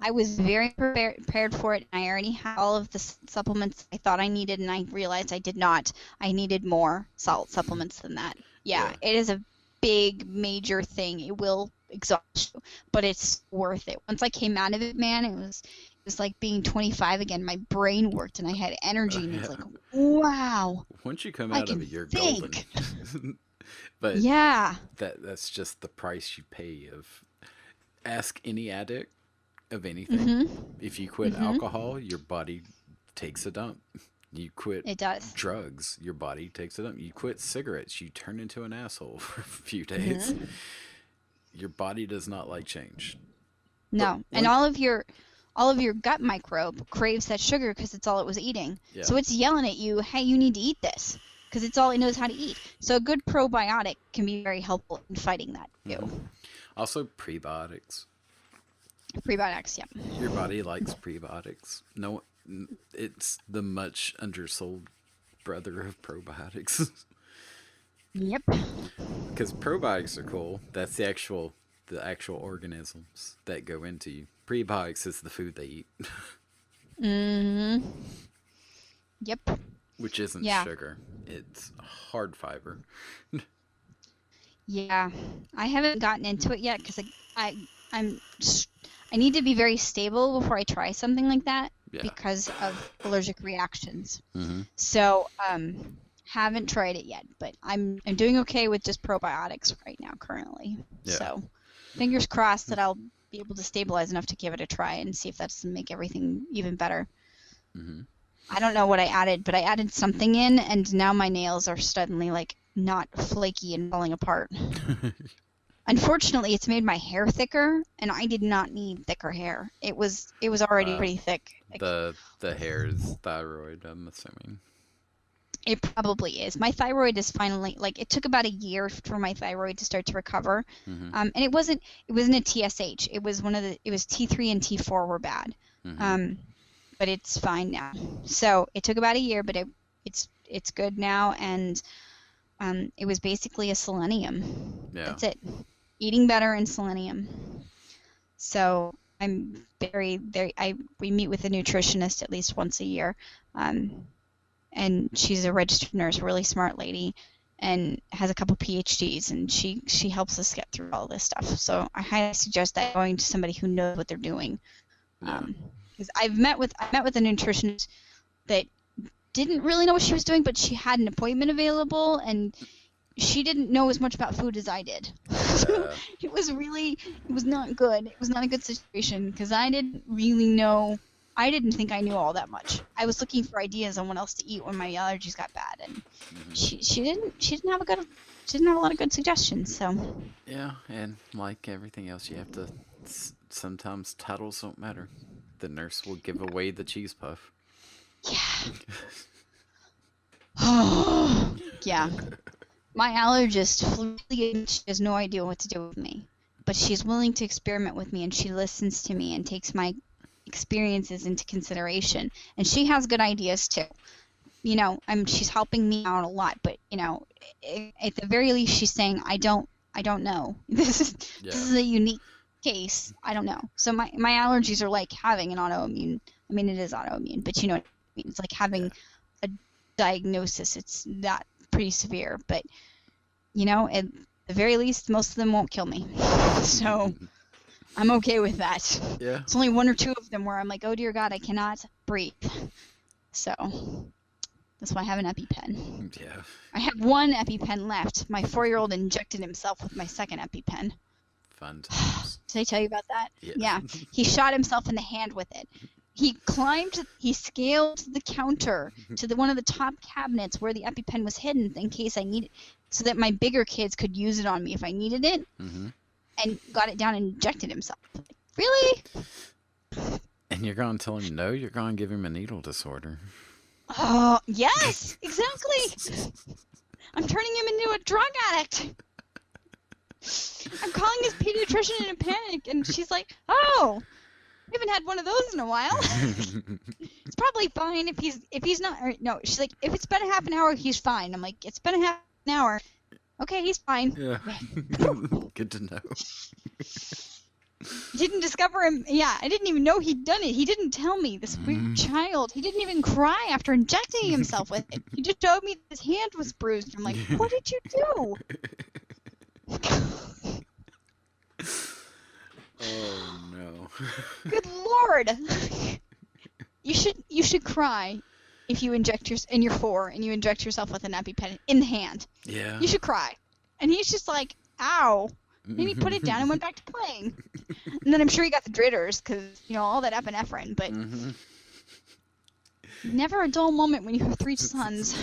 I was very prepared for it. I already had all of the supplements I thought I needed, and I realized I did not. I needed more salt supplements than that. Yeah, Yeah. it is a big, major thing. It will exhaust you, but it's worth it. Once I came out of it, man, it was like being 25 again. My brain worked, and I had energy, and it was Yeah. like, wow, Once you come I out of can it, you're golden. think. But Yeah. that's just the price you pay of ask any addict of anything. Mhm. If you quit Mhm. alcohol, your body takes a dump. You quit It does. drugs, your body takes a dump. You quit cigarettes, you turn into an asshole for a few days. Mhm. Your body does not like change. But No, and once, all of your gut microbe craves that sugar because it's all it was eating. yeah. So it's yelling at you, "Hey, you need to eat this," because it's all it knows how to eat. So a good probiotic can be very helpful in fighting that too. Mm-hmm. Also, prebiotics. Prebiotics, yeah. Your body likes prebiotics. No, it's the much undersold brother of probiotics. Yep. Because probiotics are cool. That's the actual organisms that go into you. Prebiotics is the food they eat, Mhm. Yep. which isn't Yeah. sugar. It's hard fiber. Yeah. I haven't gotten into it yet because I'm I need to be very stable before I try something like that Yeah. because of allergic reactions. Mm-hmm. So, haven't tried it yet, but I'm doing okay with just probiotics right now currently. Yeah. So, fingers crossed that I'll be able to stabilize enough to give it a try and see if that doesn't make everything even better. Mm-hmm. I don't know what I added, but I added something in, and now my nails are suddenly like not flaky and falling apart. Unfortunately, it's made my hair thicker, and I did not need thicker hair. It was already pretty thick. Like, the hair is thyroid, I'm assuming. it probably is. My thyroid is finally like it took about a year for my thyroid to start to recover, Mm-hmm. and it wasn't a TSH. It was it was T3 and T4 were bad, Mm-hmm. but it's fine now. So it took about a year, but it's good now, and it was basically a selenium. Yeah. That's it. Eating better and selenium. So I'm very. We meet with a nutritionist at least once a year, and she's a registered nurse, really smart lady, and has a couple PhDs, and she helps us get through all this stuff. So I highly suggest that going to somebody who knows what they're doing. Yeah. Because I met with a nutritionist that didn't really know what she was doing, but she had an appointment available, and she didn't know as much about food as I did. Yeah. It was not good. It was not a good situation because I didn't really know. I didn't think I knew all that much. I was looking for ideas on what else to eat when my allergies got bad, and Mm-hmm. she didn't have a lot of good suggestions. So Yeah, and like everything else, you have to. Sometimes titles don't matter. The nurse will give away the cheese puff. yeah, yeah. My allergist really, she has no idea what to do with me, but she's willing to experiment with me, and she listens to me and takes my experiences into consideration, and she has good ideas too. She's helping me out a lot, but at the very least, she's saying, I don't know. This is a unique case. I don't know. So my allergies are like having an autoimmune. I mean, it is autoimmune, but you know what I mean. It's like having a diagnosis. It's that pretty severe, but at the very least, most of them won't kill me. So I'm okay with that. Yeah. It's only one or two of them where I'm like, oh dear God, I cannot breathe. So that's why I have an EpiPen. Yeah. I have one EpiPen left. My 4-year-old injected himself with my second EpiPen. Fun times. Did I tell you about that? Yeah. He shot himself in the hand with it. He scaled the counter to one of the top cabinets where the EpiPen was hidden in case I needed, so that my bigger kids could use it on me if I needed it, and got it down and injected himself. Like, really? And you're going to tell him no? You're going to give him a needle disorder. Oh, yes, exactly. I'm turning him into a drug addict. I'm calling his pediatrician in a panic, and she's like, oh, we haven't had one of those in a while. It's probably fine if he's not. Or, no, she's like, if it's been a half an hour, he's fine. I'm like, it's been a half an hour. Okay, he's fine. Yeah. Good to know. Didn't discover him. Yeah, I didn't even know he'd done it. He didn't tell me. This weird child. He didn't even cry after injecting himself with it. He just told me his hand was bruised. I'm like, what did you do? Oh no. Good Lord. You should cry if you and you're 4 and you inject yourself with an EpiPen in the hand. Yeah. You should cry. And he's just like, ow. And he put it down and went back to playing. And then I'm sure he got the dritters because, all that epinephrine. But never a dull moment when you have 3 sons.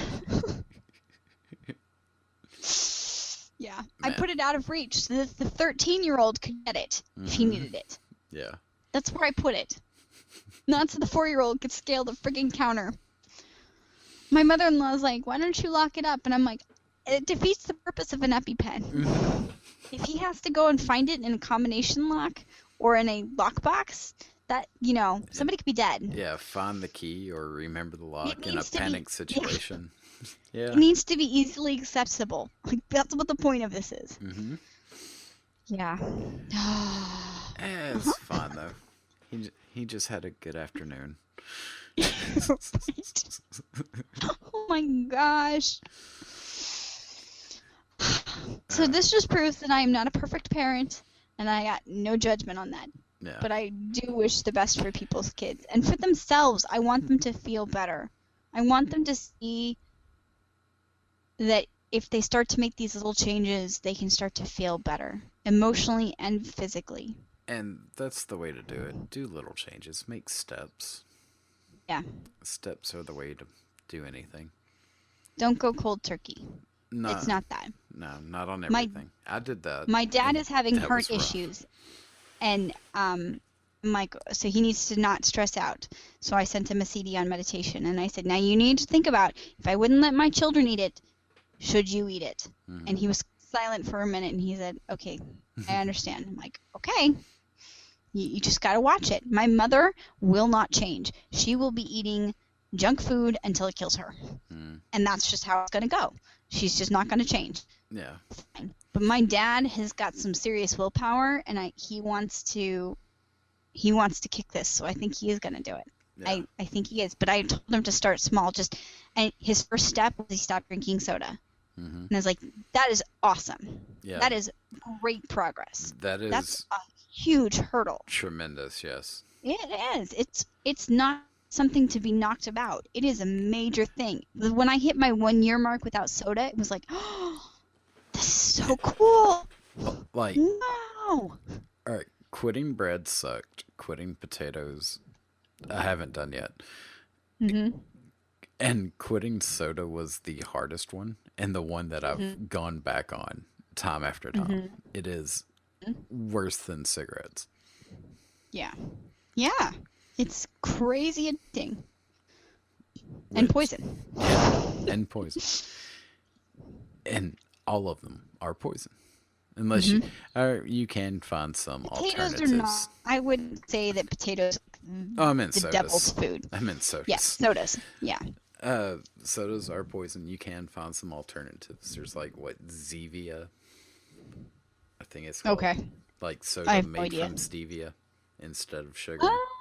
Yeah. I put it out of reach so that the 13-year-old could get it if he needed it. Yeah. That's where I put it. Not so the 4-year-old could scale the friggin' counter. My mother-in-law's like, why don't you lock it up? And I'm like, it defeats the purpose of an EpiPen. If he has to go and find it in a combination lock or in a lockbox, that, somebody could be dead. Yeah, find the key or remember the lock in a needs to panic situation. Yeah. It needs to be easily accessible. Like, that's what the point of this is. Yeah. It's fine though. He just had a good afternoon. Right. Oh my gosh. So this just proves that I am not a perfect parent, and I got no judgment on that. Yeah. But I do wish the best for people's kids and for themselves. I want them to feel better. I want them to see that if they start to make these little changes, they can start to feel better emotionally and physically. And that's the way to do it. Do little changes. Make steps. Yeah. Steps are the way to do anything. Don't go cold turkey. No. It's not that. No, not on everything. I did that. My dad is having that heart was rough. issues. And so he needs to not stress out. So I sent him a CD on meditation, and I said, now you need to think about, if I wouldn't let my children eat it, should you eat it? And he was silent for a minute, and he said, okay, I understand. I'm like, okay. You just got to watch it. My mother will not change. She will be eating junk food until it kills her. And that's just how it's going to go. She's just not going to change. Yeah. Fine. But my dad has got some serious willpower, and he wants to kick this, so I think he is going to do it. Yeah. I think he is, but I told him to start small. And his first step was he stopped drinking soda. And I was like, that is awesome. Yeah. That is great progress. That's a huge hurdle. Tremendous, yes. It is. It's not something to be knocked about. It is a major thing. When I hit my 1-year mark without soda, it was like, oh, this is so cool. Like, wow. All right, quitting bread sucked. Quitting potatoes, I haven't done yet. And quitting soda was the hardest one, and the one that I've gone back on time after time. It is worse than cigarettes. Yeah. Yeah. It's crazy addicting. And poison. Yeah, and poison. And all of them are poison. Unless Hmm. you can find some Potatoes are not. alternatives. I would say that potatoes Oh, are I meant the devil's sodas. food. I meant Yeah, sodas. sodas. Yeah. Sodas are poison. You can find some alternatives. There's like what Zevia, I think it's called, Okay. like I soda have no made idea. from stevia instead of sugar. Ah,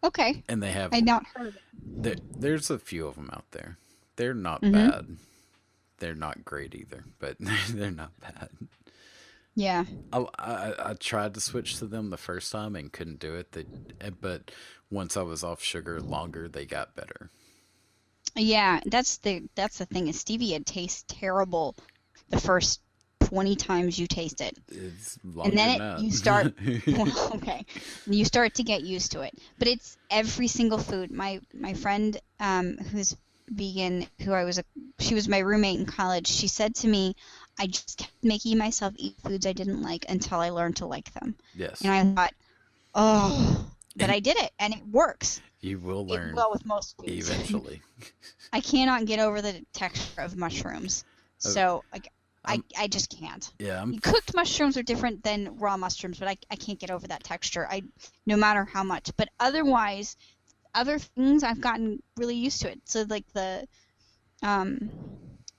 okay. And they have I not heard of it. there's a few of them out there. They're not Mm-hmm. bad. They're not great either, but they're not bad. Yeah. I tried to switch to them the first time and couldn't do it. But once I was off sugar longer, they got better. Yeah, that's the thing is stevia tastes terrible the first 20 times you taste it. It's And longer then than you start that. well, okay. You start to get used to it. But it's every single food. My friend who's vegan, she was my roommate in college. She said to me, I just kept making myself eat foods I didn't like until I learned to like them. Yes, And I thought, "Oh, but and I did it and it works." you will It learn well with most foods. eventually. I cannot get over the texture of mushrooms. Uh, So like I'm, I just can't. yeah, I'm Cooked mushrooms are different than raw mushrooms, but I can't get over that texture. No matter how much. But otherwise, other things I've gotten really used to it. So like the um,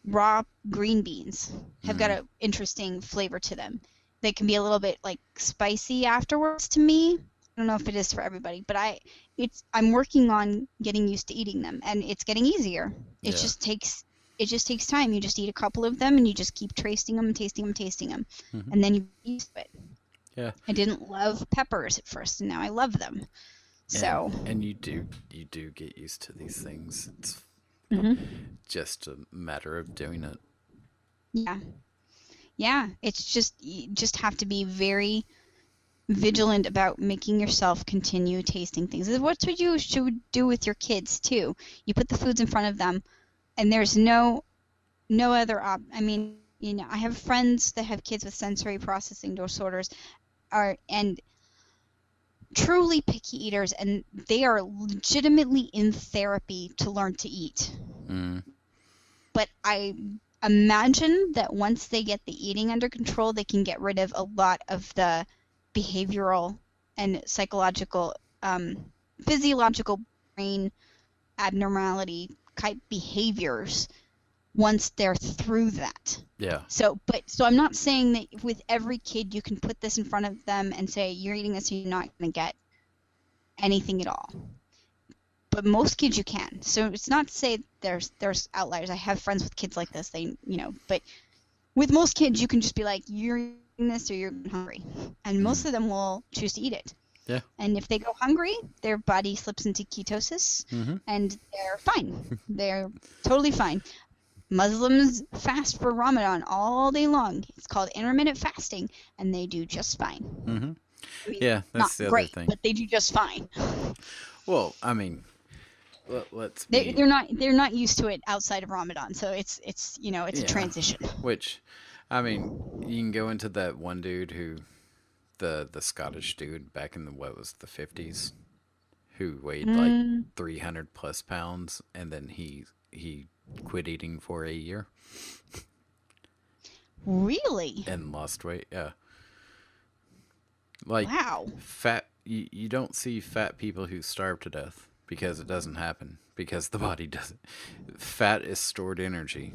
raw green beans have got mm, an interesting flavor to them. They can be a little bit like spicy afterwards to me. I don't know if it is for everybody, but I'm working on getting used to eating them, and it's getting easier. yeah. It just takes time. You just eat a couple of them, and you just keep tasting them, tasting them, tasting them, Hmm. and then you get used to it. Yeah, I didn't love peppers at first, and now I love them. So, and you do get used to these things. It's hmm, just a matter of doing it. yeah, yeah. It's just you just have to be very vigilant about making yourself continue tasting things. What you should do with your kids too. You put the foods in front of them, and there's no other I mean, I have friends that have kids with sensory processing disorders and truly picky eaters, and they are legitimately in therapy to learn to eat. Mm, But I imagine that once they get the eating under control, they can get rid of a lot of the behavioral and psychological, physiological brain abnormality type behaviors once they're through that. yeah, So I'm not saying that with every kid you can put this in front of them and say you're eating this and you're not going to get anything at all. But most kids you can. So it's not to say there's outliers. I have friends with kids like this. But with most kids you can just be like you're eating this or you're hungry, and most mm, of them will choose to eat it. yeah, And if they go hungry, their body slips into ketosis, hmm, and they're fine. They're totally fine. Muslims fast for Ramadan all day long. It's called intermittent fasting, and they do just fine. hmm. I mean, Yeah, not that's the other great, thing. but they do just fine. Well, I mean, let's They be, they're not used to it outside of Ramadan, so it's a yeah. transition. Which, I mean, you can go into that one dude who, the Scottish dude back in the 50s, who weighed like Mm, 300 plus pounds, and then he quit eating for a year really? and lost weight. Yeah, like Wow. fat. You don't see fat people who starve to death because it doesn't happen because the body doesn't. Fat is stored energy.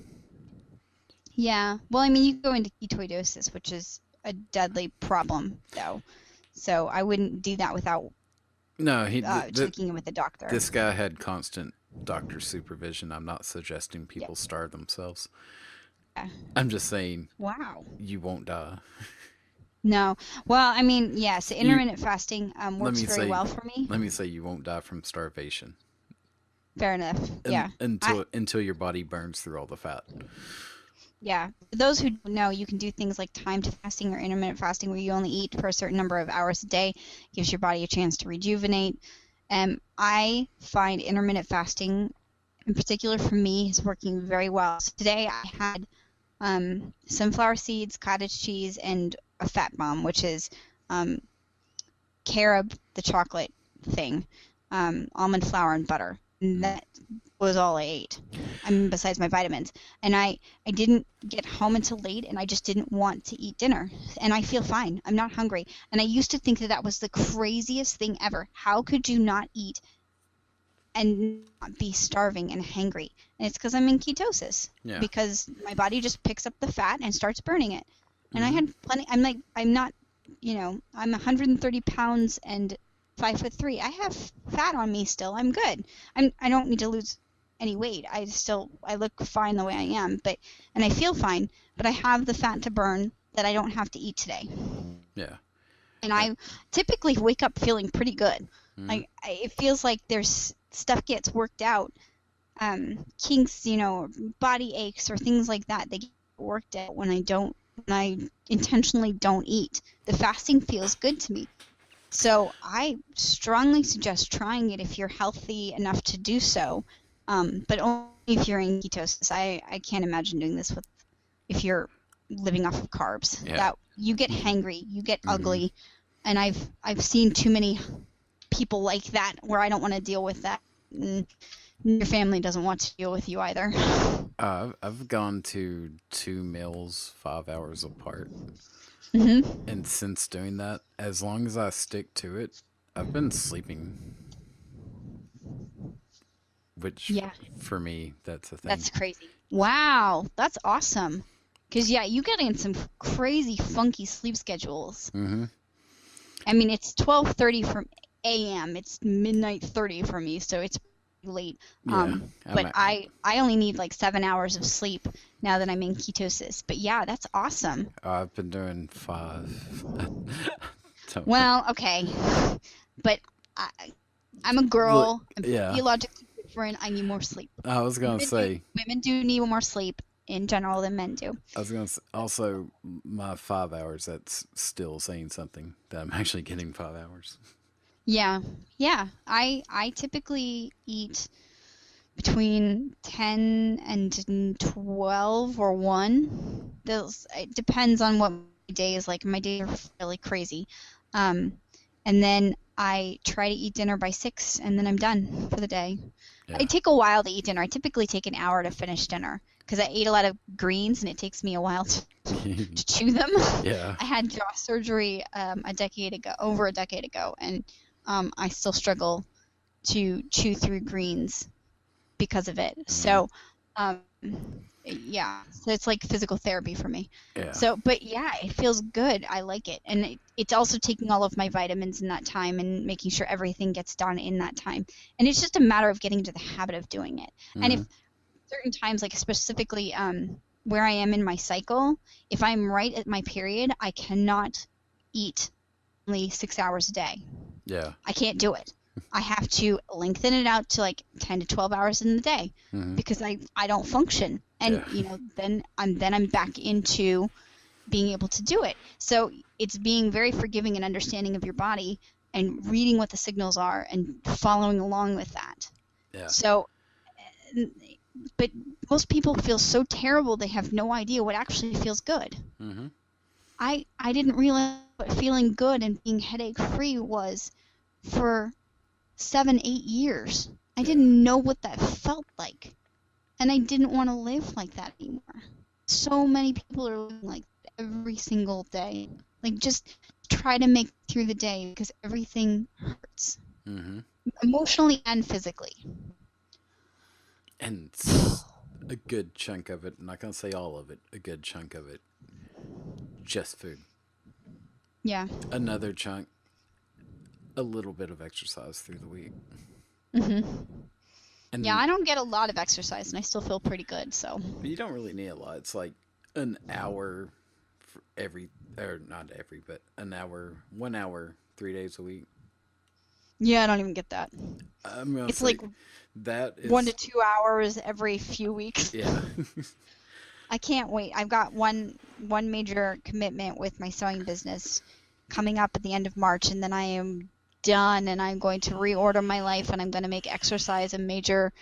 Yeah. Well, I mean, you go into ketoacidosis, which is a deadly problem, though. So I wouldn't do that without No, checking in with a doctor. this guy had constant doctor supervision. I'm not suggesting Yeah. people starve themselves. Yeah. I'm just saying Wow. you won't die. No. Well, I mean, yeah, so You intermittent fasting let works me very say well for me. let me say you won't die from starvation Fair enough. Yeah. I until your body burns through all the fat. yeah. For those who don't know, you can do things like timed fasting or intermittent fasting where you only eat for a certain number of hours a day. Gives your body a chance to rejuvenate. I find intermittent fasting, in particular for me, is working very well. So today I had sunflower seeds, cottage cheese, and a fat bomb, which is carob, the chocolate thing, almond flour and butter. and Mm. that was all I ate. I mean, besides my vitamins. And I didn't get home until late, and I just didn't want to eat dinner. And I feel fine. I'm not hungry. And I used to think that that was the craziest thing ever. How could you not eat and not be starving and hangry? And it's because I'm in ketosis, Yeah. because my body just picks up the fat and starts burning it. And I Mm-hmm. had plenty. I'm not, I'm 130 pounds and 5'3". I have fat on me still. I'm good. I don't need to lose any weight. I look fine the way I am, and I feel fine, but I have the fat to burn that I don't have to eat today. Yeah. And Uh, I typically wake up feeling pretty good. mm-hmm. It feels like there's stuff gets worked out, kinks, or body aches or things like that. They get worked out when I intentionally don't eat. The fasting feels good to me. So I strongly suggest trying it if you're healthy enough to do so, but only if you're in ketosis. I can't imagine doing this if you're living off of carbs. Yeah. That you get hangry, you get Mm-hmm. ugly, and I've seen too many people like that where I don't want to deal with that. And your family doesn't want to deal with you either. I've gone to 2 meals 5 hours apart, Hmm. and since doing that, as long as I stick to it, I've been sleeping, which Yeah, for me, that's a thing. that's crazy. Wow, that's awesome. Because, yeah, you get in some crazy, funky sleep schedules. Mm-hmm. I mean, it's 12:30 from a.m. It's midnight 30 for me, so it's late. Yeah. But I only need like 7 hours of sleep now that I'm in ketosis. But yeah, that's awesome. I've been doing 5. Don't- Well, okay, but I, I'm a Look, girl. I'm yeah, physiologically different. I need more sleep. I was gonna say, Women do need more sleep in general than men do. also my 5 hours. That's still saying something that I'm actually getting 5 hours. Yeah, yeah. I typically eat between 10 and 12 or 1. Those It depends on what my day is like. My days are really crazy. Um, and then I try to eat dinner by 6, and then I'm done for the day. I Yeah. take a while to eat dinner. I typically take an hour to finish dinner because I ate a lot of greens and it takes me a while to chew them. Yeah. I had jaw surgery over a decade ago, and I still struggle to chew through greens because of it. Mm, So, um, yeah, so it's like physical therapy for me. yeah. So, but yeah, it feels good. I like it, and it's also taking all of my vitamins in that time and making sure everything gets done in that time. And it's just a matter of getting into the habit of doing it. And if Hmm. certain times, like specifically where I am in my cycle, if I'm right at my period, I cannot eat only 6 hours a day. Yeah. I can't do it. I have to lengthen it out to like 10 to 12 hours in the day Hmm. because I don't function. And Yeah. then I'm back into being able to do it. So it's being very forgiving and understanding of your body and reading what the signals are and following along with that. Yeah. So but most people feel so terrible they have no idea what actually feels good. Hmm. I didn't realize what feeling good and being headache free was for 7, 8 years. I Yeah. didn't know what that felt like. And I didn't want to live like that anymore. So many people are living like that every single day. Like, just try to make it through the day because everything hurts, Hmm. emotionally and physically. And a good chunk of it, I'm not gonna say all of it, a good chunk of it, just food. Yeah. Another chunk, a little bit of exercise through the week. Hmm. Yeah, And I don't get a lot of exercise and I still feel pretty good, so. you don't really need a lot. It's like an hour for every, or not every, but an hour, 1 hour, 3 days a week. Yeah, I don't even get that. I'm gonna It's say like that 1 to 2 hours every few weeks. yeah. I can't wait. I've got one major commitment with my sewing business coming up at the end of March, and then I am done, and I'm going to reorder my life, and I'm going to make exercise a major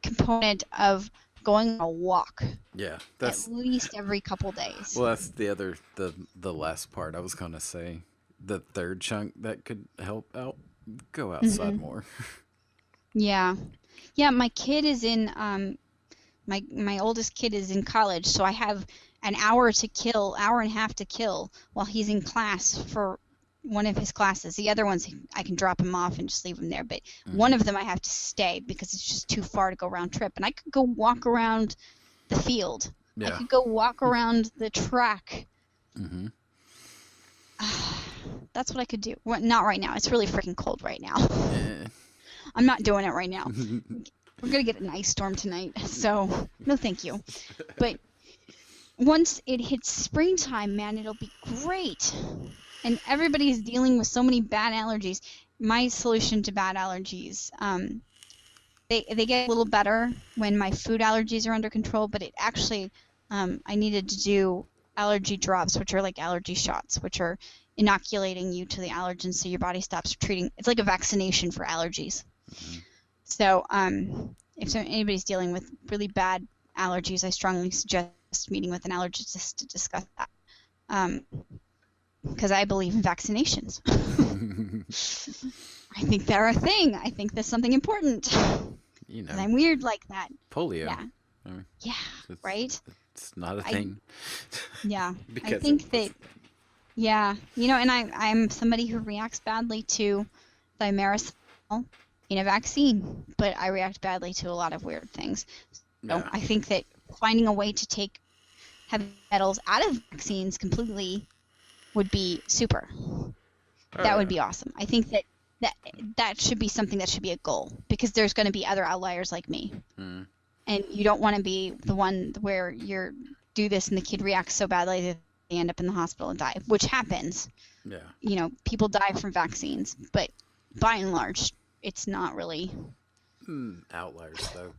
component of going on a walk Yeah, at that's least every couple days. well. That's the other the last part I was gonna say. The third chunk that could help out. Go outside Hmm. more. Yeah. Yeah, my kid is in my oldest kid is in college, so I have an hour and a half to kill while he's in class for one of his classes. The other ones I can drop him off and just leave him there, but one Mm-hmm. of them I have to stay because it's just too far to go round trip. And I could go walk around the field. I Yeah. could go walk around the track. Mm-hmm. That's what I could do. Well, not right now. It's really freaking cold right now. Eh. I'm not doing it right now. We're gonna get an ice storm tonight, so no thank you. But once it hits springtime, man, it'll be great. And everybody's dealing with so many bad allergies. My solution to bad allergies, they get a little better when my food allergies are under control, but it actually, I needed to do allergy drops, which are like allergy shots, which are inoculating you to the allergens so your body stops treating. It's like a vaccination for allergies. Mm-hmm. So if anybody's dealing with really bad allergies, I strongly suggest meeting with an allergist to discuss that. Because I believe in vaccinations. I think they're a thing. I think that's something important. You know, And I'm weird like that. polio. Yeah. I mean, Yeah, it's, right? it's not a thing. Yeah. Because I think it that, was. yeah, and I'm somebody who reacts badly to thimerosal in a vaccine, but I react badly to a lot of weird things. So Yeah. I think that finding a way to take heavy metals out of vaccines completely would be super. That would be awesome. I think that should be something that should be a goal because there's going to be other outliers like me. Mm. And you don't want to be the one where you're do this and the kid reacts so badly that they end up in the hospital and die, which happens. Yeah. People die from vaccines, but by and large, it's not really. Outliers, though.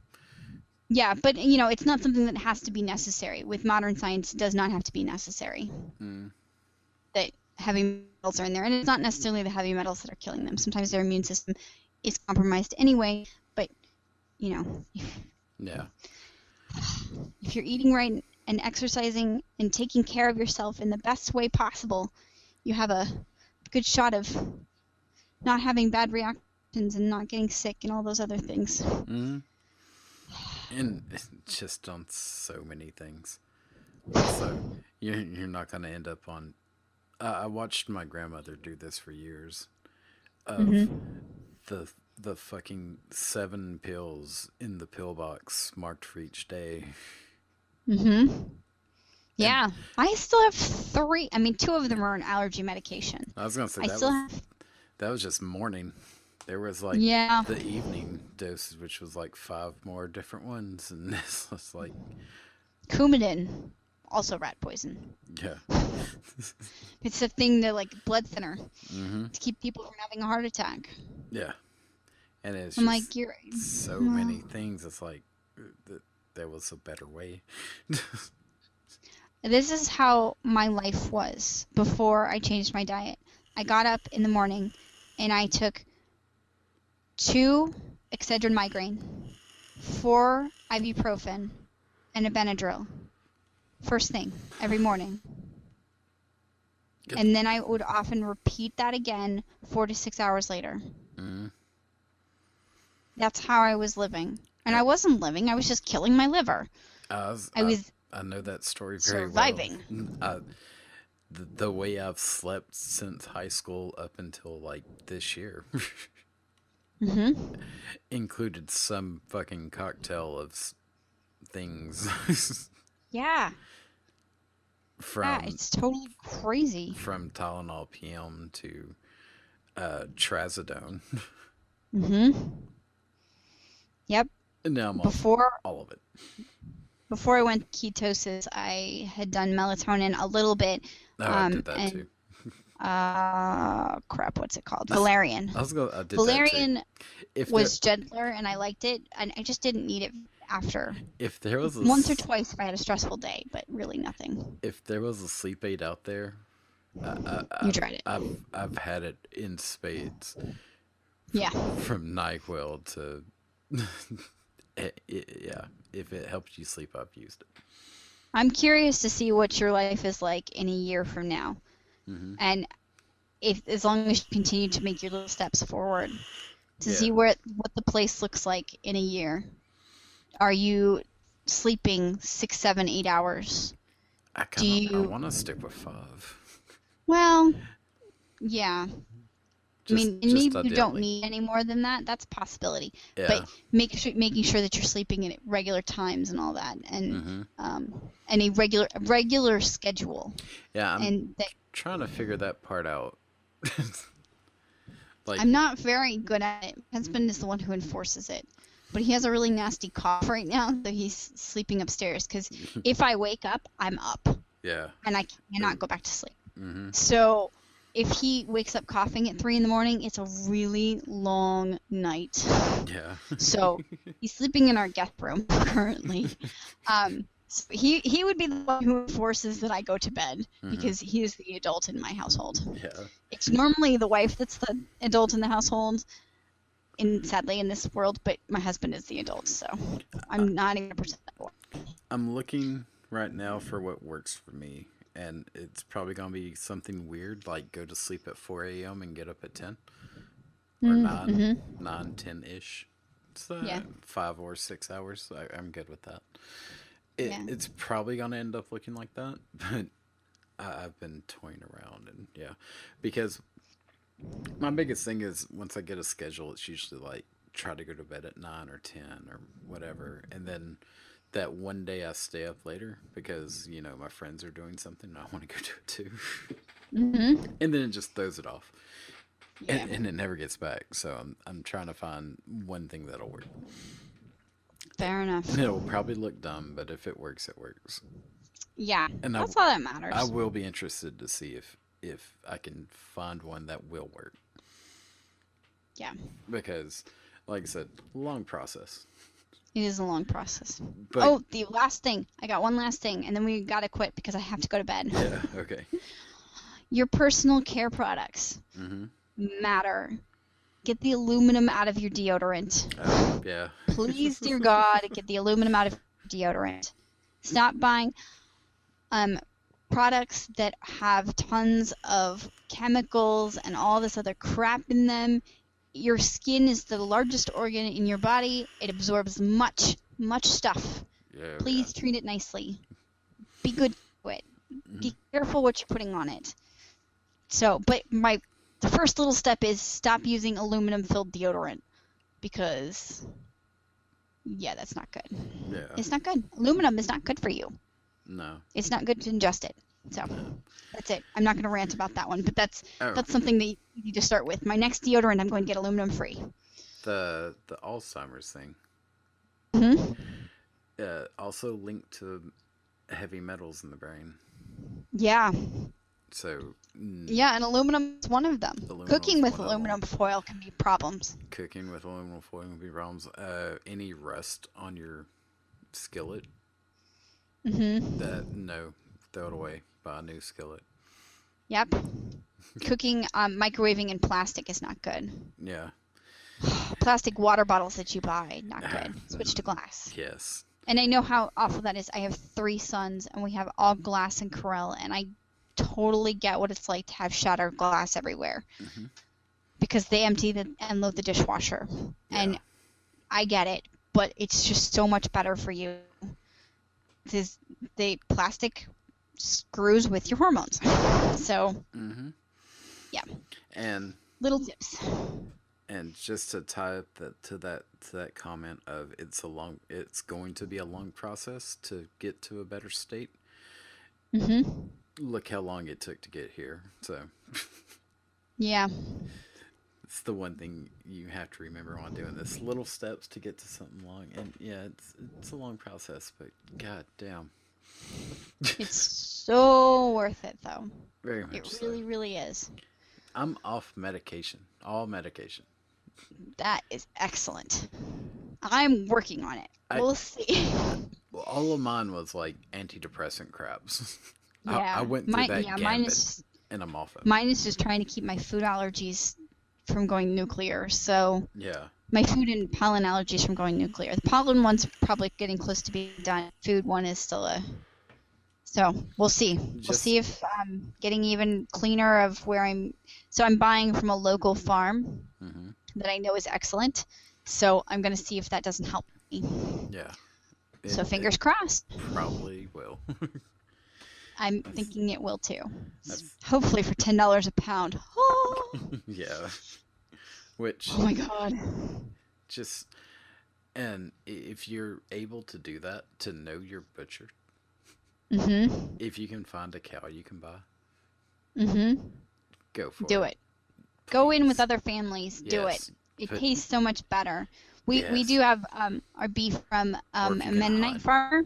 Yeah, but it's not something that has to be necessary. With modern science, it does not have to be necessary Mm. that heavy metals are in there, and it's not necessarily the heavy metals that are killing them. Sometimes their immune system is compromised anyway, but Yeah. if you're eating right and exercising and taking care of yourself in the best way possible, you have a good shot of not having bad reactions and not getting sick and all those other things. Mm. And it's just on so many things. Also, you're not going to end up on. I watched my grandmother do this for years. Of the fucking 7 pills in the pill box marked for each day. Yeah, I still have 3. I mean, 2 of them are an allergy medication. I was gonna say I still have. that was just morning. There was like Yeah. the evening doses, which was like 5 more different ones, and this was like Coumadin, also rat poison. yeah. It's a thing that like blood thinner Mm-hmm. to keep people from having a heart attack. Yeah, and it's I'm just like, you're so many things. It's like there was a better way. This is how my life was before I changed my diet. I got up in the morning and I took 2 Excedrin migraine, 4 ibuprofen, and a Benadryl. First thing, every morning. Good. And then I would often repeat that again 4 to 6 hours later. Mm-hmm. That's how I was living. And I wasn't living, I was just killing my liver. I know that story very surviving. well. The way I've slept since high school up until like this year included some fucking cocktail of things. Yeah. From It's totally crazy. from Tylenol PM to Trazodone. Yep. And now I'm on Before all of it. I went ketosis, I had done melatonin a little bit. Oh, I did that and, too. Crap, what's it called? Valerian. I did Valerian that too. was gentler, and I liked it, and I just didn't need it after. If there was Once or twice if I had a stressful day, but really nothing. If there was a sleep aid out there, You tried it. I've had it in spades. Yeah. From NyQuil to yeah. If it helps you sleep, I've used it. I'm curious to see what your life is like in a year from now. Mm-hmm. And as long as you continue to make your little steps forward. to Yeah. see what the place looks like in a year. Are you sleeping 6, 7, 8 hours? Do I you? want to stick with 5. Well, yeah. I mean, and Just maybe you don't ideally. need any more than that. That's a possibility. But Yeah. making sure that you're sleeping at regular times and all that, Mm-hmm. and a regular schedule, Yeah, I'm and that trying to figure that part out. Like, I'm not very good at it. My husband is the one who enforces it. But he has a really nasty cough right now, so he's sleeping upstairs. Because if I wake up, I'm up, yeah. and I cannot go back to sleep. Mm-hmm. So if he wakes up coughing at 3 in the morning, it's a really long night. Yeah. So he's sleeping in our guest room currently. So he would be the one who enforces that I go to bed because he is the adult in my household. Yeah. It's normally the wife that's the adult in the household, sadly in this world, but my husband is the adult, so I'm 90% boy. I'm looking right now for what works for me, and it's probably gonna be something weird, like go to sleep at 4 a.m. and get up at 10 or 9, Mm-hmm. 9, 10-ish. It's Yeah. 5 or 6 hours. I'm good with that. Yeah. It's probably gonna end up looking like that, but I've been toying around, and yeah, because my biggest thing is once I get a schedule, it's usually like try to go to bed at 9 or 10 or whatever, and then that one day I stay up later because my friends are doing something and I want to go do it too, Mm-hmm. and then it just throws it off, Yeah. and it never gets back. So I'm trying to find one thing that'll work. Fair enough. And it'll probably look dumb, but if it works, it works. Yeah. And That's all that I matters. will be interested to see if I can find one that will work Yeah. because, like I said, long process. It is a long process. But Oh, the last thing. I got one last thing, and then we gotta quit because I have to go to bed. yeah, okay. Your personal care products Mhm. matter. Get the aluminum out of your deodorant. Yeah. Please, dear God, get the aluminum out of your deodorant. Stop buying products that have tons of chemicals and all this other crap in them. Your skin is the largest organ in your body. It absorbs much stuff. Yeah. Please treat it nicely. Be good to it. Be careful what you're putting on it. So, but the first little step is stop using aluminum-filled deodorant because, yeah, that's not good. Yeah. It's not good. Aluminum is not good for you. No. It's not good to ingest it. So, that's it. I'm not going to rant about that one, but that's something that you need to start with. My next deodorant, I'm going to get aluminum-free. The Alzheimer's thing. Mm-hmm. Also linked to heavy metals in the brain. Yeah. So. Yeah, and aluminum is one of them. Cooking with one of aluminum foil can be problems. Cooking with aluminum foil can be problems. Any rust on your skillet. Mm-hmm. Throw it away. Buy a new skillet. Yep. Cooking, microwaving in plastic is not good. Yeah. Plastic water bottles that you buy, not good. Switch to glass. Yes. And I know how awful that is. I have 3 sons, and we have all glass and Corelle, and I totally get what it's like to have shattered glass everywhere. Mm-hmm. Because they empty and load the dishwasher. Yeah. And I get it, but it's just so much better for you. Because the plastic screws with your hormones. So, yeah. And little tips. And just to tie up to that comment of it's going to be a long process to get to a better state. Mm-hmm. Look how long it took to get here. So yeah, it's the one thing you have to remember on doing this. Little steps to get to something long, and yeah, it's a long process, but god damn, it's so worth it though. Very much. It really, really is. I'm off medication, all medication. That is excellent. I'm working on it. We'll see. Well, all of mine was like antidepressant craps. Yeah, I went through that gambit, mine is, and I'm off it. Mine is just trying to keep my food allergies from going nuclear. So yeah, my food and pollen allergies from going nuclear. The pollen one's probably getting close to being done. Food one is still So we'll see. We'll see if I'm getting even cleaner of where I'm. So I'm buying from a local farm. Mm-hmm. that I know is excellent. So I'm going to see if that doesn't help me. Yeah. So It fingers crossed. probably will. I'm thinking it will too. That's Hopefully for $10 a pound. Oh, yeah. Which oh my God. just and if you're able to do that, to know your butcher, Mm-hmm. if you can find a cow you can buy, Mm-hmm. go for Do it. it. Go in with Please. other families. Do it. Yes. It Put tastes so much better. We do yes. have our beef from Or a if you can Mennonite hunt. farmer,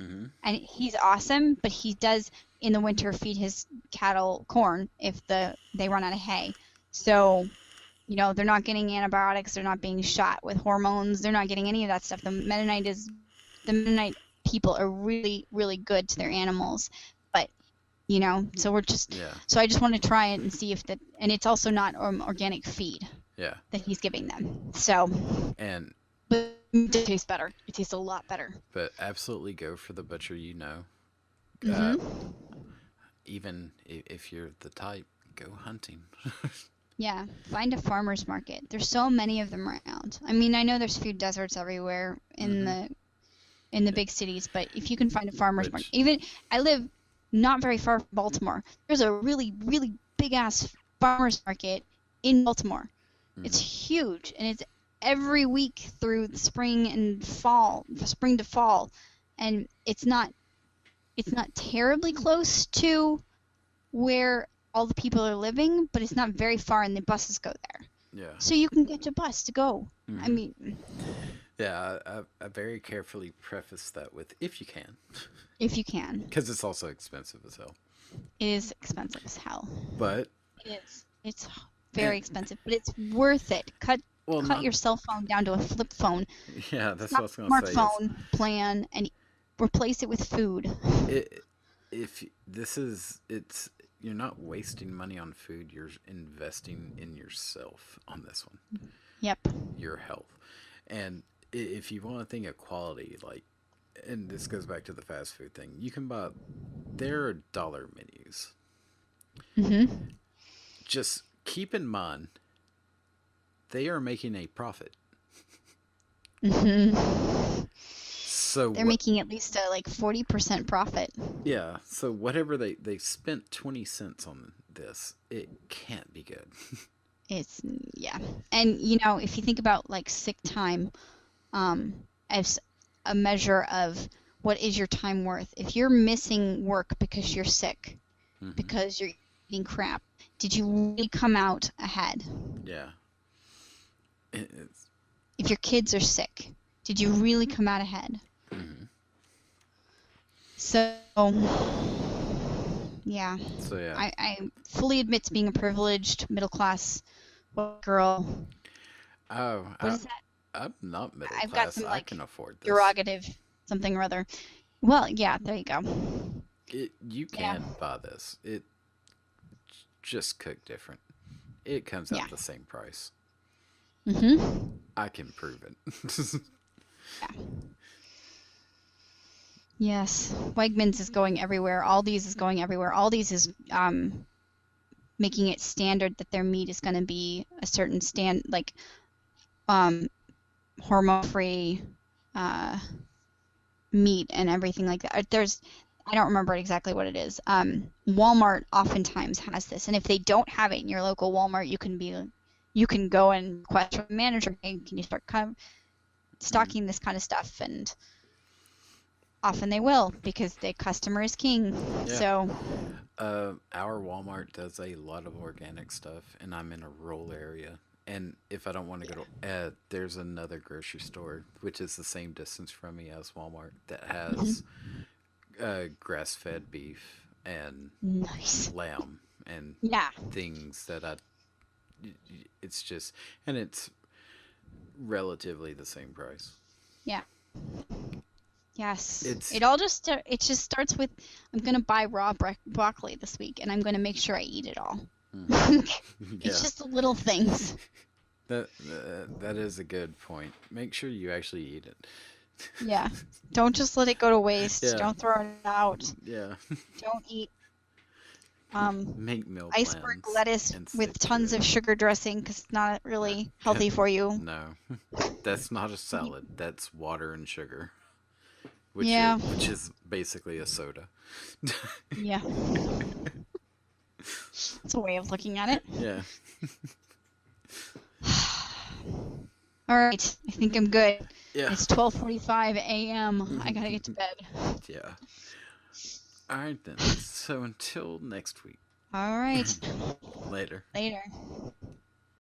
Mm-hmm. and he's awesome. But he does in the winter feed his cattle corn if they run out of hay. So they're not getting antibiotics. They're not being shot with hormones. They're not getting any of that stuff. The Mennonite people are really really good to their animals, but so Yeah. so I just want to try it and see if that, and it's also not organic feed Yeah. that he's giving them. So, And but it tastes better. It tastes a lot better. but absolutely go for the butcher you know. Uh, Mhm. even if you're the type, go hunting. Yeah, find a farmer's market. There's so many of them around. I mean, I know there's food deserts everywhere Mm-hmm. in the big cities, but if you can find a farmer's market, Which even I live not very far from Baltimore. There's a really really big ass farmer's market in Baltimore. It's mm-hmm. huge, and it's every week through spring and fall, spring to fall, and it's not terribly close to where all the people are living, but it's not very far, and the buses go there, Yeah. so you can get a bus to go. I Mm-hmm. mean, Yeah, I very carefully preface that with if you can, if you can. because it's also expensive as hell. It is expensive as hell. But It is. It's and very expensive, but it's worth it. well, Cut not your cell phone down to a flip phone, yeah. That's what I not was gonna say. Is smartphone plan, and replace it with food. it if this is it's you're not wasting money on food. You're investing in yourself on this one, Yep. your health, and if you want to think of quality, like, and this goes back to the fast food thing, you can buy. There are dollar menus. Mhm. Just keep in mind they are making a profit. Mhm. So They're what? making at least a 40% profit. Yeah. So whatever they spent 20 cents on this, it can't be good. It's yeah. And if you think about sick time, as a measure of what is your time worth. If you're missing work because you're sick, Hmm. because you're eating crap, did you really come out ahead? Yeah. It's. If your kids are sick, did you really come out ahead? Hmm. So, yeah, So yeah. I fully admit to being a privileged middle class white girl. Oh, What is that? I'm not middle I've got class. some I can afford this. derogative something or other. Well, yeah, there you go. You Yeah, can buy this. It just cooked different. It comes yeah. out the same price. Mhm. I can prove it. Yeah. Yes. Wegmans is going everywhere. Aldi's is going everywhere. Aldi's is making it standard that their meat is going to be a certain um hormone free uh meat and everything like that. I don't remember exactly what it is. Walmart oftentimes has this, and if they don't have it in your local Walmart, you can go and request from the manager, hey, can you start Mhm. stocking this kind of stuff? And often they will because the customer is king. Yeah. So, Our Walmart does a lot of organic stuff, and I'm in a rural area. And if I don't want to yeah. go to, there's another grocery store which is the same distance from me as Walmart that has Mhm. grass-fed beef and Nice. lamb and Yeah. things that it's just, and it's relatively the same price. Yeah. Yes. It's It just starts with I'm gonna buy raw broccoli this week, and I'm gonna make sure I eat it all. mhm. It's Yeah. just the little things. That is a good point. Make sure you actually eat it. Yeah. Don't just let it go to waste. Yeah. Don't throw it out. Yeah. Don't eat Make meal Iceberg plans lettuce and with stick to tons it. of sugar dressing because it's not really healthy for you. No, that's not a salad. That's water and sugar, Yeah, which is basically a soda. yeah. That's a way of looking at it. Yeah. All right, I think I'm good. Yeah. It's 12:45 a.m. I gotta get to bed. Yeah. All right then. So until next week. All right, Later. later.